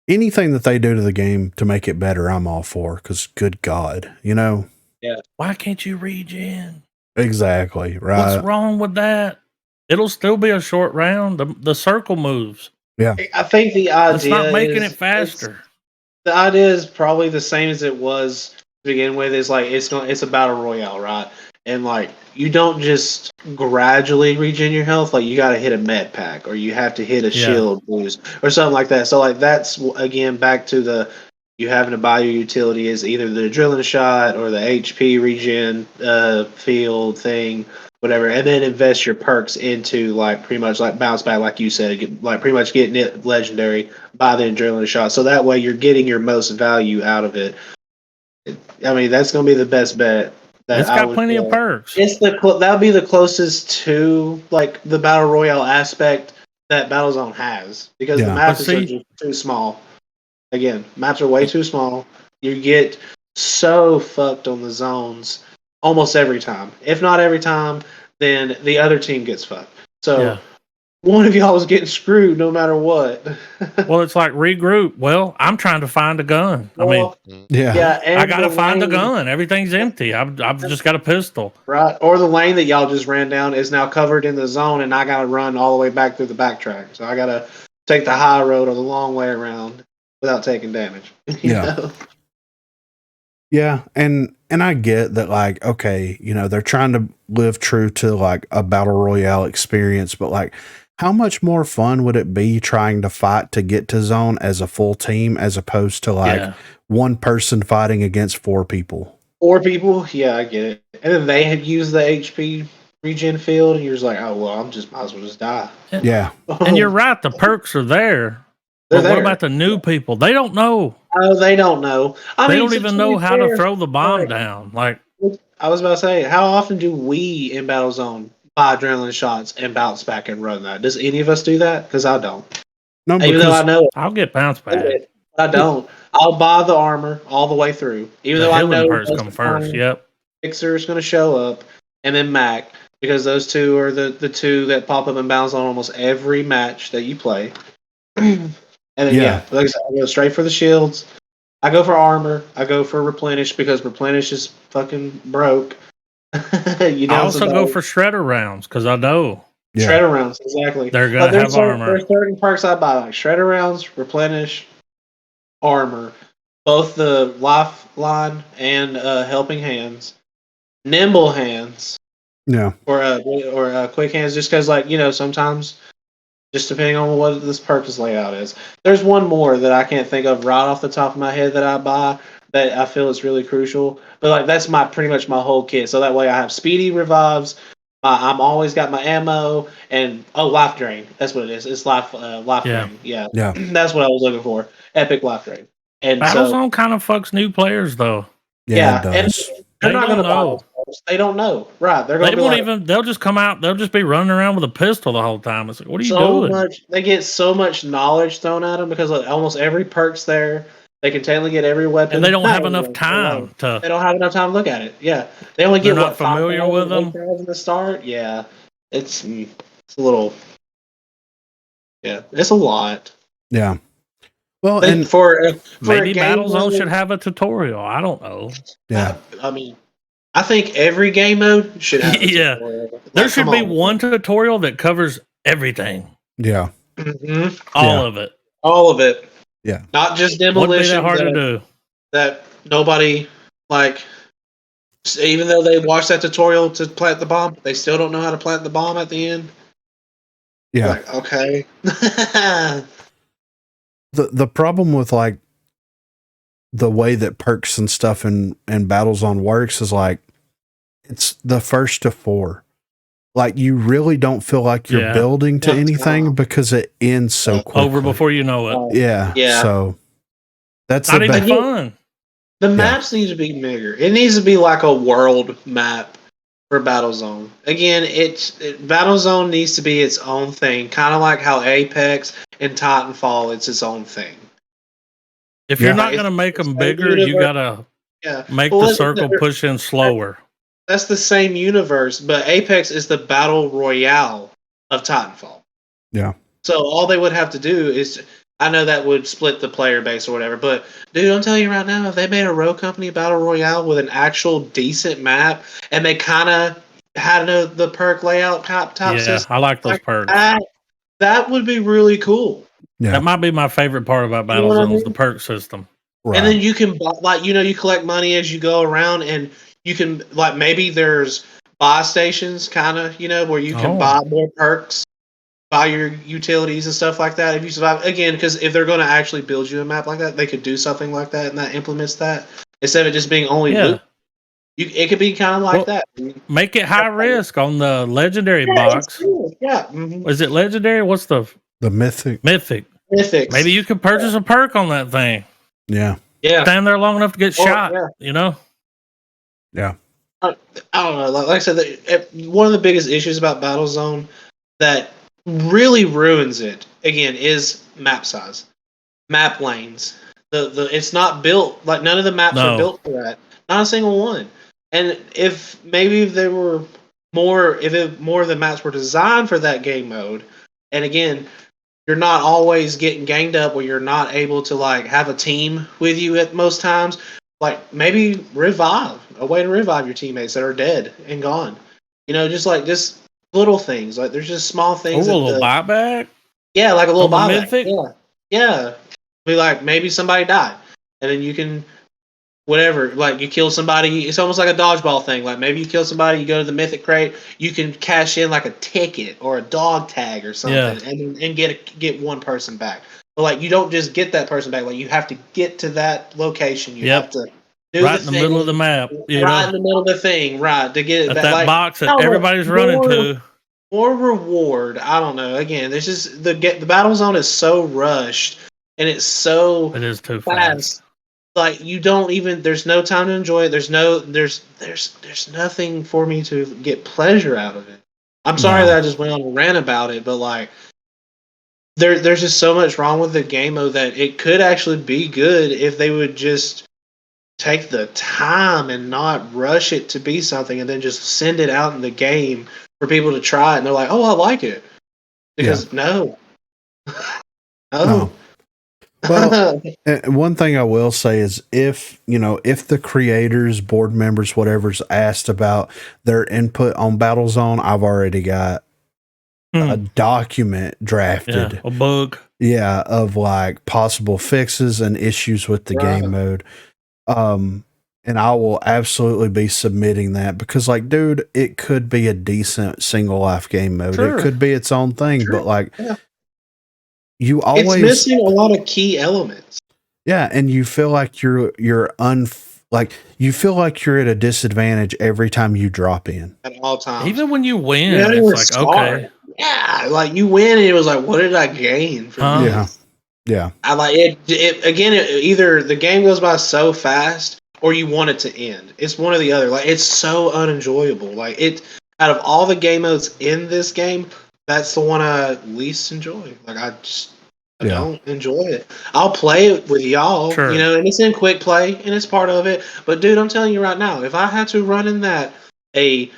Anything that they do to the game to make it better, I'm all for, because good God, you know? Yeah. Why can't you regen? Exactly, right. What's wrong with that? It'll still be a short round. The circle moves. Yeah. I think the idea It's not making it faster. The idea is probably the same as it was to begin with. It's like it's a battle royale, right? And like, you don't just gradually regen your health. Like, you got to hit a med pack, or you have to hit a shield boost or something like that. So like, that's again back to you having to buy your utility is either the adrenaline shot or the HP regen field thing, whatever, and then invest your perks into like pretty much like bounce back, like you said, like pretty much getting it legendary by the adrenaline shot. So that way you're getting your most value out of it. I mean, that's going to be the best bet. It's got plenty of perks. That'll be the closest to like the battle royale aspect that Battlezone has, because the maps are just too small. Again, maps are way too small. You get so fucked on the zones almost every time. If not every time, then the other team gets fucked. So one of y'all is getting screwed no matter what. Well, it's like regroup. Well, I'm trying to find a gun. I got to find a gun. Everything's empty. I've just got a pistol. Right. Or the lane that y'all just ran down is now covered in the zone, and I got to run all the way back through the backtrack. So I got to take the high road or the long way around without taking damage. You know? Yeah, and I get that, like, okay, they're trying to live true to like a battle royale experience, but like, how much more fun would it be trying to fight to get to zone as a full team as opposed to like one person fighting against 4 people? 4 people, yeah, I get it. And then they had used the HP regen field, and you're just like, oh well, might as well just die. Yeah, And you're right, the perks are there. They're But what there. about the new people? They don't know. Oh, they don't know. They don't even know how to throw the bomb like, down. Like, I was about to say, how often do we in Battlezone buy adrenaline shots and bounce back and run that? Does any of us do that? Because I don't. no, Even though I know it, I'll get bounce back. I don't. I'll buy the armor all the way through. Even The though I healing know perks come first. Yep. Fixer is going to show up, and then Mac, because those two are the two that pop up and bounce on almost every match that you play. And then like I said, I go straight for the shields. I go for armor. I go for replenish because replenish is fucking broke. I also go for shredder rounds because I know shredder rounds, exactly. They're gonna have armor. There's certain perks I buy, like shredder rounds, replenish, armor, both the lifeline and helping hands, nimble hands, or quick hands. Just because, like, sometimes, just depending on what this perk's layout is. There's one more that I can't think of right off the top of my head that I buy that I feel is really crucial. But like that's pretty much my whole kit. So that way I have speedy revives. I'm always got my ammo and life drain. That's what it is. It's life drain. Yeah. That's what I was looking for. Epic life drain. And Battlezone kind of fucks new players though. Yeah, it does. And they're not going to know. They don't know, right? They're going to. They won't even. They'll just come out. They'll just be running around with a pistol the whole time. It's like, what are you doing? They get so much knowledge thrown at them because almost every perk's there. They can technically get every weapon, and they don't have enough time to. They don't have enough time to look at it. Yeah, they only get not familiar with them in the start. Yeah, it's a little. Yeah, it's a lot. Yeah. Well, and for maybe Battlezone should have a tutorial. I don't know. Yeah, I mean, I think every game mode should have. There should be one tutorial that covers everything. Yeah, all of it. All of it. Yeah, not just demolition. Wouldn't be that hard to do. That nobody even though they watched that tutorial to plant the bomb, they still don't know how to plant the bomb at the end. Yeah. Like, okay. The problem with like the way that perks and stuff in Battlezone works is like it's the first to 4. Like you really don't feel like you're building to anything because it ends so quickly. Over before you know it. Yeah. So that's not even fun. The maps need to be bigger. It needs to be like a world map for Battlezone. Again, Battlezone needs to be its own thing, kind of like how Apex and Titanfall it's its own thing. If you're not going to make them bigger, you got to make the circle push in slower. That's the same universe, but Apex is the battle royale of Titanfall. Yeah. So all they would have to do is, I know that would split the player base or whatever, but dude, I'm telling you right now, if they made a roguecompany battle royale with an actual decent map, and they kind of had the perk layout top system, I like those perks. That would be really cool. Yeah. That might be my favorite part about Battlezone is the perk system. Right. And then you can you collect money as you go around, and you can maybe there's buy stations kind of where you can buy more perks, buy your utilities and stuff like that if you survive. Again, because if they're going to actually build you a map like that, they could do something like that, and that implements that instead of just being only loot. It could be kind of like that. Make it high risk on the legendary box. Cool. Yeah. Mm-hmm. Is it legendary? What's the mythic? Mythics. Maybe you could purchase a perk on that thing. Yeah. Yeah. Stand there long enough to get shot. Yeah. Yeah. I don't know. Like I said, one of the biggest issues about Battlezone that really ruins it again is map size, map lanes. It's not built none of the maps are built for that. Not a single one. And if they were more of the maps were designed for that game mode, and again, you're not always getting ganged up where you're not able to have a team with you at most times. Maybe a way to revive your teammates that are dead and gone. Just little things. There's just small things. A little buyback? Yeah, like a little buyback. Mythic? Yeah. Be maybe somebody died. And then you can whatever. Like you kill somebody, it's almost like a dodgeball thing. Like maybe you kill somebody, you go to the mythic crate, you can cash in like a ticket or a dog tag or something, and get one person back. But like you don't just get that person back. Like you have to get to that location. You have to do right in the middle of the map. right in the middle of the thing, right, to get it at back. that Like, box that everybody's running to. More reward. I don't know. Again, this is the battle zone is so rushed and it's so it is too fast. Like you don't even. There's no time to enjoy it. There's nothing for me to get pleasure out of it. I'm sorry that I just went on a rant about it, but like there's just so much wrong with the game mode that it could actually be good if they would just take the time and not rush it to be something and then just send it out in the game for people to try it and they're like, oh, I like it. Because no. Well, one thing I will say is if the creators, board members, whatever's asked about their input on Battlezone, I've already got a document drafted. A bug. Yeah, of like possible fixes and issues with the game mode. And I will absolutely be submitting that because, like, dude, it could be a decent single life game mode. It could be its own thing, but like, you always it's missing a lot of key elements. Yeah, and you feel like you feel like you're at a disadvantage every time you drop in. At all times, even when you win, it's like okay, like you win, and it was like, what did I gain from this? Yeah. I like it again. Either the game goes by so fast, or you want it to end. It's one or the other. Like it's so unenjoyable. Like it, out of all the game modes in this game, that's the one I least enjoy. Like I don't enjoy it. I'll play it with y'all, and it's in quick play and it's part of it. But dude, I'm telling you right now, if I had to run in that a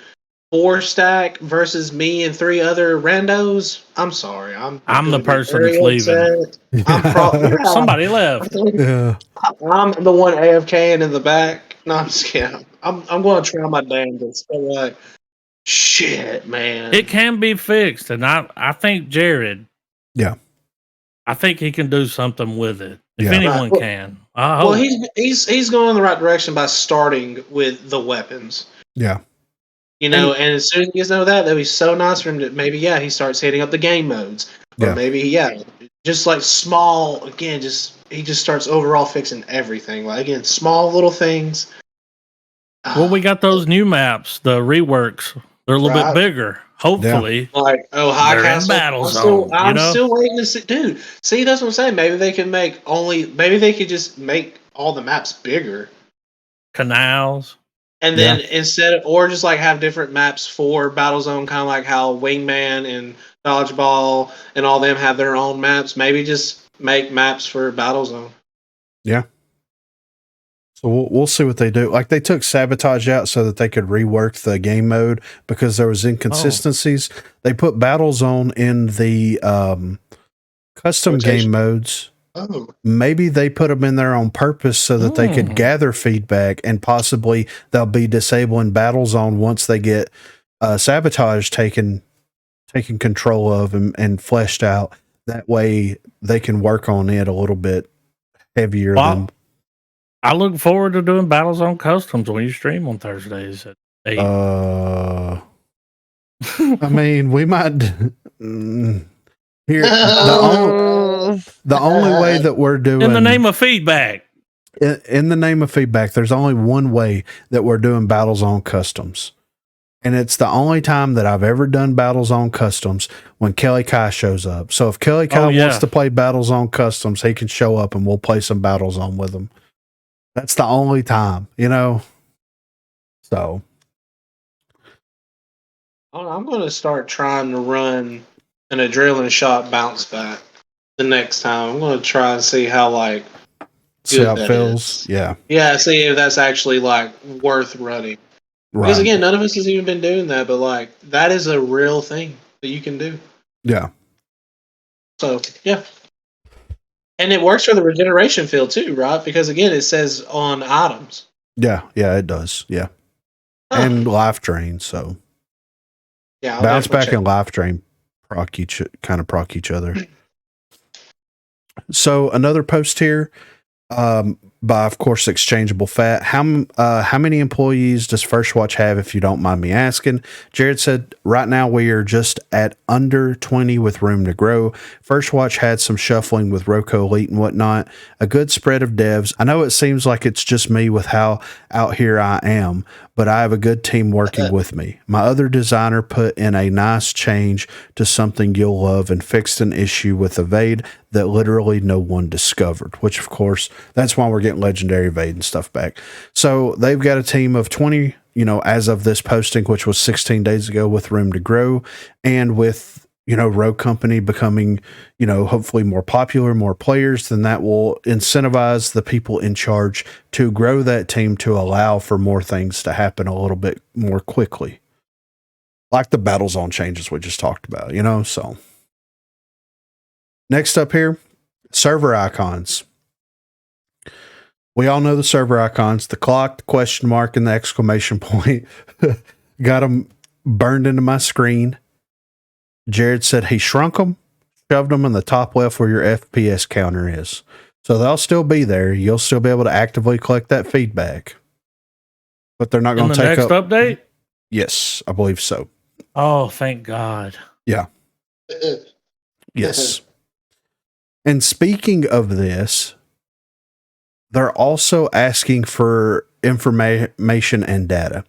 4-stack versus me and 3 other randos, I'm sorry. I'm the person that's leaving. Somebody left. I'm the one AFKing in the back. No, I'm just kidding. I'm going to try my damnedest. But like, shit, man. It can be fixed, and I think Jared. Yeah. I think he can do something with it. If anyone can. Well, he's going in the right direction by starting with the weapons. Yeah. And as soon as he gets to know that, that'd be so nice for him to maybe, he starts hitting up the game modes. Or maybe, just like small, again, he just starts overall fixing everything. Like, again, small little things. Well, we got those new maps, the reworks. They're a little bit bigger. Hopefully. Like, High Castle. Battlezone. I'm still waiting to see. Dude, see, that's what I'm saying. Maybe they can maybe they could just make all the maps bigger. Canals. And then or just like have different maps for Battlezone, kind of like how Wingman and Dodgeball and all them have their own maps. Maybe just make maps for Battlezone. Yeah. So we'll see what they do. Like they took Sabotage out so that they could rework the game mode because there was inconsistencies. They put Battlezone in the custom game modes. Oh. Maybe they put them in there on purpose so that they could gather feedback, and possibly they'll be disabling Battlezone once they get Sabotage taken control of and fleshed out. That way they can work on it a little bit heavier than. I look forward to doing Battlezone Customs when you stream on Thursdays at 8. I mean, we might here the only way that we're doing in the name of feedback. In the name of feedback, there's only one way that we're doing Battlezone Customs. And it's the only time that I've ever done Battlezone Customs when Kelly Kai shows up. So if Kelly Kai wants to play Battlezone Customs, he can show up and we'll play some Battlezone with him. That's the only time, So I'm going to start trying to run an adrenaline shot bounce back the next time. I'm going to try and see how see how it feels. Is. Yeah. Yeah. See if that's actually worth running. Right. Because again, none of us has even been doing that, but that is a real thing that you can do. Yeah. So yeah. And it works for the regeneration field too, right? Because again, it says on items. Yeah, it does. Yeah. And life drain, so. Yeah. Bounce back and life drain proc each other. So another post here. by, of course, Exchangeable Fat. How many employees does First Watch have, if you don't mind me asking? Jared said, right now we are just at under 20 with room to grow. First Watch had some shuffling with ROCO Elite and whatnot. A good spread of devs. I know it seems like it's just me with how out here I am, but I have a good team working with me. My other designer put in a nice change to something you'll love and fixed an issue with Evade that literally no one discovered, which of course, that's why we're getting Legendary Evade and stuff back. So they've got a team of 20, as of this posting, which was 16 days ago, with room to grow, and with, Rogue Company becoming, hopefully more popular, more players, then that will incentivize the people in charge to grow that team to allow for more things to happen a little bit more quickly. Like the battle zone changes we just talked about, so. Next up here, server icons. We all know the server icons, the clock, the question mark, and the exclamation point. Got them burned into my screen. Jared said he shrunk them, shoved them in the top left where your FPS counter is. So they'll still be there. You'll still be able to actively collect that feedback. But they're not going to take up. Next update? Yes, I believe so. Oh, thank God. Yeah. Yes. And speaking of this, they're also asking for information and data.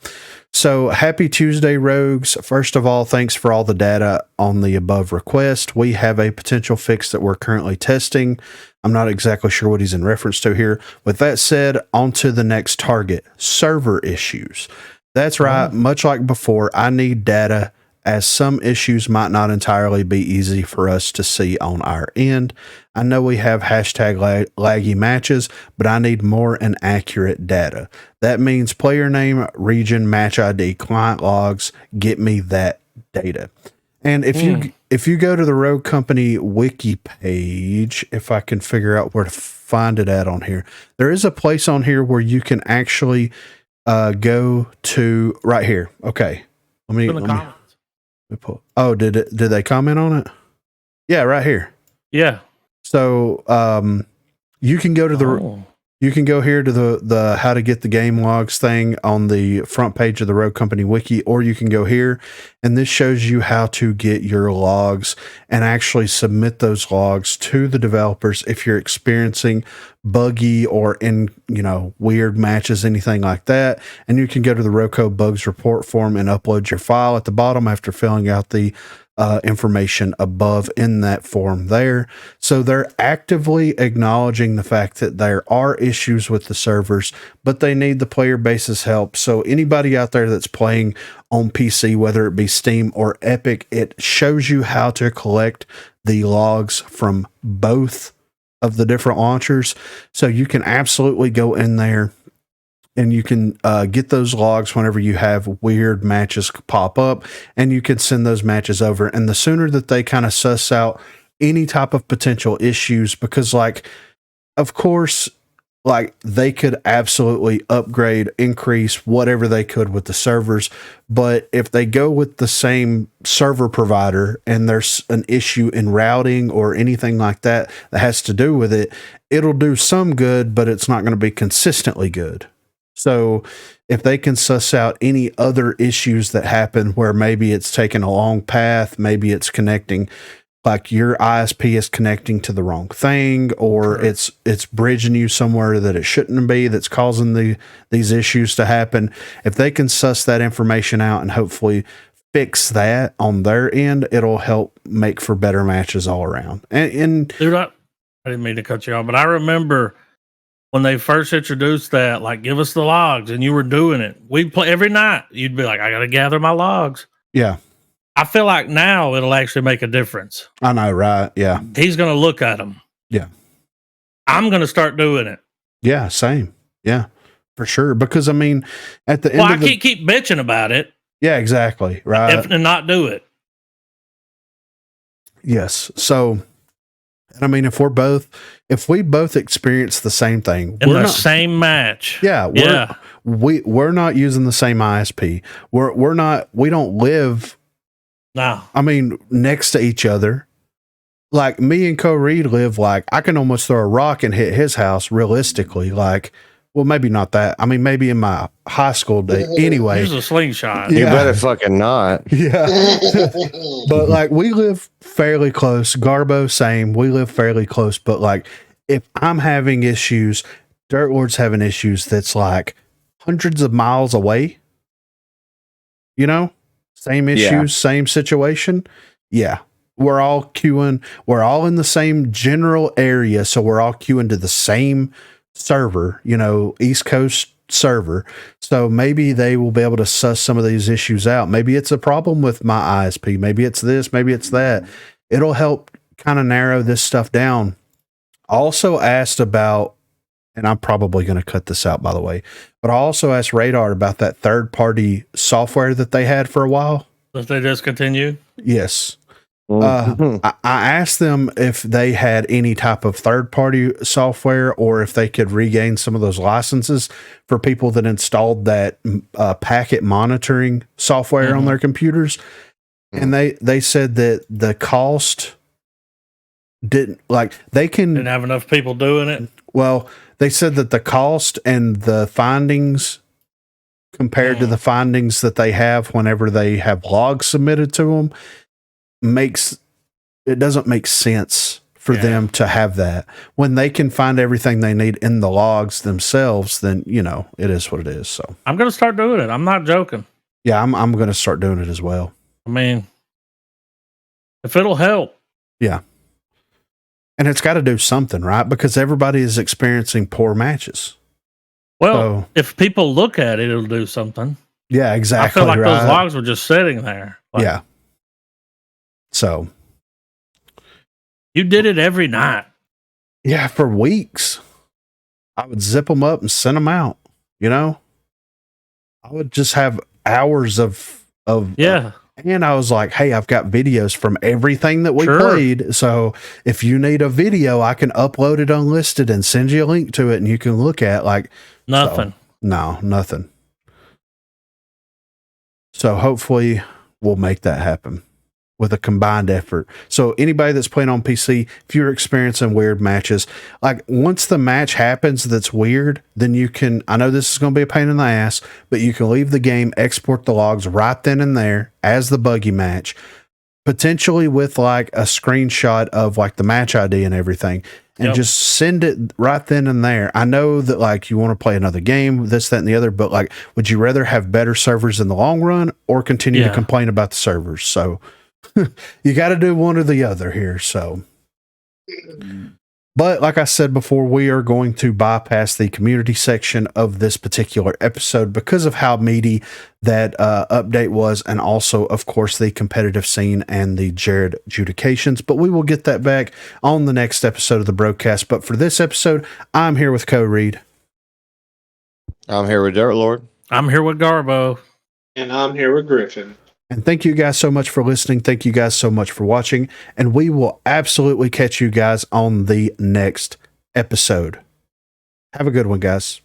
So happy Tuesday, Rogues. First of all, thanks for all the data on the above request. We have a potential fix that we're currently testing. I'm not exactly sure what he's in reference to here. With that said, on to the next target, server issues. That's right. Much like before, I need data, as some issues might not entirely be easy for us to see on our end. I know we have hashtag laggy matches, but I need more and accurate data. That means player name, region, match ID, client logs. Get me that data. And if you go to the Rogue Company wiki page, if I can figure out where to find it at on here, there is a place on here where you can actually go to right here. Okay, let me pull. Oh, did they comment on it? Yeah, right here. Yeah. So you can go to you can go here to the how to get the game logs thing on the front page of the Rogue Company wiki, or you can go here, and this shows you how to get your logs and actually submit those logs to the developers if you're experiencing buggy or weird matches, anything like that. And you can go to the ROCO bugs report form and upload your file at the bottom after filling out the information above in that form there. So they're actively acknowledging the fact that there are issues with the servers, but they need the player base's help. So anybody out there that's playing on PC, whether it be Steam or Epic, it shows you how to collect the logs from both of the different launchers. So you can absolutely go in there and you can get those logs whenever you have weird matches pop up, and you can send those matches over. And the sooner that they kind of suss out any type of potential issues, because of course, they could absolutely upgrade, increase whatever they could with the servers. But if they go with the same server provider and there's an issue in routing or anything like that has to do with it, it'll do some good, but it's not going to be consistently good. So if they can suss out any other issues that happen where maybe it's taking a long path, maybe it's connecting, like your ISP is connecting to the wrong thing, or it's bridging you somewhere that it shouldn't be, that's causing these issues to happen. If they can suss that information out and hopefully fix that on their end, it'll help make for better matches all around. And dude, I didn't mean to cut you off, but I remember when they first introduced that, give us the logs, and you were doing it. We'd play every night. You'd be like, I got to gather my logs. Yeah. I feel like now it'll actually make a difference. I know, right? Yeah. He's going to look at them. Yeah. I'm going to start doing it. Yeah, same. Yeah, for sure. Because, at the end of the... I can't keep bitching about it. Yeah, exactly. Right. And not do it. Yes. So... And if we both experience the same thing in the same match, we're not using the same ISP. We don't live no. next to each other. like me and Co Reed live like I can almost throw a rock and hit his house realistically. Like, well, maybe not that. I mean, maybe in my high school day. Anyway, Use a slingshot. Yeah. You better fucking not. yeah. But like we live fairly close. Garbo, same. We live fairly close. But like if I'm having issues, Dirt Lord's having issues that's like hundreds of miles away. You know? Same issues, Yeah. same situation. Yeah. We're all queuing. We're all in the same general area. So we're all queuing to the same server, you know, East Coast server. So maybe they will be able to suss some of these issues out. Maybe it's a problem with my ISP. Maybe it's this, maybe it's that. It'll help kind of narrow this stuff down. Also asked about, and I'm probably going to cut this out, by the way, but I also asked Radar about that third-party software that they had for a while. That they discontinued? Yes. Mhm. I asked them if they had any type of third-party software or if they could regain some of those licenses for people that installed that packet monitoring software on their computers. And they said that the cost didn't, like, they can... Didn't have enough people doing it? Well, they said that the cost and the findings compared to the findings that they have whenever they have logs submitted to them doesn't make sense for them to have that. When they can find everything they need in the logs themselves, then, you know, it is what it is. So I'm going to start doing it. I'm not joking. yeah, I'm going to start doing it as well. I mean, if it'll help. Yeah. And it's got to do something, right? Because everybody is experiencing poor matches. Well, So, if people look at it, it'll do something. yeah, exactly. I feel like right. those logs were just sitting there. Like, Yeah. So, you did it every night. yeah, for weeks, I would zip them up and send them out. You know, I would just have hours of Yeah. and I was like, hey, I've got videos from everything that we Sure. played. So if you need a video, I can upload it unlisted and send you a link to it, and you can look at like Nothing. no, nothing. So hopefully we'll make that happen with a combined effort. So anybody that's playing on PC, if you're experiencing weird matches, like once the match happens that's weird, then you can, I know this is going to be a pain in the ass, but you can leave the game, export the logs right then and there as the buggy match, potentially with like a screenshot of like the match ID and everything, and just send it right then and there. I know that like you want to play another game, this, that, and the other, but like, would you rather have better servers in the long run or continue to complain about the servers? So you got to do one or the other here. So, but like I said before, we are going to bypass the community section of this particular episode because of how meaty that update was, and also, of course, the competitive scene and the Jared Judications. But we will get that back on the next episode of the Broguecast. But for this episode, I'm here with Co Reed. I'm here with Dirt Lord. I'm here with Garbo. And I'm here with Griffin. And thank you guys so much for listening. Thank you guys so much for watching. And we will absolutely catch you guys on the next episode. Have a good one, guys.